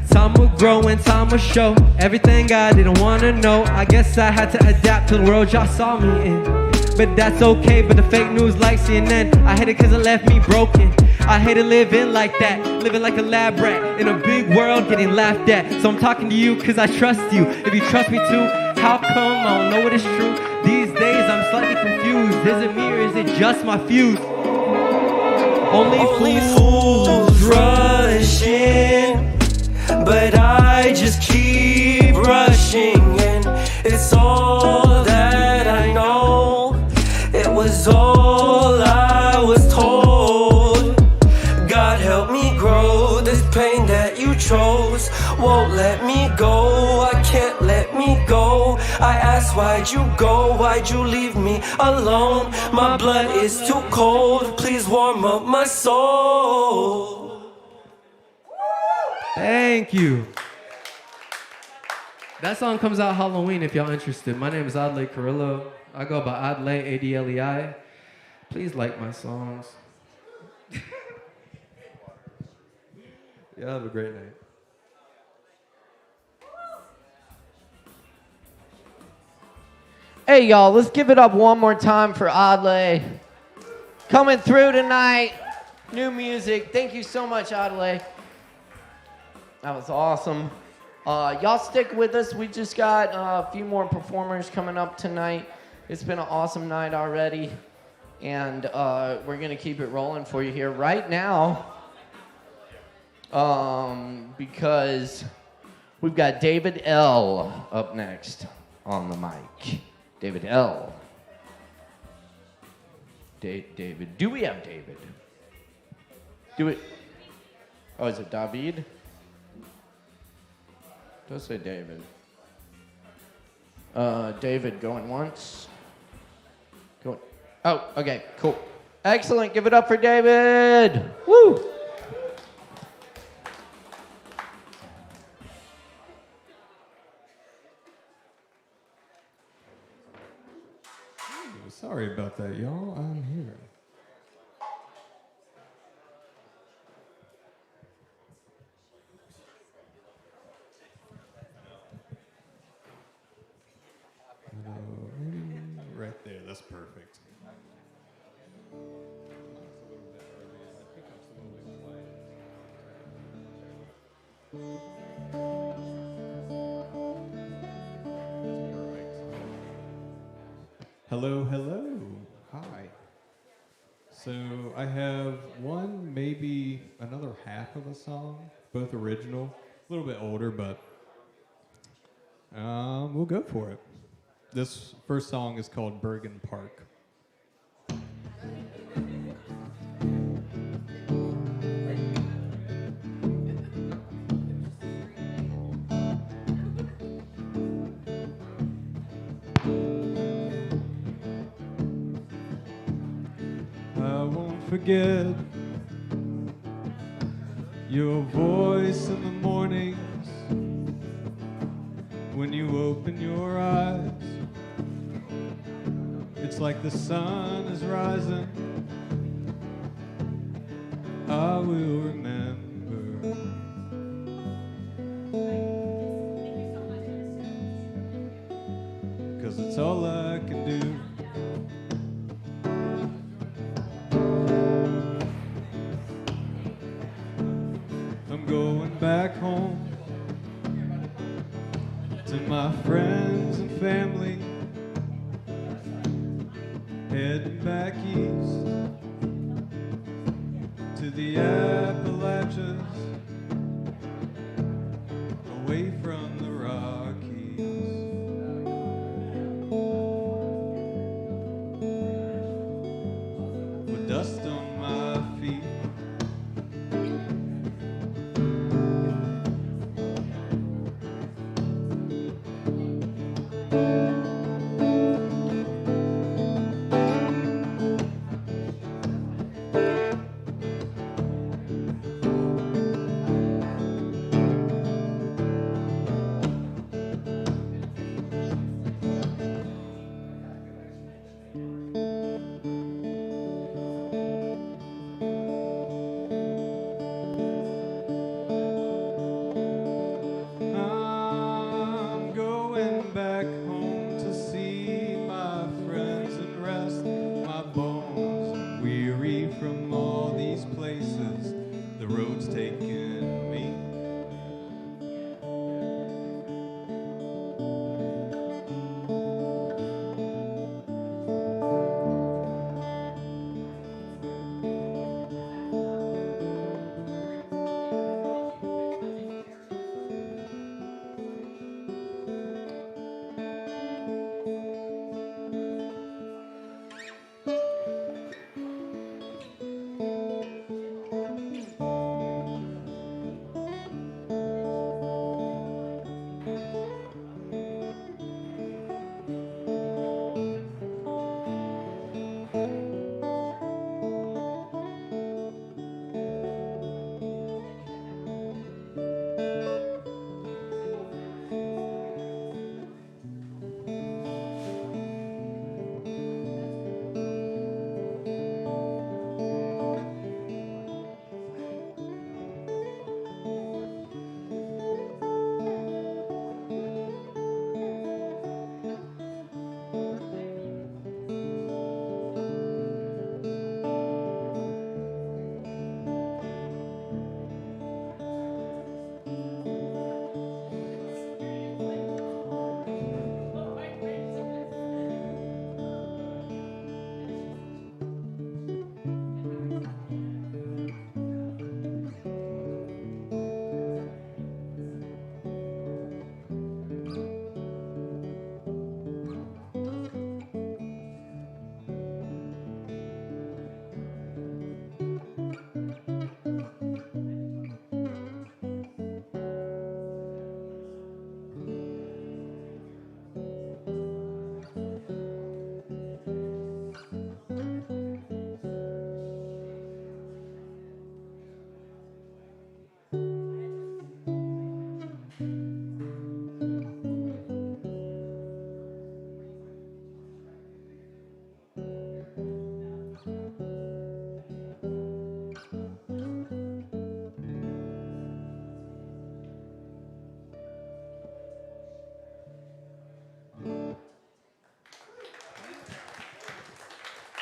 Time would grow and time would show. Everything I didn't wanna know. I guess I had to adapt to the world y'all saw me in. But that's okay, but the fake news like CNN, I hate it cause it left me broken. I hated living like that, living like a lab rat in a big world getting laughed at. So I'm talking to you cause I trust you. If you trust me too, how come I don't know what is true? These days I'm slightly confused. Is it me or is it just my fuse? Only fools rush in, but I just keep rushing in. It's all that I know. It was all I was told. God help me grow. This pain that you chose won't let me go. I can't let me go. I asked why'd you go? Why'd you leave me alone? My blood is too cold. Please warm up my soul. Thank you. That song comes out Halloween if y'all interested. My name is Adlai Carrillo. I go by Adlai, A-D-L-E-I. Please like my songs. Y'all have a great night. Hey, y'all, let's give it up one more time for Adlai. Coming through tonight. New music. Thank you so much, Adlai. That was awesome. Y'all stick with us. We just got a few more performers coming up tonight. It's been an awesome night already. And we're going to keep it rolling for you here right now because we've got David L. up next on the mic. David L. David. Do we have David? Do it. Oh, is it David? It does say David. David going once. Going. Oh, okay, cool. Excellent. Give it up for David. Woo! Sorry about that, y'all. I'm here. Right there, that's perfect. Hello, hello. Hi. So I have one, maybe another half of a song, both original, a little bit older, but we'll go for it. This first song is called Bergen Park. I won't forget your voice in the mornings when you open your eyes. It's like the sun is rising. I will remember. 'Cause it's all I can do. I'm going back home to my friends and family, heading back east to the Appalachians, away from the Rockies. With dust on my feet, I'm going back home to see my friends and rest my bones. Weary from all these places the road's taken me.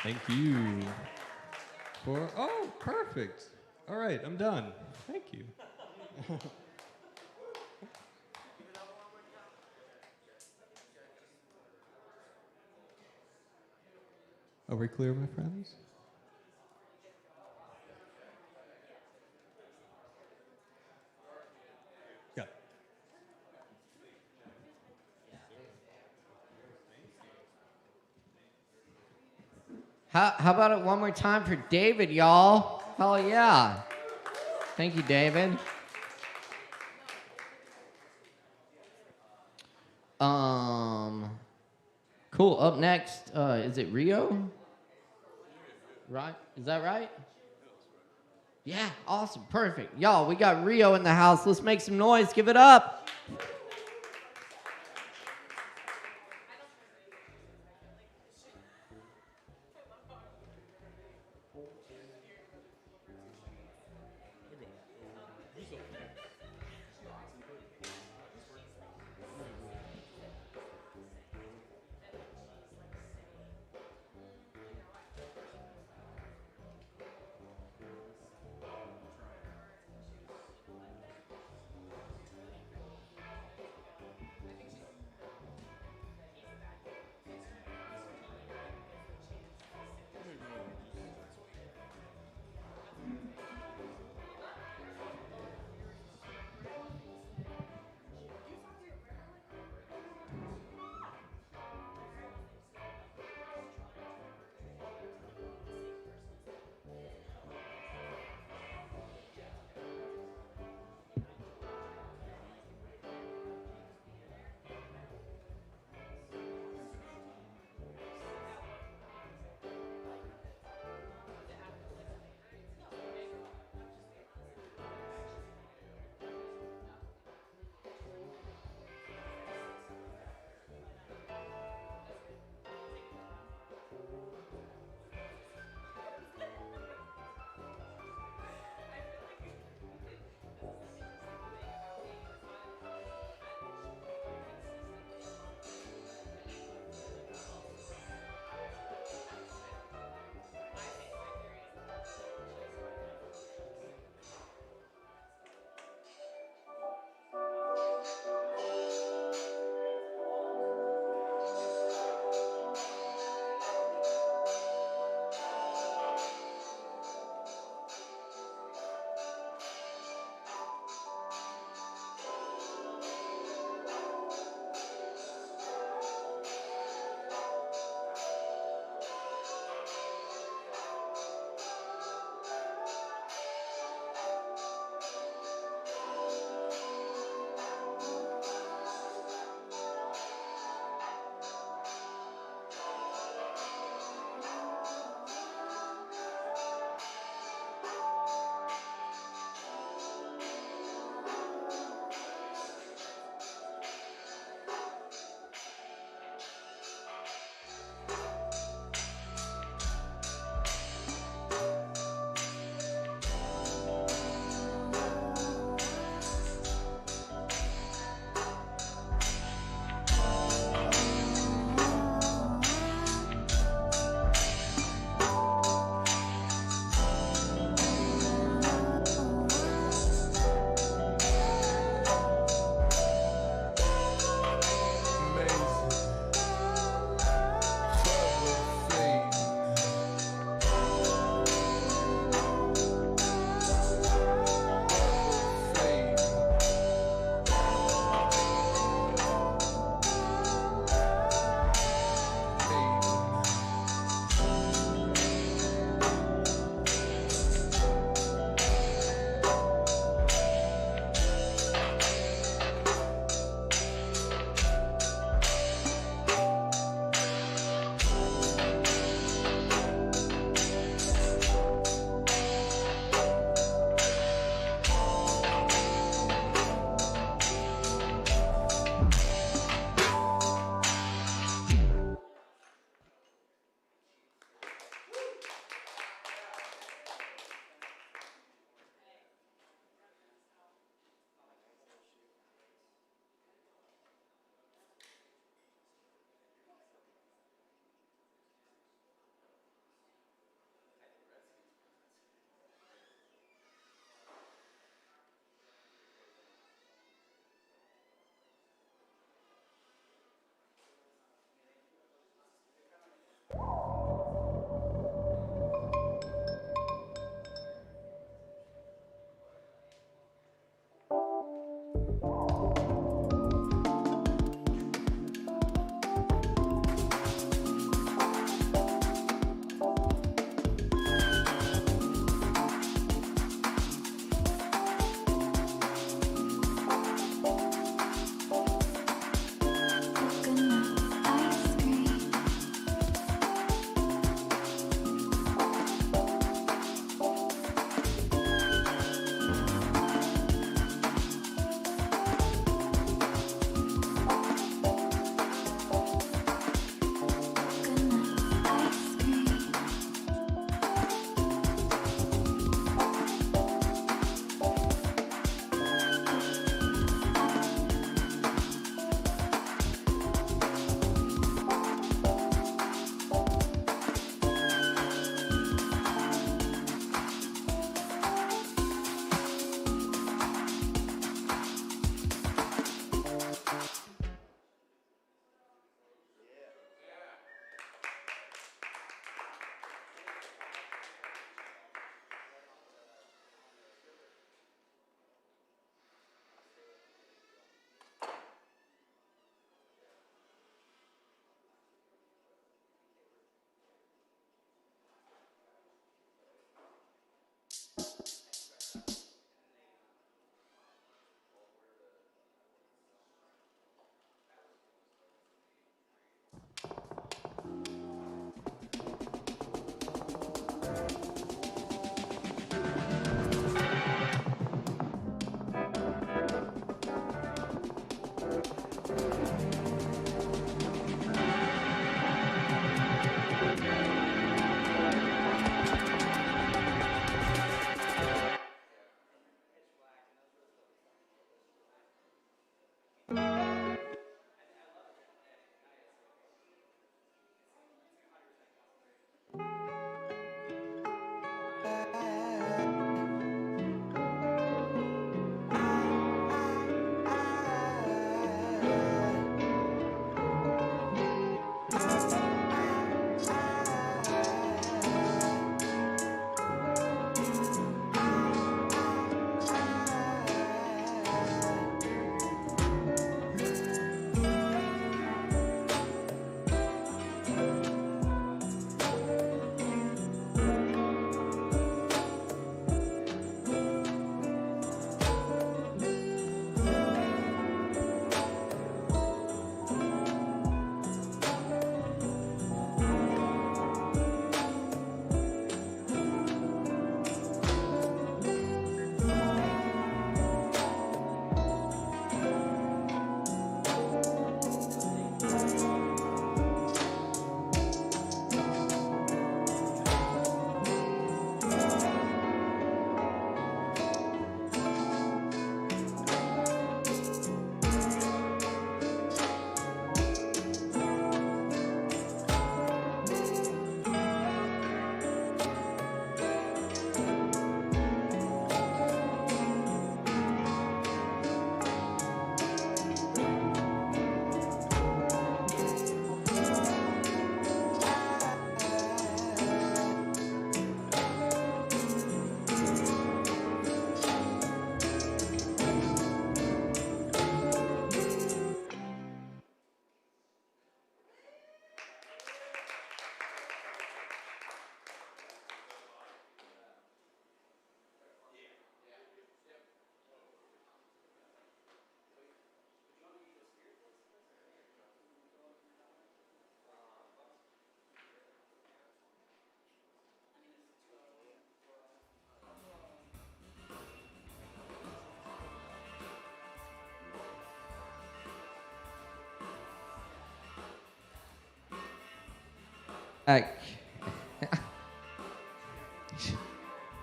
Thank you. Oh, perfect. All right, I'm done. Thank you. Are we clear, my friends? Yeah. How about it one more time for David, y'all? Hell yeah. Thank you, David. Cool. Up next, is it Rio? Right? Is that right? Yeah, awesome. Perfect. Y'all, we got Rio in the house. Let's make some noise. Give it up.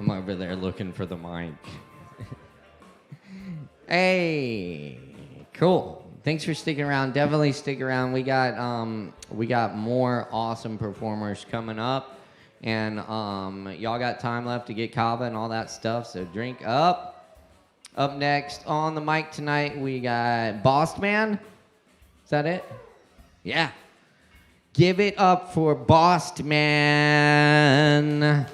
I'm over there looking for the mic. Hey, cool. Thanks for sticking around. Definitely stick around. We got more awesome performers coming up, and y'all got time left to get Kava and all that stuff. So drink up. Up next on the mic tonight, we got Boss Man. Is that it? Yeah. Give it up for Boss Man.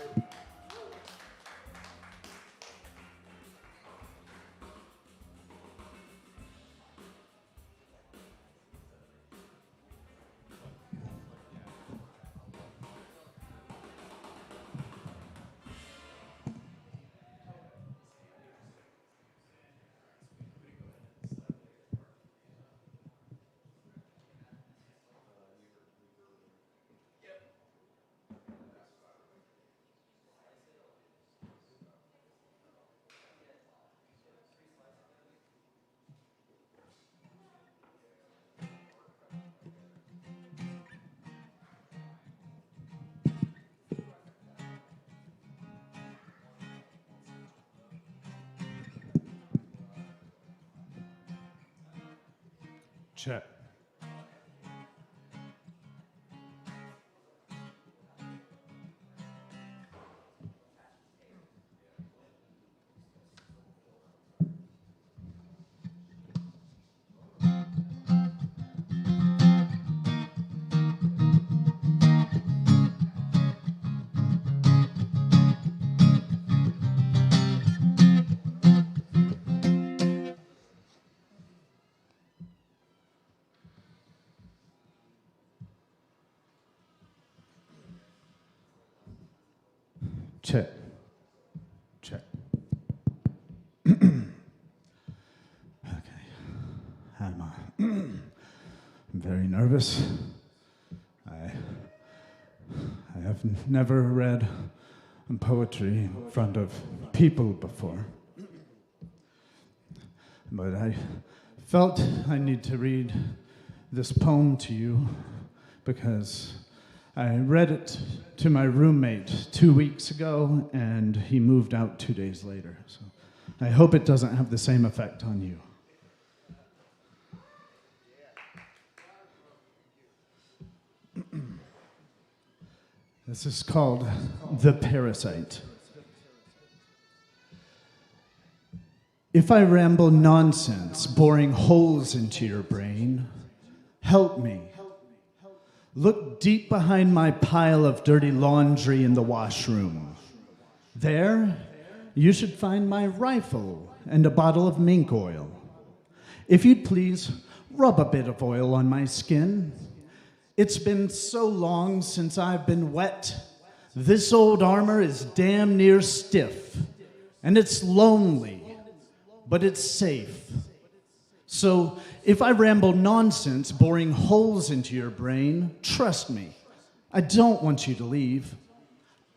Check. Check. Check. Okay. I'm very nervous. I have never read poetry in front of people before. But I felt I need to read this poem to you because I read it to my roommate 2 weeks ago, and he moved out 2 days later. So I hope it doesn't have the same effect on you. This is called The Parasite. If I ramble nonsense, boring holes into your brain, help me. Look deep behind my pile of dirty laundry in the washroom. There, you should find my rifle and a bottle of mink oil. If you'd please, rub a bit of oil on my skin. It's been so long since I've been wet. This old armor is damn near stiff, and it's lonely, but it's safe. So if I ramble nonsense, boring holes into your brain, trust me, I don't want you to leave.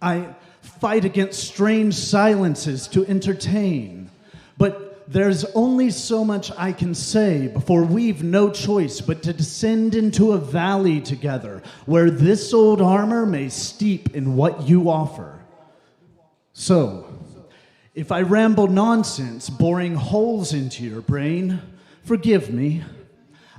I fight against strange silences to entertain, but there's only so much I can say before we've no choice but to descend into a valley together where this old armor may steep in what you offer. So, if I ramble nonsense, boring holes into your brain, forgive me.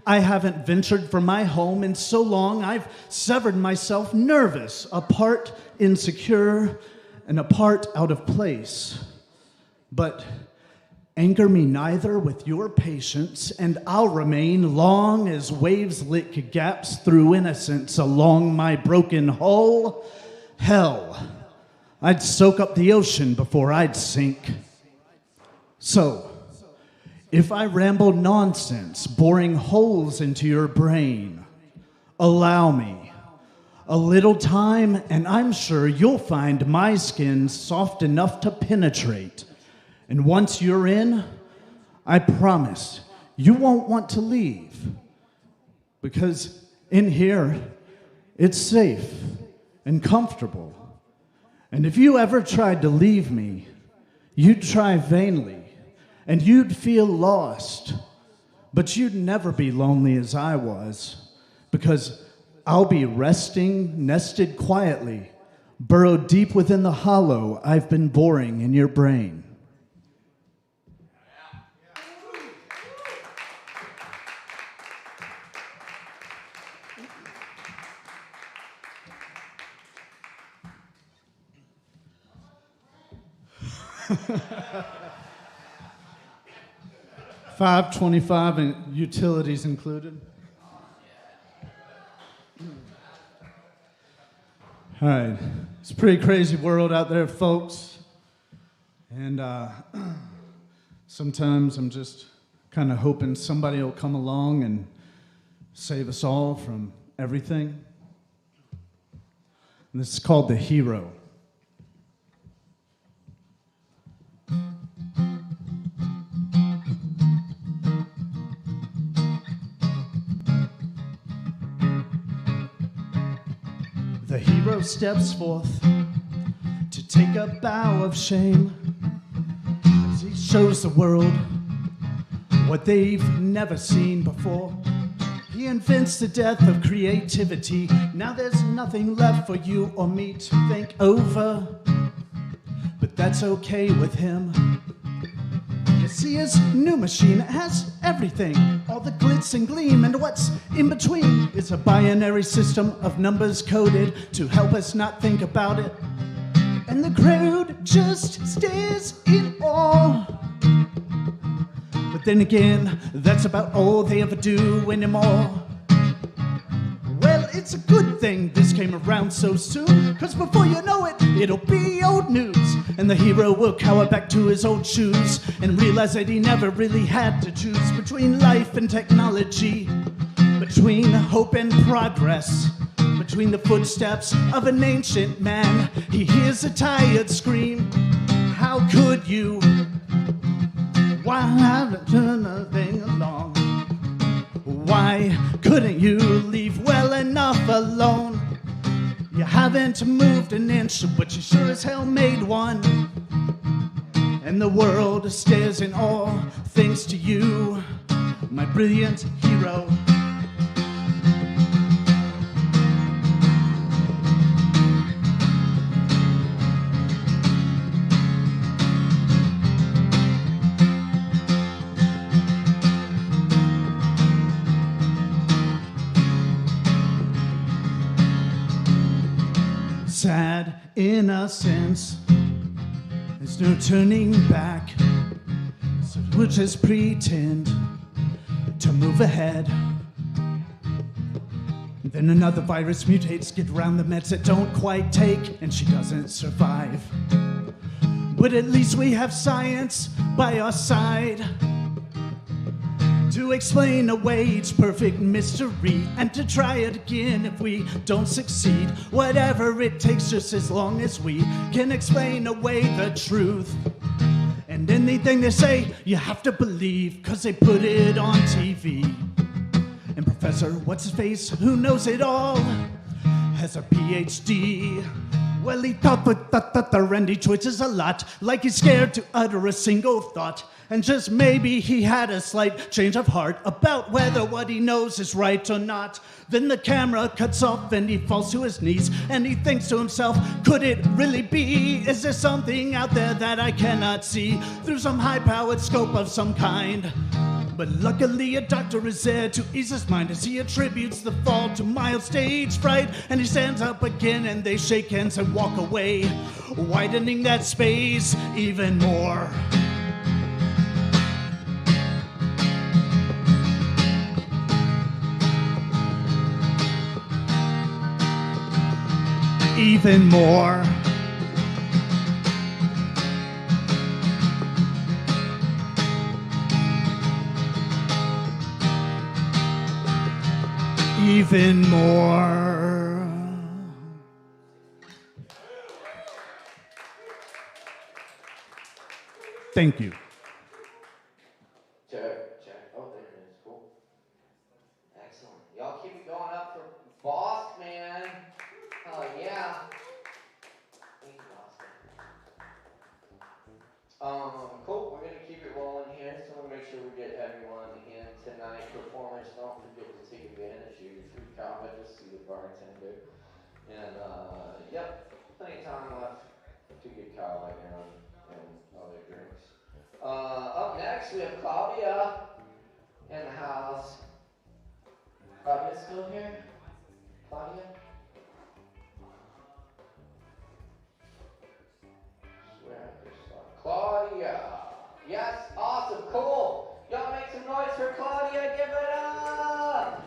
I haven't ventured from my home in so long I've severed myself nervous, apart insecure, and apart out of place. But anger me neither with your patience, and I'll remain long as waves lick gaps through innocence along my broken hull. Hell, I'd soak up the ocean before I'd sink. So, if I ramble nonsense, boring holes into your brain, allow me a little time, and I'm sure you'll find my skin soft enough to penetrate. And once you're in, I promise you won't want to leave. Because in here, it's safe and comfortable. And if you ever tried to leave me, you'd try vainly. And you'd feel lost, but you'd never be lonely as I was, because I'll be resting, nested quietly, burrowed deep within the hollow I've been boring in your brain. $5.25 and utilities included. All right, it's a pretty crazy world out there, folks. And sometimes I'm just kind of hoping somebody will come along and save us all from everything. And this is called The Hero. The hero steps forth to take a bow of shame as he shows the world what they've never seen before. He invents the death of creativity. Now there's nothing left for you or me to think over, but that's okay with him. See his new machine, it has everything, all the glitz and gleam, and what's in between is a binary system of numbers coded to help us not think about it. And the crowd just stares in awe. But then again, that's about all they ever do anymore. Well, it's a good thing this came around so soon, 'cause before you know it, it'll be old news. And the hero will cower back to his old shoes and realize that he never really had to choose between life and technology, between hope and progress, between the footsteps of an ancient man. He hears a tired scream. How could you? Why haven't done nothing along? Why couldn't you leave well enough alone? You haven't moved an inch, but you sure as hell made one. And the world stares in awe thanks to you, my brilliant hero. Sad innocence, there's no turning back, so we'll just pretend to move ahead. Then another virus mutates, get around the meds that don't quite take, and she doesn't survive. But at least we have science by our side to explain away each perfect mystery, and to try it again if we don't succeed. Whatever it takes, just as long as we can explain away the truth. And anything they say, you have to believe, 'cause they put it on TV. And Professor What's-His-Face, who knows it all, has a PhD. Well, he thought and he twitches a lot, like he's scared to utter a single thought. And just maybe he had a slight change of heart about whether what he knows is right or not. Then the camera cuts off and he falls to his knees, and he thinks to himself, could it really be? Is there something out there that I cannot see through some high-powered scope of some kind? But luckily a doctor is there to ease his mind as he attributes the fall to mild stage fright. And he stands up again and they shake hands and walk away, widening that space even more. Even more. Even more. Thank you. Check. Oh, there it is. Cool. Excellent. Y'all keep it going up for Boss Man. Oh, yeah. Thank you, Boss. Cool. We're going to keep it rolling here, so we'll make sure we get everyone in tonight. Performers, don't forget to take advantage of your free Kava. Just see the bartender. And, yep, plenty of time left to get Kava and other drinks. Up next, we have Claudia in the house. Claudia still here? Claudia? Claudia. Yes, awesome, cool. Y'all make some noise for Claudia. Give it up.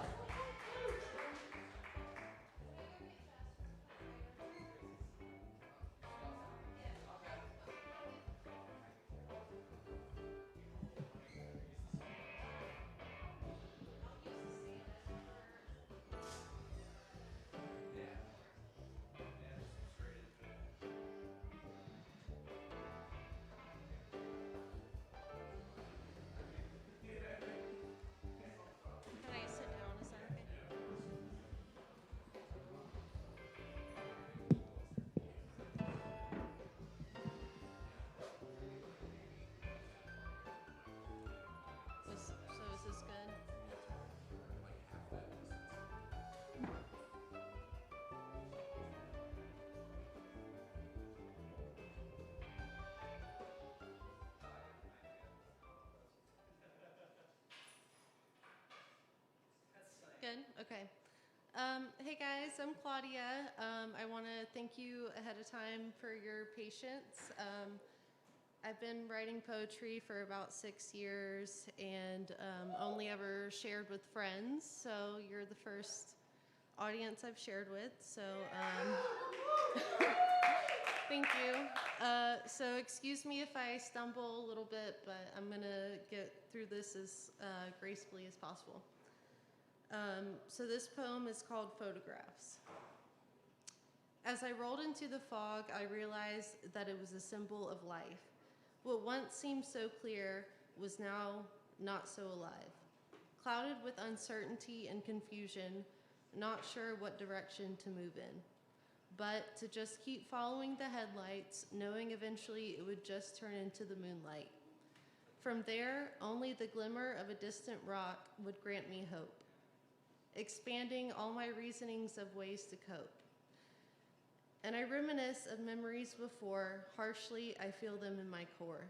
Hey guys, I'm Claudia. I want to thank you ahead of time for your patience. I've been writing poetry for about 6 years and only ever shared with friends, so you're the first audience I've shared with, so thank you. So excuse me if I stumble a little bit, but I'm going to get through this as gracefully as possible. So this poem is called Photographs. As I rolled into the fog, I realized that it was a symbol of life. What once seemed so clear was now not so alive. Clouded with uncertainty and confusion, not sure what direction to move in. But to just keep following the headlights, knowing eventually it would just turn into the moonlight. From there, only the glimmer of a distant rock would grant me hope, expanding all my reasonings of ways to cope. And I reminisce of memories before, harshly I feel them in my core.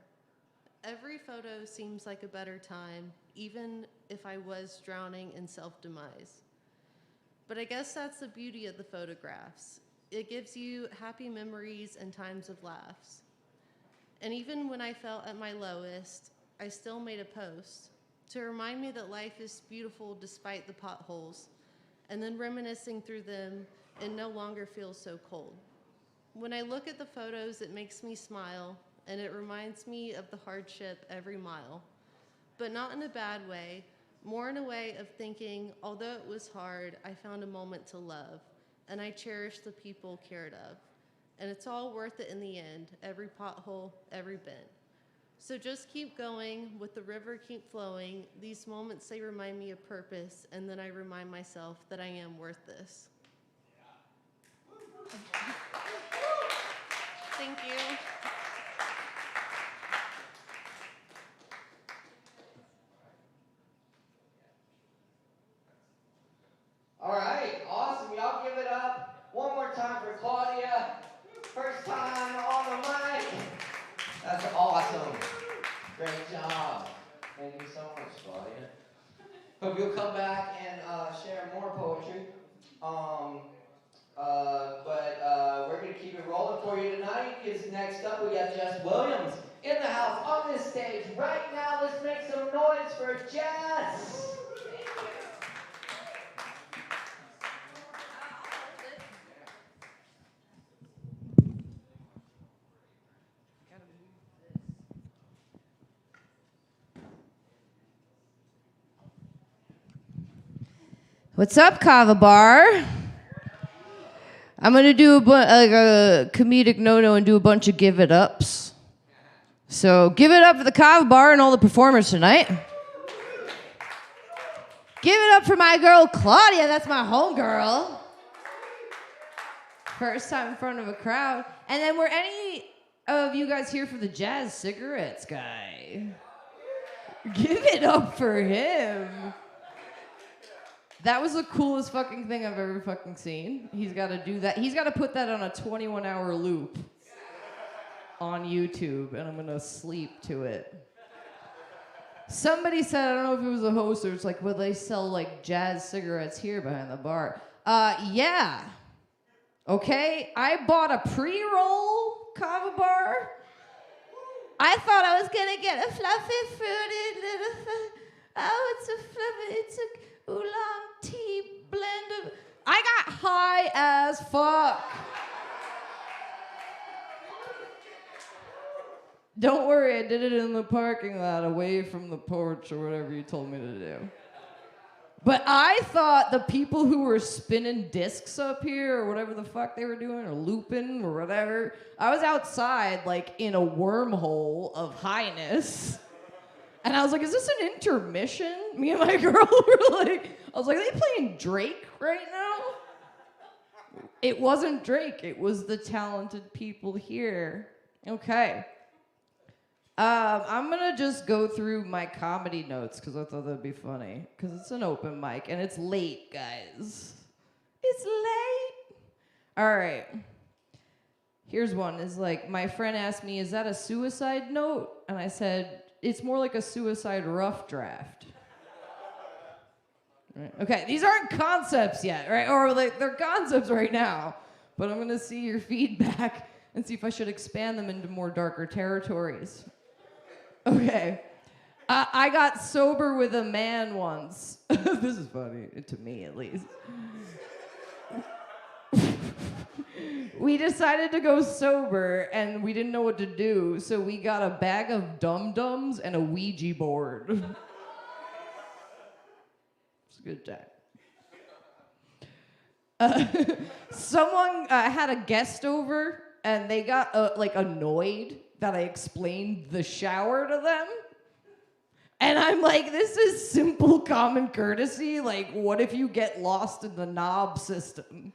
Every photo seems like a better time, even if I was drowning in self-demise. But I guess that's the beauty of the photographs. It gives you happy memories and times of laughs. And even when I felt at my lowest, I still made a post to remind me that life is beautiful despite the potholes, and then reminiscing through them, it no longer feels so cold. When I look at the photos, it makes me smile, and it reminds me of the hardship every mile. But not in a bad way, more in a way of thinking, although it was hard, I found a moment to love, and I cherish the people cared of. And it's all worth it in the end, every pothole, every bend. So just keep going, with the river keep flowing. These moments, they remind me of purpose, and then I remind myself that I am worth this. Thank you. All right, awesome. Y'all give it up one more time for Claudia. First time on the mic. That's awesome. Great job. Thank you so much, Claudia. Hope you'll come back and share more poetry. But we're going to keep it rolling for you tonight, because next up we got Jess Williams in the house on this stage right now. Let's make some noise for Jess. What's up, Kava Bar? I'm gonna do a comedic no-no and do a bunch of give it ups. So give it up for the Kava Bar and all the performers tonight. Give it up for my girl Claudia. That's my homegirl. First time in front of a crowd. And then were any of you guys here for the Jazz Cigarettes guy? Give it up for him. That was the coolest fucking thing I've ever fucking seen. He's got to do that. He's got to put that on a 21-hour loop on YouTube, and I'm going to sleep to it. Somebody said, I don't know if it was a host or it's like, well, they sell like Jazz cigarettes here behind the bar. Yeah. Okay, I bought a pre-roll Kava Bar. I thought I was going to get a fluffy, fruity little... Oh, it's a fluffy, it's a oolong tea blend of... I got high as fuck. Don't worry, I did it in the parking lot away from the porch or whatever you told me to do. But I thought the people who were spinning discs up here or whatever the fuck they were doing or looping or whatever, I was outside like in a wormhole of highness. And I was like, is this an intermission? Me and my girl were like, I was like, are they playing Drake right now? It wasn't Drake. It was the talented people here. Okay. I'm going to just go through my comedy notes because I thought that'd be funny. Because it's an open mic and it's late, guys. It's late. All right. Here's one. It's like, my friend asked me, is that a suicide note? And I said, it's more like a suicide rough draft. Right. Okay, these aren't concepts yet, right? Or like they're concepts right now. But I'm gonna see your feedback and see if I should expand them into more darker territories. Okay. I got sober with a man once. This is funny, to me at least. We decided to go sober and we didn't know what to do, so we got a bag of dum-dums and a Ouija board. It's a good time. Someone had a guest over and they got like annoyed that I explained the shower to them. And I'm like, this is simple common courtesy. Like, what if you get lost in the knob system?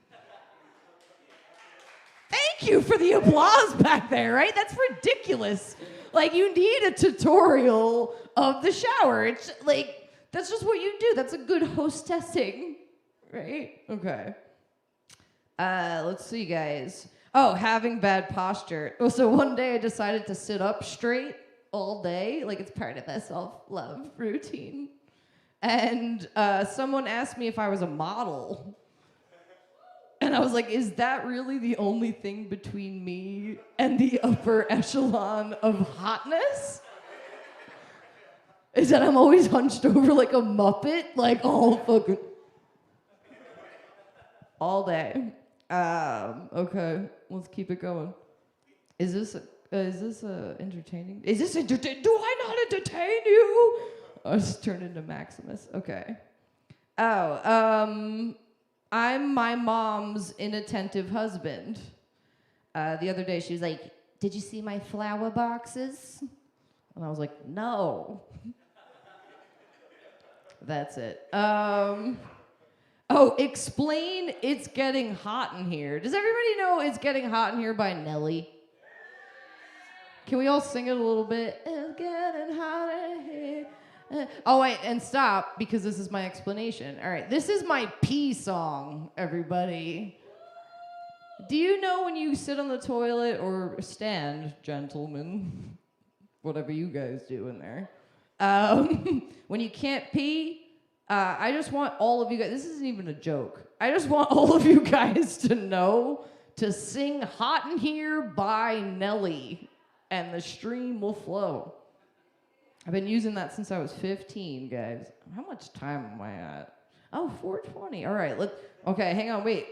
Thank you for the applause back there, right? That's ridiculous. Like, you need a tutorial of the shower. It's like, that's just what you do. That's a good hostessing, right? Okay. Let's see, guys. Oh, having bad posture. Oh, so one day I decided to sit up straight all day, like it's part of a self-love routine. And someone asked me if I was a model. And I was like, is that really the only thing between me and the upper echelon of hotness? Is that I'm always hunched over like a Muppet, like all fucking... all day. Okay, let's keep it going. Is this entertaining? Is this entertaining? Do I not entertain you? I just turned into Maximus. Okay. Oh, I'm my mom's inattentive husband. The other day she was like, "Did you see my flower boxes?" And I was like, "No." That's it. Oh, explain It's Getting Hot in Here. Does everybody know It's Getting Hot in Here by Nelly? Can we all sing it a little bit? It's getting hot in here. Oh, wait, and stop, because this is my explanation. All right, this is my pee song, everybody. Do you know when you sit on the toilet or stand, gentlemen, whatever you guys do in there, when you can't pee, I just want all of you guys, this isn't even a joke, I just want all of you guys to know to sing Hot in Here by Nelly, and the stream will flow. I've been using that since I was 15, guys. How much time am I at? Oh, 4:20. All right, okay, hang on, wait.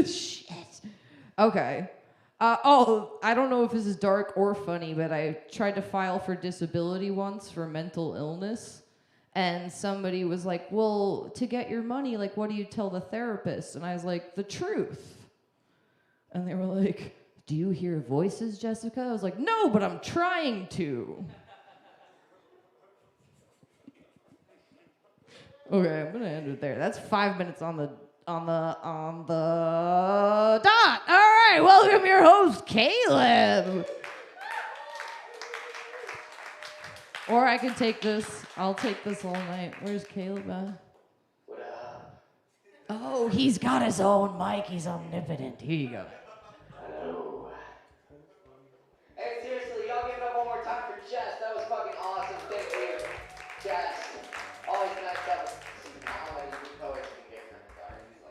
Shit. Okay. I don't know if this is dark or funny, but I tried to file for disability once for mental illness. And somebody was like, well, to get your money, like, what do you tell the therapist? And I was like, the truth. And they were like, do you hear voices, Jessica? I was like, no, but I'm trying to. Okay, I'm gonna end it there. That's 5 minutes on the dot. All right, welcome your host, Caleb. Or I can take this. I'll take this all night. Where's Caleb at? What up? Oh, he's got his own mic. He's omnipotent. Here you go. Hello. Hey, seriously, y'all give it up one more time for Jess. That was fucking awesome. Thank you, Jess. Always nice to have some comedy and poetry in different gardens,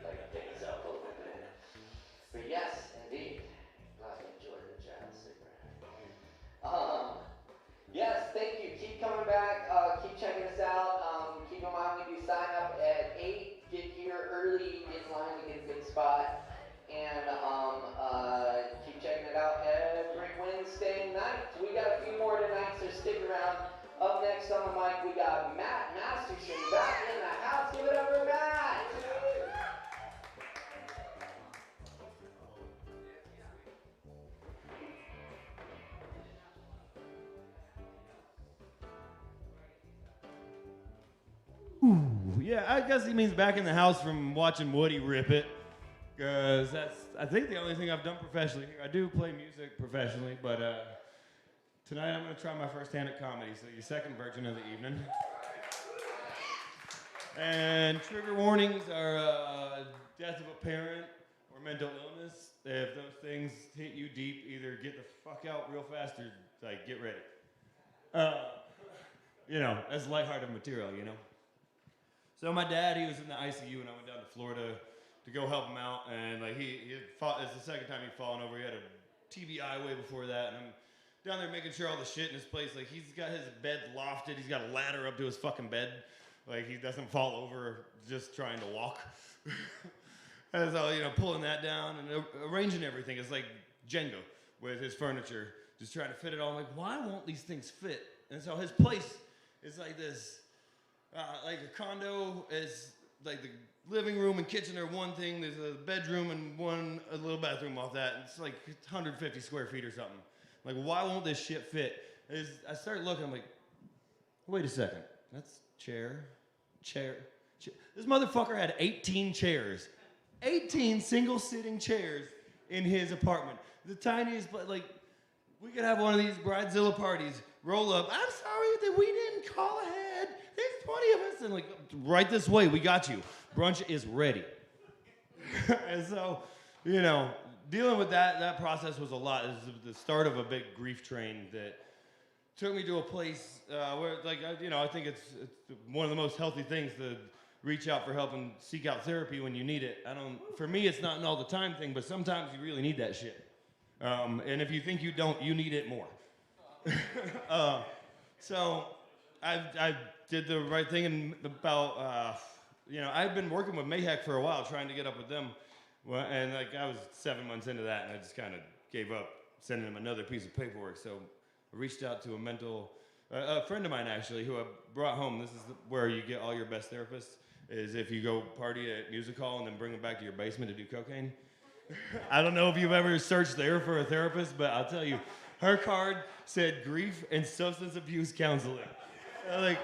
like things up a little bit. But yes, indeed. Glad you enjoyed the jazz. Yes, thank you. Keep coming back. Keep checking us out. Keep in mind we do sign up at 8. Get here early. Get in line to get a good spot. And keep checking it out every Wednesday night. We got a few more tonight, so stick around. Up next on the mic, we got Matt Masterson back in the house. Give it up for Matt. Ooh, yeah, I guess he means back in the house from watching Woody rip it. Because that's, I think, the only thing I've done professionally here. I do play music professionally, but tonight I'm going to try my first hand at comedy, so your second version of the evening. And trigger warnings are death of a parent, or or mental illness, if those things hit you deep, either get the fuck out real fast or like get ready. You know, that's lighthearted material, you know. So my dad, he was in the ICU, and I went down to Florida to go help him out, and like he had fought. It's the second time he'd fallen over. He had a TBI way before that, and I'm down there making sure all the shit in his place. Like he's got his bed lofted. He's got a ladder up to his fucking bed. Like he doesn't fall over just trying to walk. And so, you know, pulling that down and arranging everything. It's like Jenga with his furniture, just trying to fit it all. I'm like, why won't these things fit? And so his place is like this, like a condo is like the living room and kitchen are one thing. There's a bedroom and a little bathroom off that. And it's like 150 square feet or something. Like, why won't this shit fit? I started looking, I'm like, wait a second. That's chair. This motherfucker had 18 chairs. 18 single-sitting chairs in his apartment. The tiniest, but like, we could have one of these Bridezilla parties, roll up. I'm sorry that we didn't call ahead. There's 20 of us. And like, right this way, we got you. Brunch is ready. And so, you know, dealing with that process was a lot. It was the start of a big grief train that took me to a place where, like, I think it's one of the most healthy things to reach out for help and seek out therapy when you need it. For me, it's not an all the time thing, but sometimes you really need that shit. And if you think you don't, you need it more. So I did the right thing in about, I've been working with Mayhec for a while, trying to get up with them. Well, and like I was 7 months into that, and I just kind of gave up sending them another piece of paperwork. So I reached out to a friend of mine actually, who I brought home. This is where you get all your best therapists, is if you go party at music hall and then bring them back to your basement to do cocaine. I don't know if you've ever searched there for a therapist, but I'll tell you, her card said grief and substance abuse counseling. Like,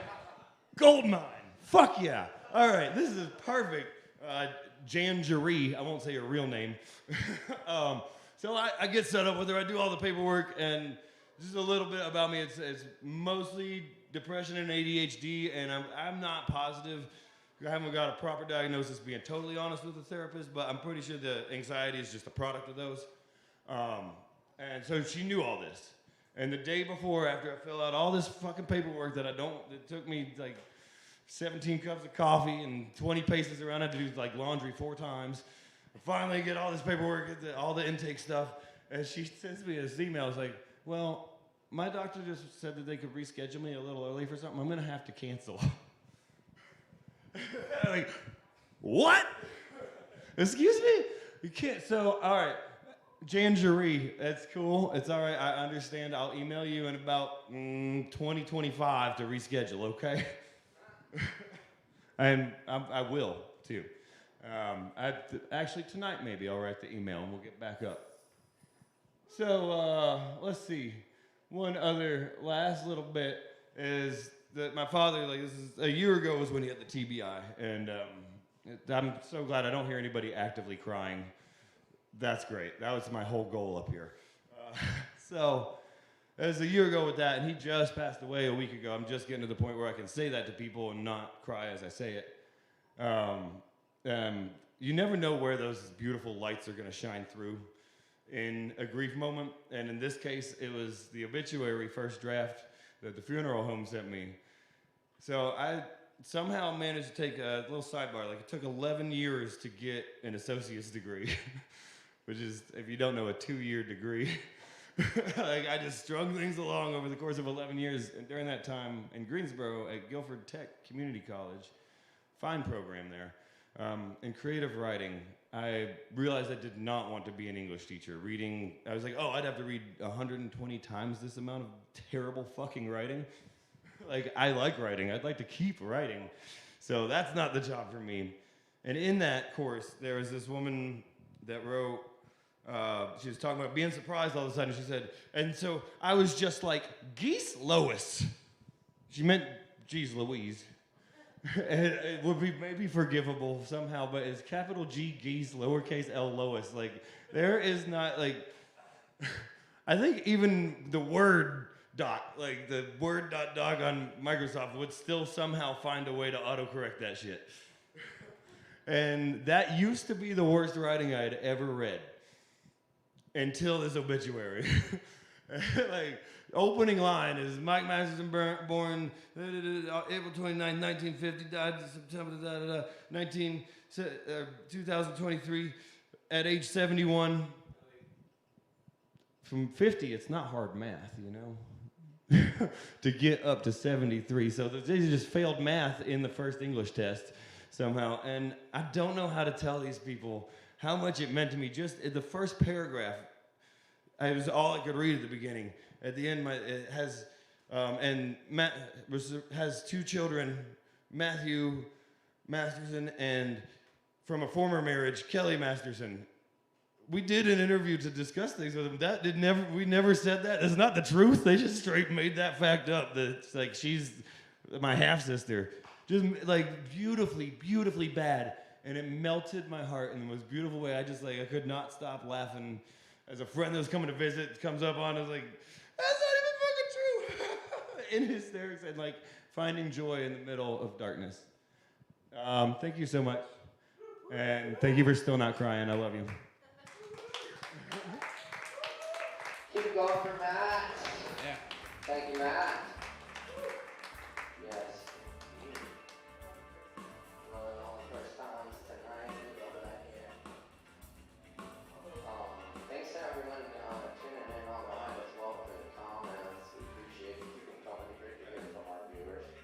gold mine. Fuck yeah. All right, this is perfect. Jan Jaree, I won't say her real name. So I get set up with her. I do all the paperwork, and just a little bit about me. It's mostly depression and ADHD, and I'm not positive. I haven't got a proper diagnosis, being totally honest with the therapist, but I'm pretty sure the anxiety is just a product of those. And so she knew all this. And the day before, after I fill out all this fucking paperwork it took me like 17 cups of coffee and 20 paces around. I had to do like laundry 4 times. I finally get all this paperwork, all the intake stuff, and she sends me this email. It's like, well, my doctor just said that they could reschedule me a little early for something. I'm gonna have to cancel. Like, what? Excuse me? You can't. So, all right, Jan Jaree, that's cool. It's all right. I understand. I'll email you in about 2025 to reschedule. Okay. And I will too. Actually, tonight maybe I'll write the email and we'll get back up. So let's see. One other last little bit is that my father, like, this is a year ago was when he had the TBI, and I'm so glad I don't hear anybody actively crying. That's great. That was my whole goal up here. So it was a year ago with that, and he just passed away a week ago. I'm just getting to the point where I can say that to people and not cry as I say it. You never know where those beautiful lights are going to shine through in a grief moment, and in this case, it was the obituary first draft that the funeral home sent me. So I somehow managed to take a little sidebar. Like, it took 11 years to get an associate's degree, which is, if you don't know, a 2-year degree. Like, I just strung things along over the course of 11 years. And during that time in Greensboro at Guilford Tech Community College, fine program there, in creative writing, I realized I did not want to be an English teacher. Reading, I was like, oh, I'd have to read 120 times this amount of terrible fucking writing. Like, I like writing. I'd like to keep writing. So that's not the job for me. And in that course, there was this woman that wrote, she was talking about being surprised all of a sudden. She said, and so I was just like, Geese Lois. She meant Geez Louise. It would be maybe forgivable somehow, but it's capital G Geese, lowercase L Lois. Like, there is not, like, I think even the word doc, like the word .doc on Microsoft would still somehow find a way to autocorrect that shit. And that used to be the worst writing I had ever read until this obituary. Like, opening line is Mike Masterson born April 29, 1950, died September 2023 at age 71. From 50, it's not hard math, you know, to get up to 73. So they just failed math in the first English test somehow. And I don't know how to tell these people how much it meant to me. Just in the first paragraph, it was all I could read at the beginning. At the end, it has, and Matt has two children, Matthew Masterson, and from a former marriage, Kelly Masterson. We did an interview to discuss things with him. We never said that. That's not the truth. They just straight made that fact up. That it's like she's my half-sister. Just like beautifully, beautifully bad. And it melted my heart in the most beautiful way. I I could not stop laughing. As a friend that was coming to visit comes up on, I was like, that's not even fucking true. In hysterics and like finding joy in the middle of darkness. Thank you so much. And thank you for still not crying. I love you. Keep it going for Matt. Yeah. Thank you, Matt. Yes. All the first times tonight. Love that here. Thanks to everyone tuning in online as well for the comments. We appreciate you keeping coming. Great to hear from our viewers. We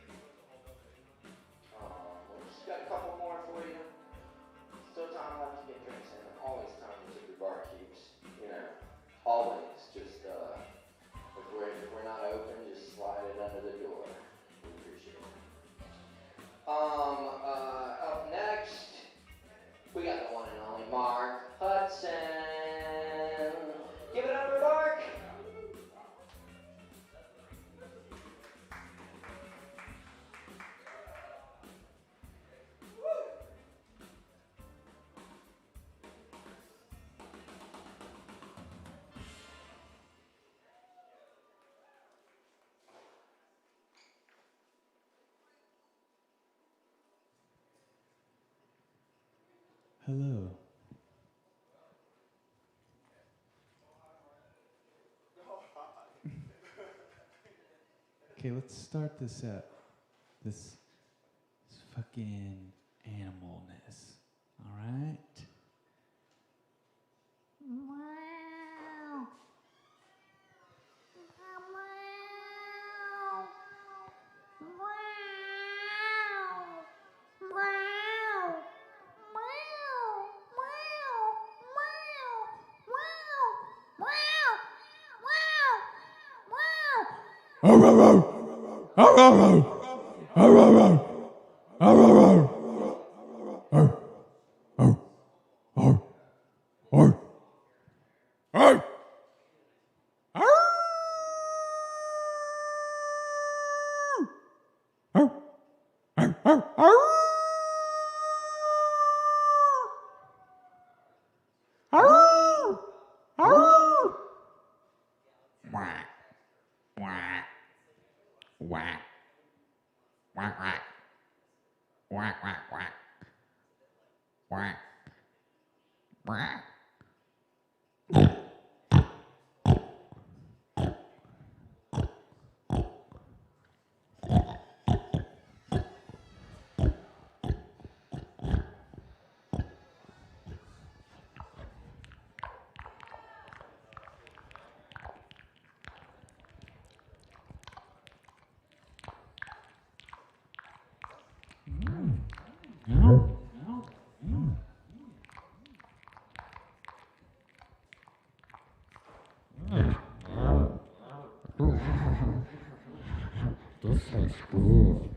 just got a couple more for you. Still time left to get drinks in. Always time to keep your bar keeps. You know, always. Just if we're not open, just slide it under the door. We appreciate it. Up next, we got the one and only Mark Hudson. Give it up for Mark. Hello. Okay, let's start this up. This fucking animalness. All right? Wow. This is good.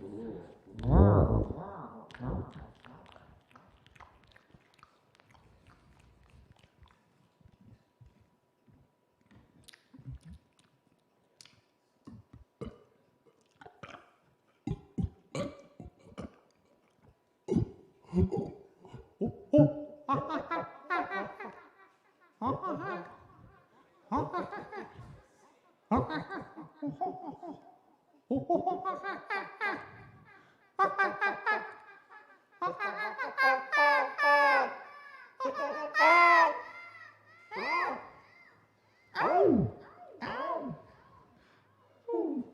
Ow! Ow! Ooh.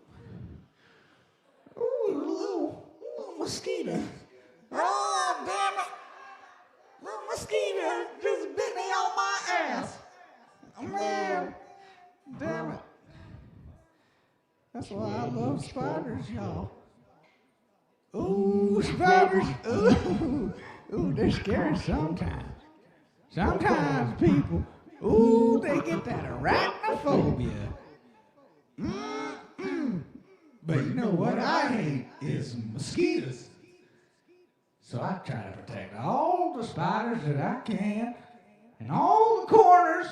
Ooh, little mosquito. Oh, damn it. Little mosquito just bit me on my ass. Oh, man. Damn it. That's why I love spiders, y'all. Ooh, spiders. Ooh. Ooh, they're scary sometimes. Sometimes people, ooh, they get that arachnophobia. Mm-mm. But you know what I hate is mosquitoes. So I try to protect all the spiders that I can and all the corners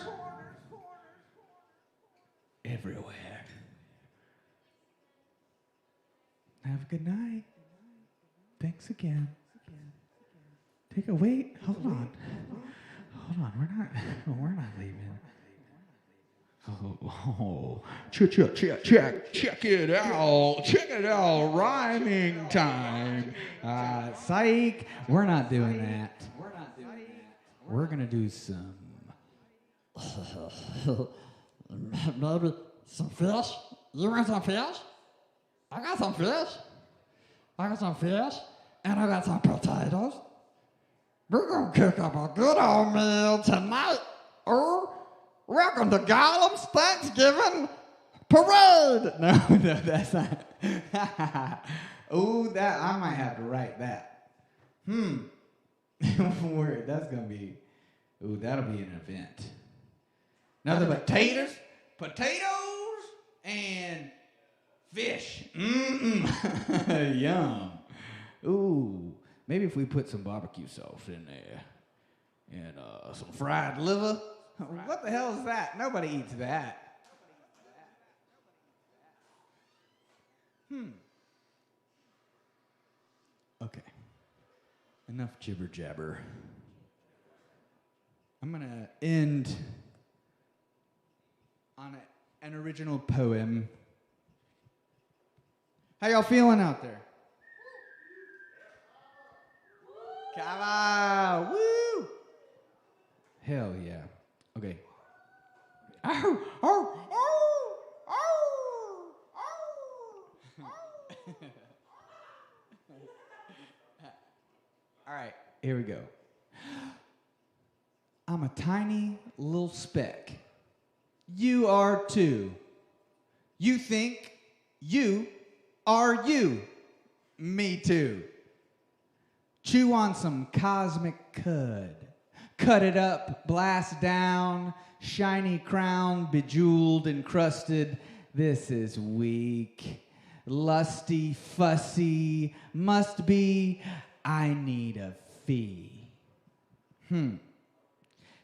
everywhere. Have a good night. Thanks again. Take a wait. Hold on. We're not leaving. Oh, check it out. Check it out. Rhyming time. Psych. We're not doing that. We're gonna do some. Maybe some fish. You want some fish? I got some fish. And I got some potatoes. We're gonna cook up a good old meal tonight. Welcome to Gollum's Thanksgiving Parade. No, that's not. Ooh, that I might have to write that. Word, that's gonna be. Ooh, that'll be an event. Now the potatoes, and fish. Yum. Ooh, maybe if we put some barbecue sauce in there and some fried liver. What the hell is that? Nobody eats that. Okay. Enough jibber jabber. I'm gonna end on an original poem. How y'all feeling out there? Kava! Woo! Hell yeah. Okay. Ow! Oh! Oh! Oh! Oh! All right, here we go. I'm a tiny little speck. You are too. You think you are you. Me too. Chew on some cosmic cud. Cut it up, blast down, shiny crown, bejeweled, encrusted. This is weak. Lusty, fussy, must be, I need a fee.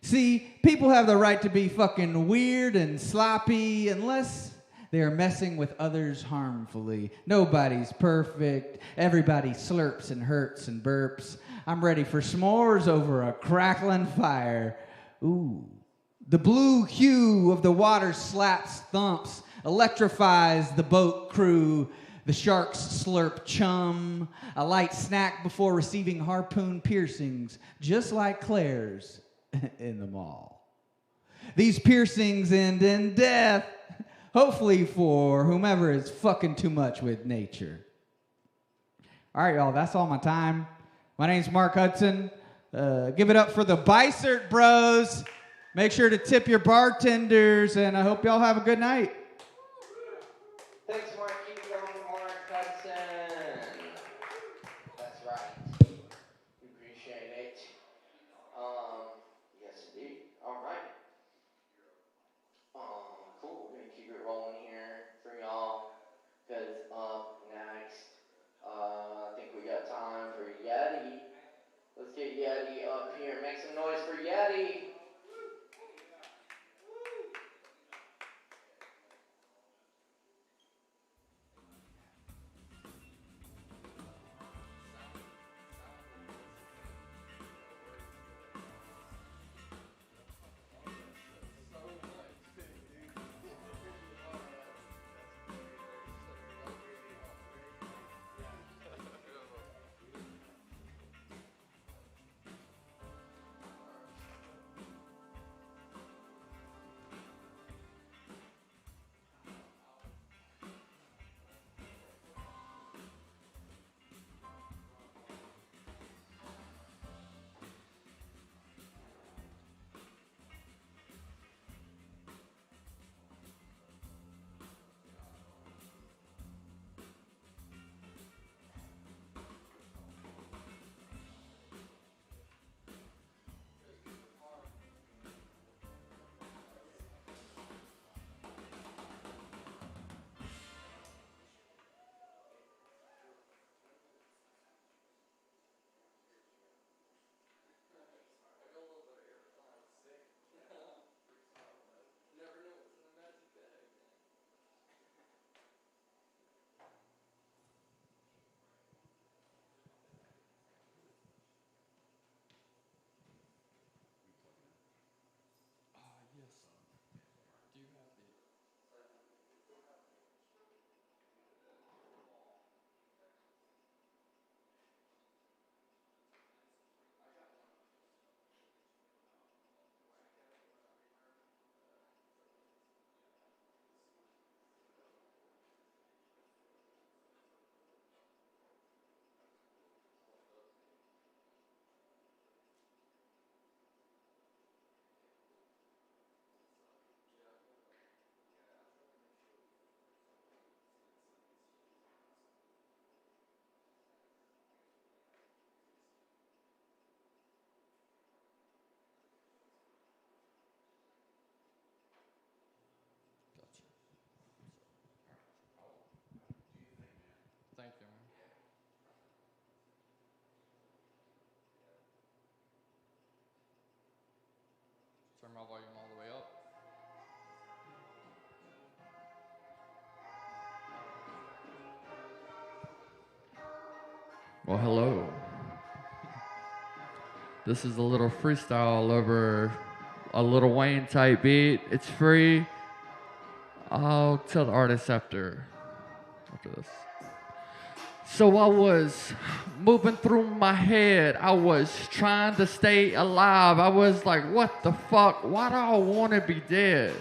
See, people have the right to be fucking weird and sloppy unless they are messing with others harmfully. Nobody's perfect. Everybody slurps and hurts and burps. I'm ready for s'mores over a crackling fire. Ooh. The blue hue of the water slaps, thumps, electrifies the boat crew. The sharks slurp chum. A light snack before receiving harpoon piercings, just like Claire's in the mall. These piercings end in death. Hopefully for whomever is fucking too much with nature. All right, y'all, that's all my time. My name's Mark Hudson. Give it up for the Beissert Bros. Make sure to tip your bartenders, and I hope y'all have a good night. Thanks, Mark. Keep going, Mark Hudson. That's right. We appreciate it. Yes, indeed. All right. Cool. We're gonna keep it rolling here for y'all. Cause up next, I think we got time for Yeti. Let's get Yeti up here. Make some noise for Yeti. my volume all the way up. Well, hello. This is a little freestyle over a Lil Wayne type beat. It's free. I'll tell the artist after this. So I was moving through my head. I was trying to stay alive. I was like, what the fuck? Why do I want to be dead?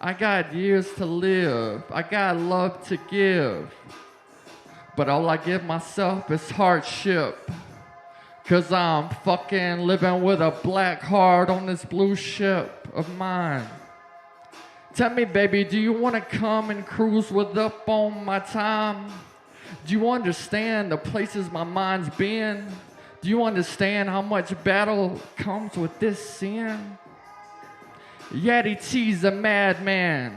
I got years to live. I got love to give. But all I give myself is hardship. Cause I'm fucking living with a black heart on this blue ship of mine. Tell me, baby, do you want to come and cruise with up on my time? Do you understand the places my mind's been? Do you understand how much battle comes with this sin? Yeti T's a madman.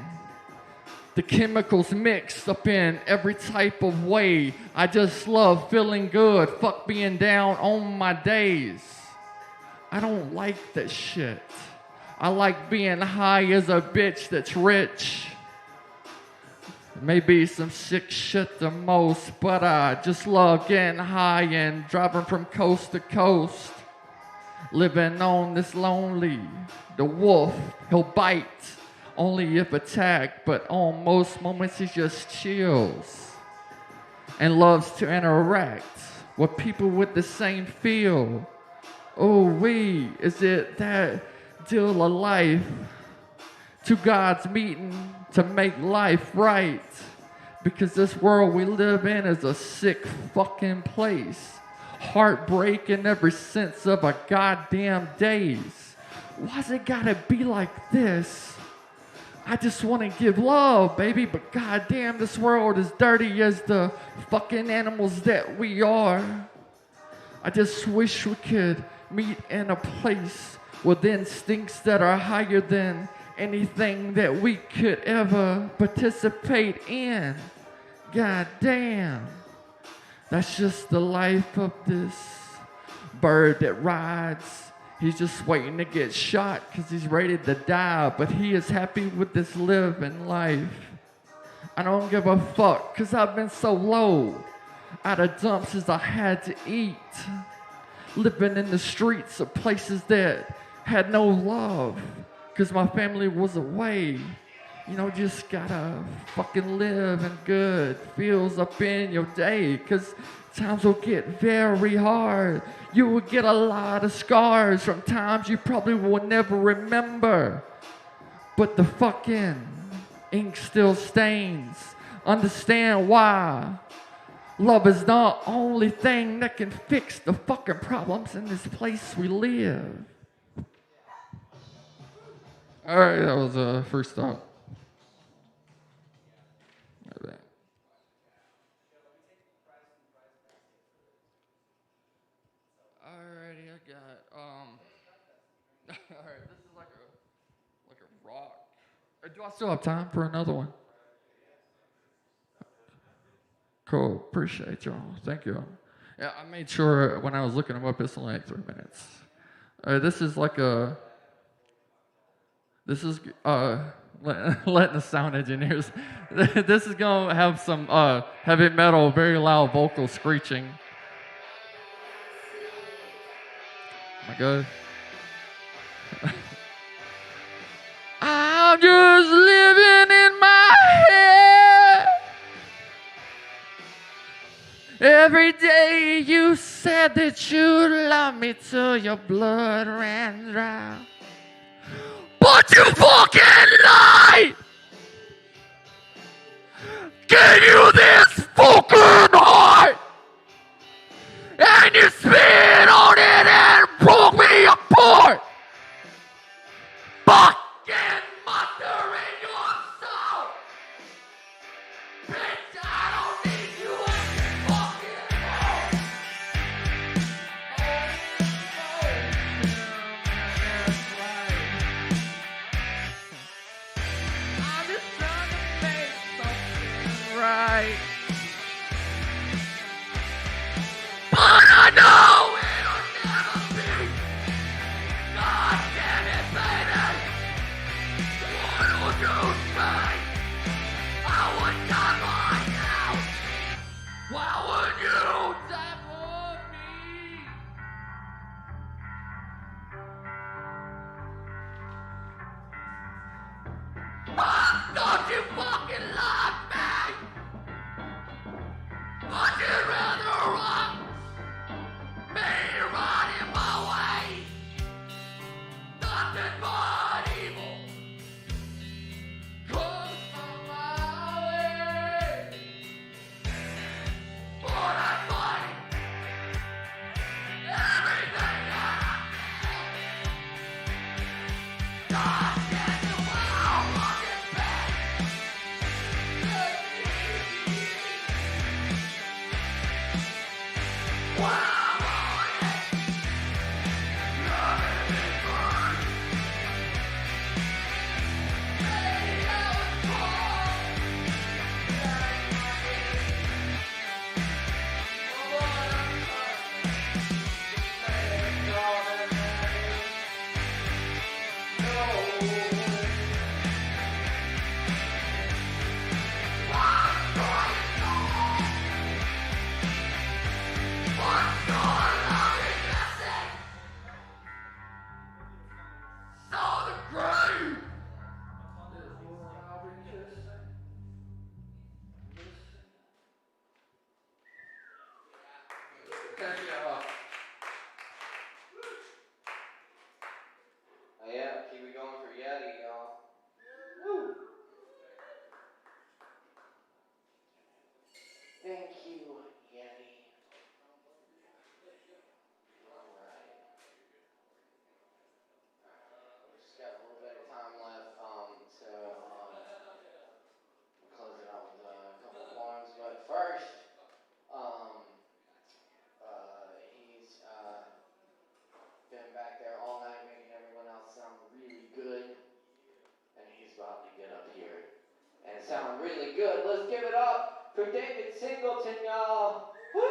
The chemicals mixed up in every type of way. I just love feeling good. Fuck being down on my days. I don't like that shit. I like being high as a bitch that's rich. Maybe some sick shit the most, but I just love getting high and driving from coast to coast. Living on this lonely. The wolf, he'll bite. Only if attacked, but on most moments he just chills and loves to interact with people with the same feel. Oh, is it that deal of life? Two gods meeting to make life right. Because this world we live in is a sick fucking place. Heartbreak in every sense of a goddamn days. Why's it gotta be like this? I just want to give love, baby, but goddamn, this world is dirty as the fucking animals that we are. I just wish we could meet in a place with instincts that are higher than anything that we could ever participate in. Goddamn, that's just the life of this bird that rides. He's just waiting to get shot because he's ready to die, but he is happy with this living life. I don't give a fuck because I've been so low, out of dumps as I had to eat. Living in the streets of places that had no love because my family was away. You know, just gotta fucking live and good feels up in your day because times will get very hard. You will get a lot of scars from times you probably will never remember. But the fucking ink still stains. Understand why. Love is not the only thing that can fix the fucking problems in this place we live. All right, that was a first stop. Alrighty, I got alright, this is like a rock. Do I still have time for another one? Cool, appreciate y'all. Thank you. Yeah, I made sure when I was looking them up, it's only like 3 minutes. This is letting the sound engineers. This is gonna have some heavy metal, very loud vocal screeching. My God. I'm just living in my head. Every day you said that you'd love me till your blood ran dry. But you fucking lied! Gave you this fucking heart! And you spit on it and broke me apart! Fucking mother in your soul! Bitch, I don't need you in your fucking home! I'm just trying to make something right. But I know it'll never be. God damn it, baby. Don't you fucking love me? Would you rather run me running my way? Nothing but evil comes from my way. But I fight everything that I God can the world looking back. Yeah, keep it going for Yeti, y'all. Woo! Thank you, Yeti. Alright. We just got a little bit of time left, we'll close it out with a couple poems, but first, he's been back there all night making everyone else sound really good, and he's about to get up here and sound really good. Let's give it up for David Singleton, y'all. Woo!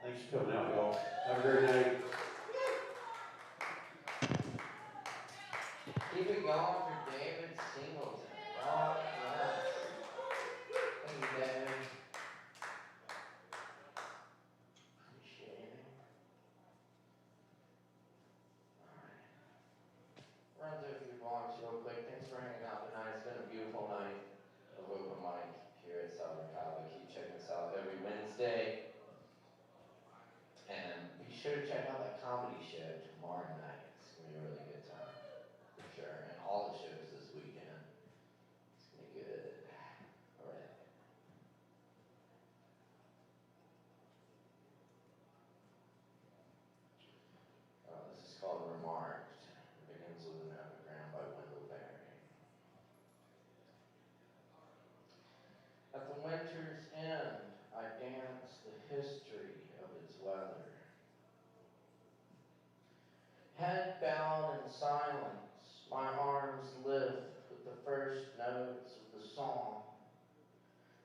Thanks for coming out, y'all. Have a great night. Keep it going for David Singleton. Oh, yes. Thank you, David. Appreciate it. Alright. Run through a few blogs real quick. Thanks for hanging out tonight. It's been a beautiful night of open mic here at Kava. Keep checking us out every Wednesday. And be sure to check out that comedy show tomorrow night. It's going to be a really good time, for sure. And all the shows this weekend. It's going to be good. All right. This is called Remarked. It begins with an epigram by Wendell Berry. At the winter's end, I dance the history of its weather. Head bowed in silence, my arms lift with the first notes of the song.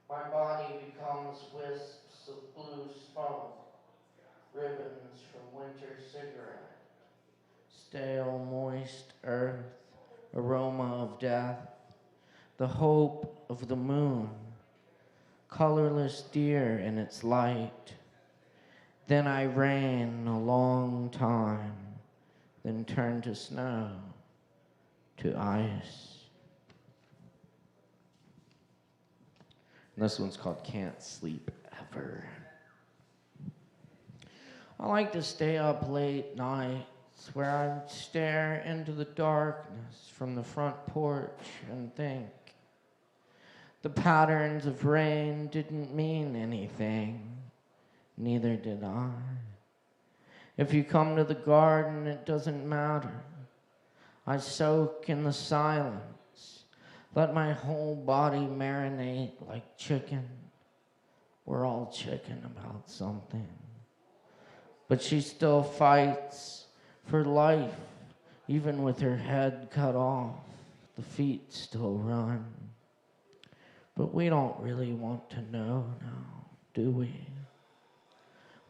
My body becomes wisps of blue smoke, ribbons from winter cigarette, stale, moist earth, aroma of death, the hope of the moon, colorless deer in its light. Then I rain a long time, then turn to snow, to ice. And this one's called Can't Sleep Ever. I like to stay up late nights where I stare into the darkness from the front porch and think. The patterns of rain didn't mean anything, neither did I. If you come to the garden, it doesn't matter. I soak in the silence, let my whole body marinate like chicken. We're all chicken about something. But she still fights for life, even with her head cut off. The feet still run. But we don't really want to know now, do we?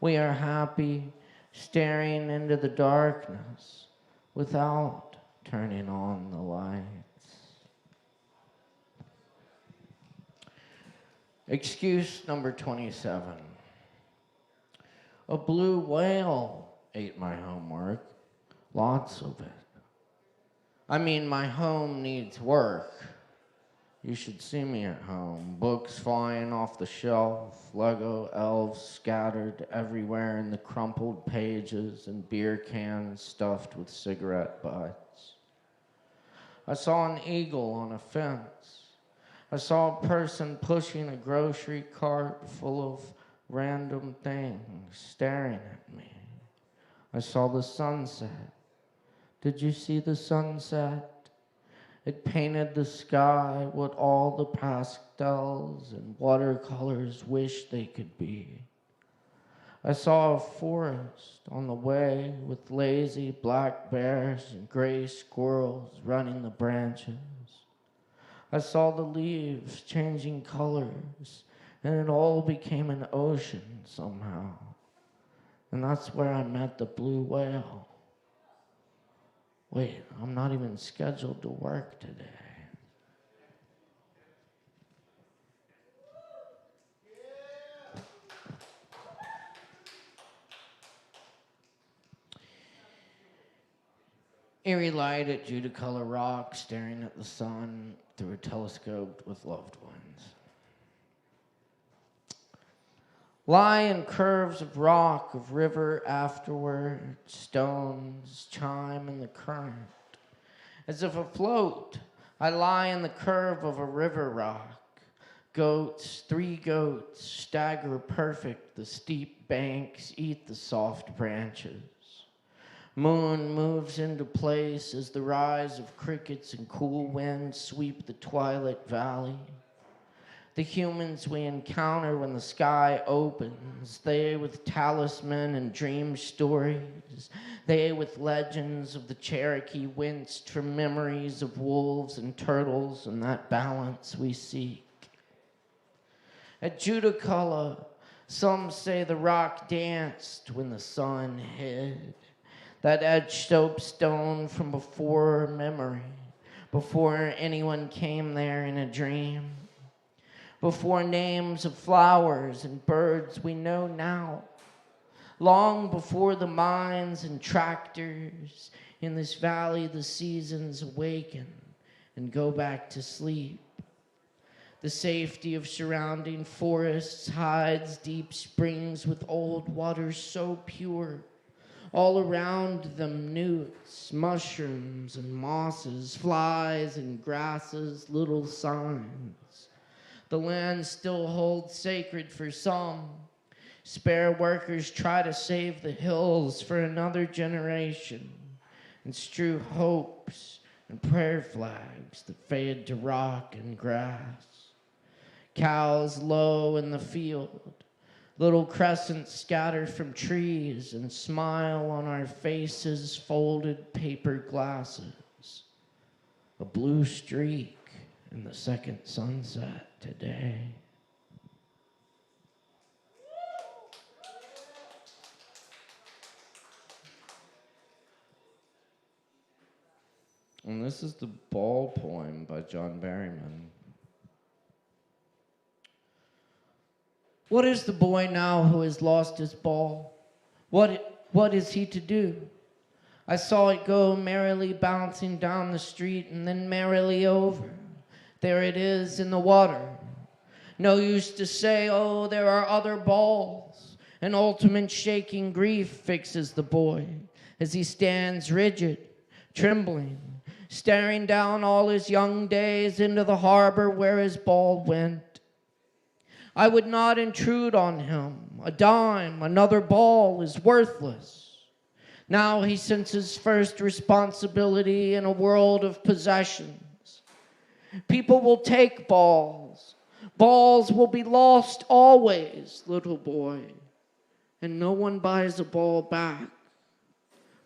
We are happy staring into the darkness without turning on the lights. Excuse number 27. A blue whale ate my homework, lots of it. I mean, my home needs work. You should see me at home. Books flying off the shelf, Lego elves scattered everywhere in the crumpled pages, and beer cans stuffed with cigarette butts. I saw an eagle on a fence. I saw a person pushing a grocery cart full of random things, staring at me. I saw the sunset. Did you see the sunset? It painted the sky what all the pastels and watercolors wish they could be. I saw a forest on the way with lazy black bears and gray squirrels running the branches. I saw the leaves changing colors, and it all became an ocean somehow. And that's where I met the blue whale. Wait, I'm not even scheduled to work today. Eerie light at Judicolor Rock, staring at the sun through a telescope with loved ones. lie in curves of rock, of river afterward, stones chime in the current. As if afloat, I lie in the curve of a river rock. Goats, 3 goats, stagger perfect, the steep banks eat the soft branches. Moon moves into place as the rise of crickets and cool winds sweep the twilight valley. The humans we encounter when the sky opens, they with talisman and dream stories, they with legends of the Cherokee winced from memories of wolves and turtles and that balance we seek. At Judiculla, some say the rock danced when the sun hid. That edged soapstone from before memory, before anyone came there in a dream, before names of flowers and birds we know now, long before the mines and tractors in this valley the seasons awaken and go back to sleep. The safety of surrounding forests hides deep springs with old waters so pure. All around them newts, mushrooms and mosses, flies and grasses, little signs. The land still holds sacred for some. Spare workers try to save the hills for another generation and strew hopes and prayer flags that fade to rock and grass. Cows low in the field, little crescents scatter from trees and smile on our faces, folded paper glasses. A blue streak in the second sunset today. And this is the Ball poem by John Berryman. What is the boy now who has lost his ball? What is he to do? I saw it go merrily bouncing down the street and then merrily over. There it is in the water. No use to say, oh, there are other balls. An ultimate shaking grief fixes the boy as he stands rigid, trembling, staring down all his young days into the harbor where his ball went. I would not intrude on him. A dime, another ball is worthless. Now he senses first responsibility in a world of possessions. People will take balls. Balls will be lost always, little boy. And no one buys a ball back.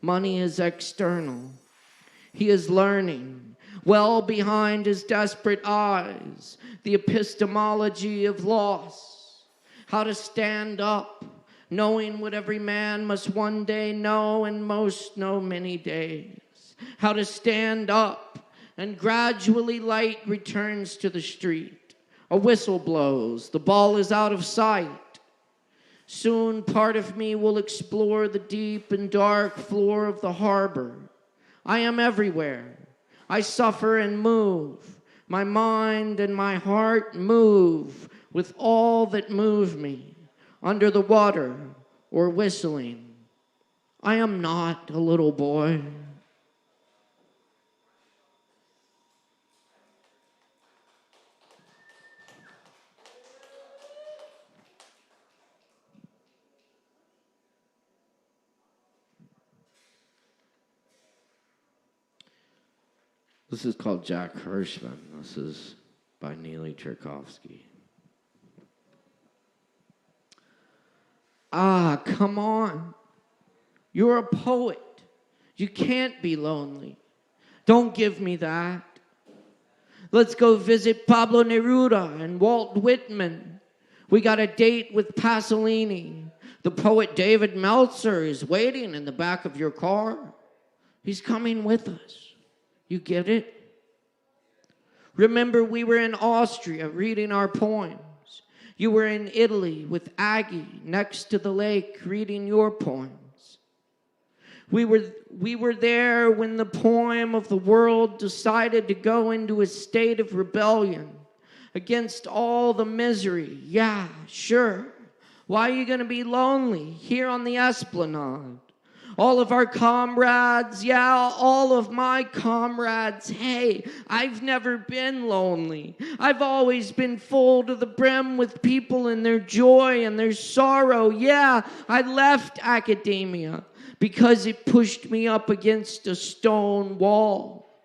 Money is external. He is learning. Well behind his desperate eyes, the epistemology of loss, how to stand up, knowing what every man must one day know and most know many days, how to stand up, and gradually light returns to the street. A whistle blows, the ball is out of sight. Soon part of me will explore the deep and dark floor of the harbor. I am everywhere. I suffer and move. My mind and my heart move with all that move me, under the water or whistling. I am not a little boy. This is called Jack Hirschman. This is by Neely Tchaikovsky. Ah, come on. You're a poet. You can't be lonely. Don't give me that. Let's go visit Pablo Neruda and Walt Whitman. We got a date with Pasolini. The poet David Meltzer is waiting in the back of your car. He's coming with us. You get it? Remember, we were in Austria reading our poems. You were in Italy with Aggie next to the lake reading your poems. We were there when the poem of the world decided to go into a state of rebellion against all the misery. Yeah, sure. Why are you gonna be lonely here on the Esplanade? All of our comrades, yeah, all of my comrades, hey, I've never been lonely. I've always been full to the brim with people and their joy and their sorrow. Yeah, I left academia because it pushed me up against a stone wall.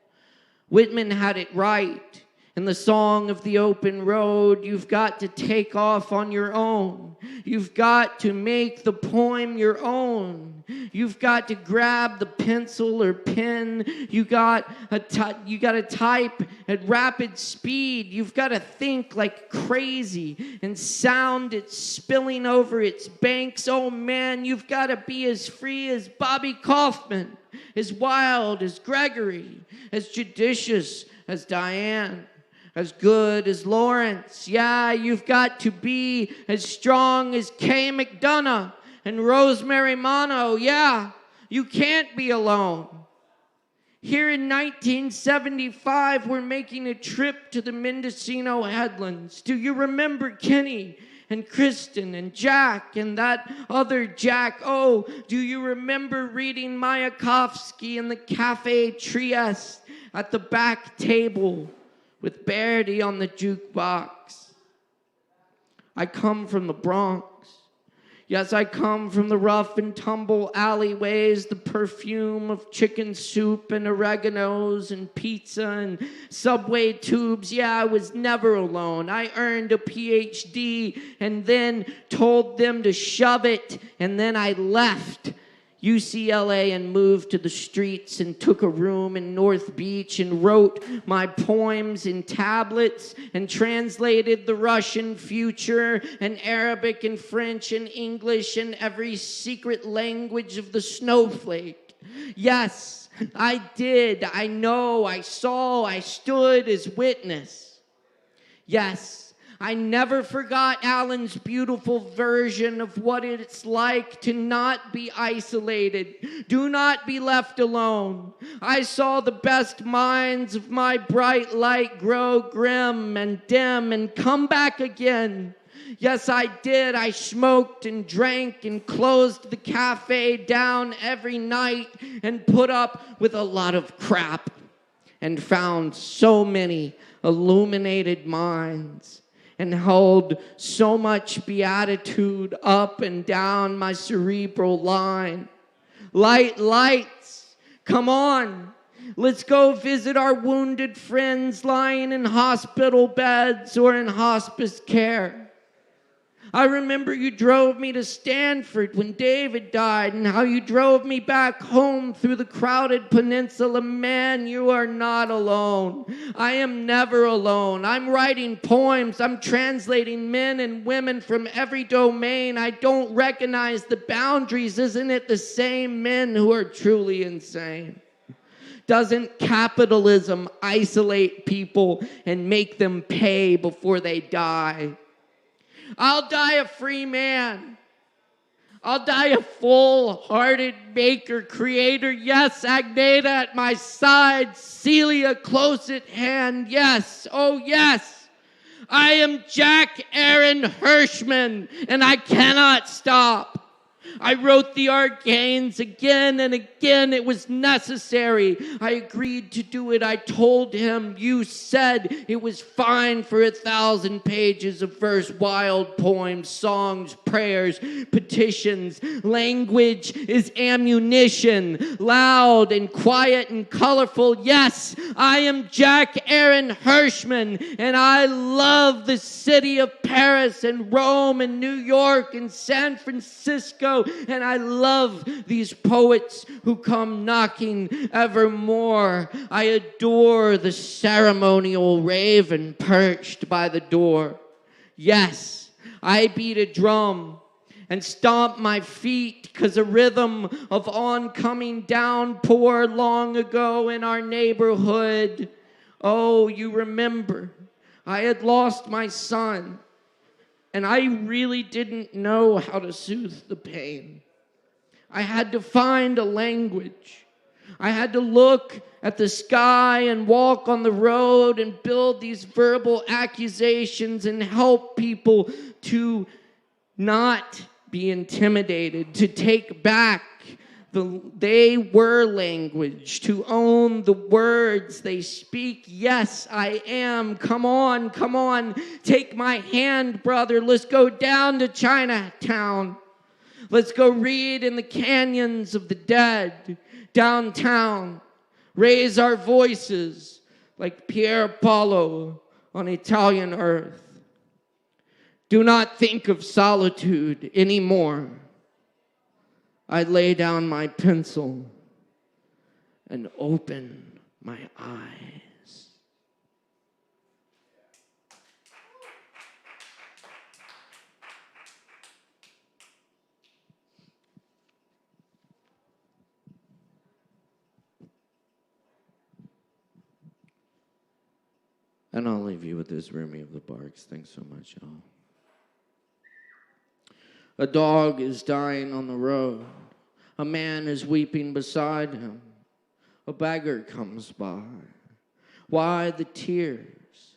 Whitman had it right. In the song of the open road, you've got to take off on your own. You've got to make the poem your own. You've got to grab the pencil or pen. You got to type at rapid speed. You've got to think like crazy and sound it spilling over its banks. Oh man, you've got to be as free as Bobby Kaufman, as wild as Gregory, as judicious as Diane, as good as Lawrence. Yeah, you've got to be as strong as Kay McDonough and Rosemary Mono. Yeah, you can't be alone. Here in 1975, we're making a trip to the Mendocino Headlands. Do you remember Kenny and Kristen and Jack and that other Jack? Oh, do you remember reading Mayakovsky in the Cafe Trieste at the back table with Verdi on the jukebox? I come from the Bronx. Yes, I come from the rough and tumble alleyways, the perfume of chicken soup and oreganos and pizza and subway tubes. Yeah, I was never alone. I earned a PhD and then told them to shove it, and then I left UCLA and moved to the streets and took a room in North Beach and wrote my poems in tablets and translated the Russian future and Arabic and French and English and every secret language of the snowflake. Yes, I did. I know. I saw. I stood as witness. Yes, I never forgot Alan's beautiful version of what it's like to not be isolated. Do not be left alone. I saw the best minds of my bright light grow grim and dim and come back again. Yes, I did. I smoked and drank and closed the cafe down every night and put up with a lot of crap and found so many illuminated minds and held so much beatitude up and down my cerebral line. Lights, come on. Let's go visit our wounded friends lying in hospital beds or in hospice care. I remember you drove me to Stanford when David died and how you drove me back home through the crowded peninsula. Man, you are not alone. I am never alone. I'm writing poems. I'm translating men and women from every domain. I don't recognize the boundaries. Isn't it the same men who are truly insane? Doesn't capitalism isolate people and make them pay before they die? I'll die a free man. I'll die a full-hearted maker, creator. Yes, Agneta at my side, Celia close at hand. Yes, oh yes. I am Jack Aaron Hirschman, and I cannot stop. I wrote the Arcanes again and again. It was necessary. I agreed to do it. I told him, you said it was fine for 1,000 pages of verse, wild poems, songs, prayers, petitions. Language is ammunition, loud and quiet and colorful. Yes, I am Jack Aaron Hirschman, and I love the city of Paris and Rome and New York and San Francisco. And I love these poets who come knocking evermore. I adore the ceremonial raven perched by the door. Yes, I beat a drum and stomp my feet 'cause a rhythm of oncoming downpour long ago in our neighborhood. Oh, you remember, I had lost my son. And I really didn't know how to soothe the pain. I had to find a language. I had to look at the sky and walk on the road and build these verbal accusations and help people to not be intimidated, to take back the they were language, to own the words they speak. Yes, I am. Come on, come on. Take my hand, brother. Let's go down to Chinatown. Let's go read in the canyons of the dead downtown. Raise our voices like Pier Paolo on Italian earth. Do not think of solitude anymore. I lay down my pencil and open my eyes. And I'll leave you with this Remy of the Barks. Thanks so much, y'all. A dog is dying on the road. A man is weeping beside him. A beggar comes by. Why the tears?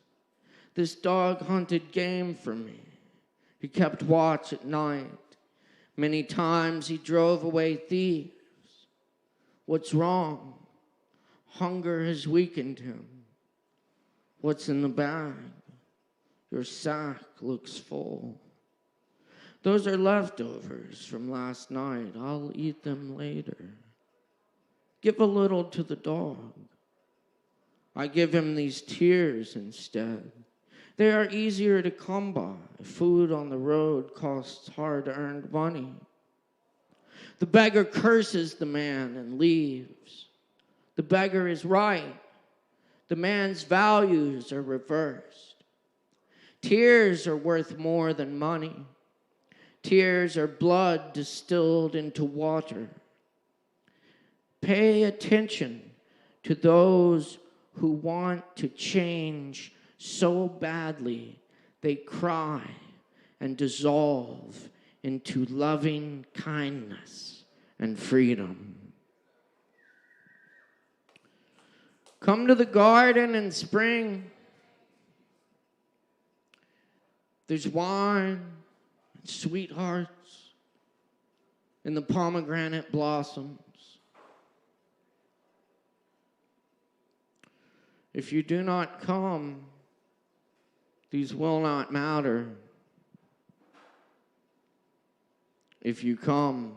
This dog hunted game for me. He kept watch at night. Many times he drove away thieves. What's wrong? Hunger has weakened him. What's in the bag? Your sack looks full. Those are leftovers from last night. I'll eat them later. Give a little to the dog. I give him these tears instead. They are easier to come by. Food on the road costs hard-earned money. The beggar curses the man and leaves. The beggar is right. The man's values are reversed. Tears are worth more than money. Tears are blood distilled into water. Pay attention to those who want to change so badly they cry and dissolve into loving kindness and freedom. Come to the garden in spring. There's wine, sweethearts, and the pomegranate blossoms. If you do not come, these will not matter. If you come,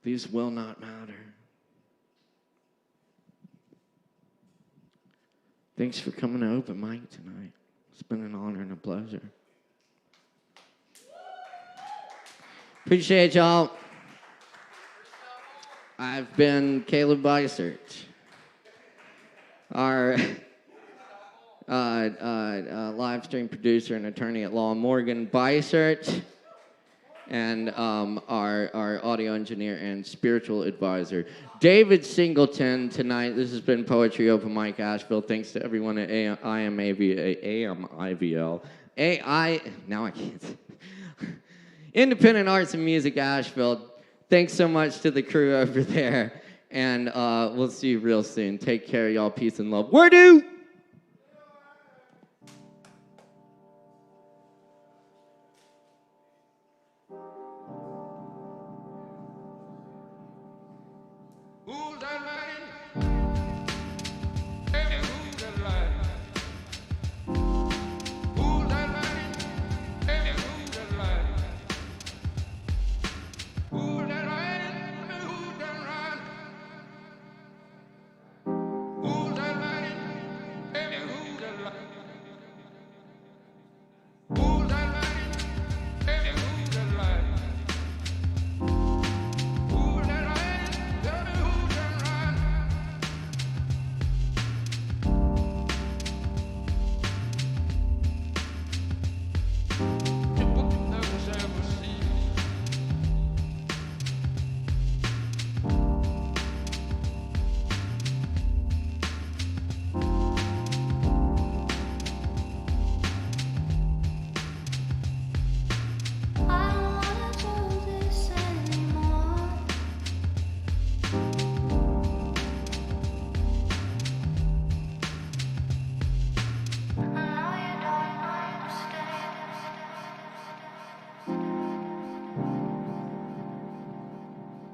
these will not matter. Thanks for coming to Open Mic tonight. It's been an honor and a pleasure. Appreciate y'all. I've been Caleb Beissert, our live stream producer and attorney at law, Morgan Beissert, and our audio engineer and spiritual advisor, David Singleton, tonight. This has been Poetry Open Mic Asheville. Thanks to everyone at AMIVL. Now I can't. Independent Arts and Music Asheville. Thanks so much to the crew over there. And we'll see you real soon. Take care, y'all. Peace and love. Word do!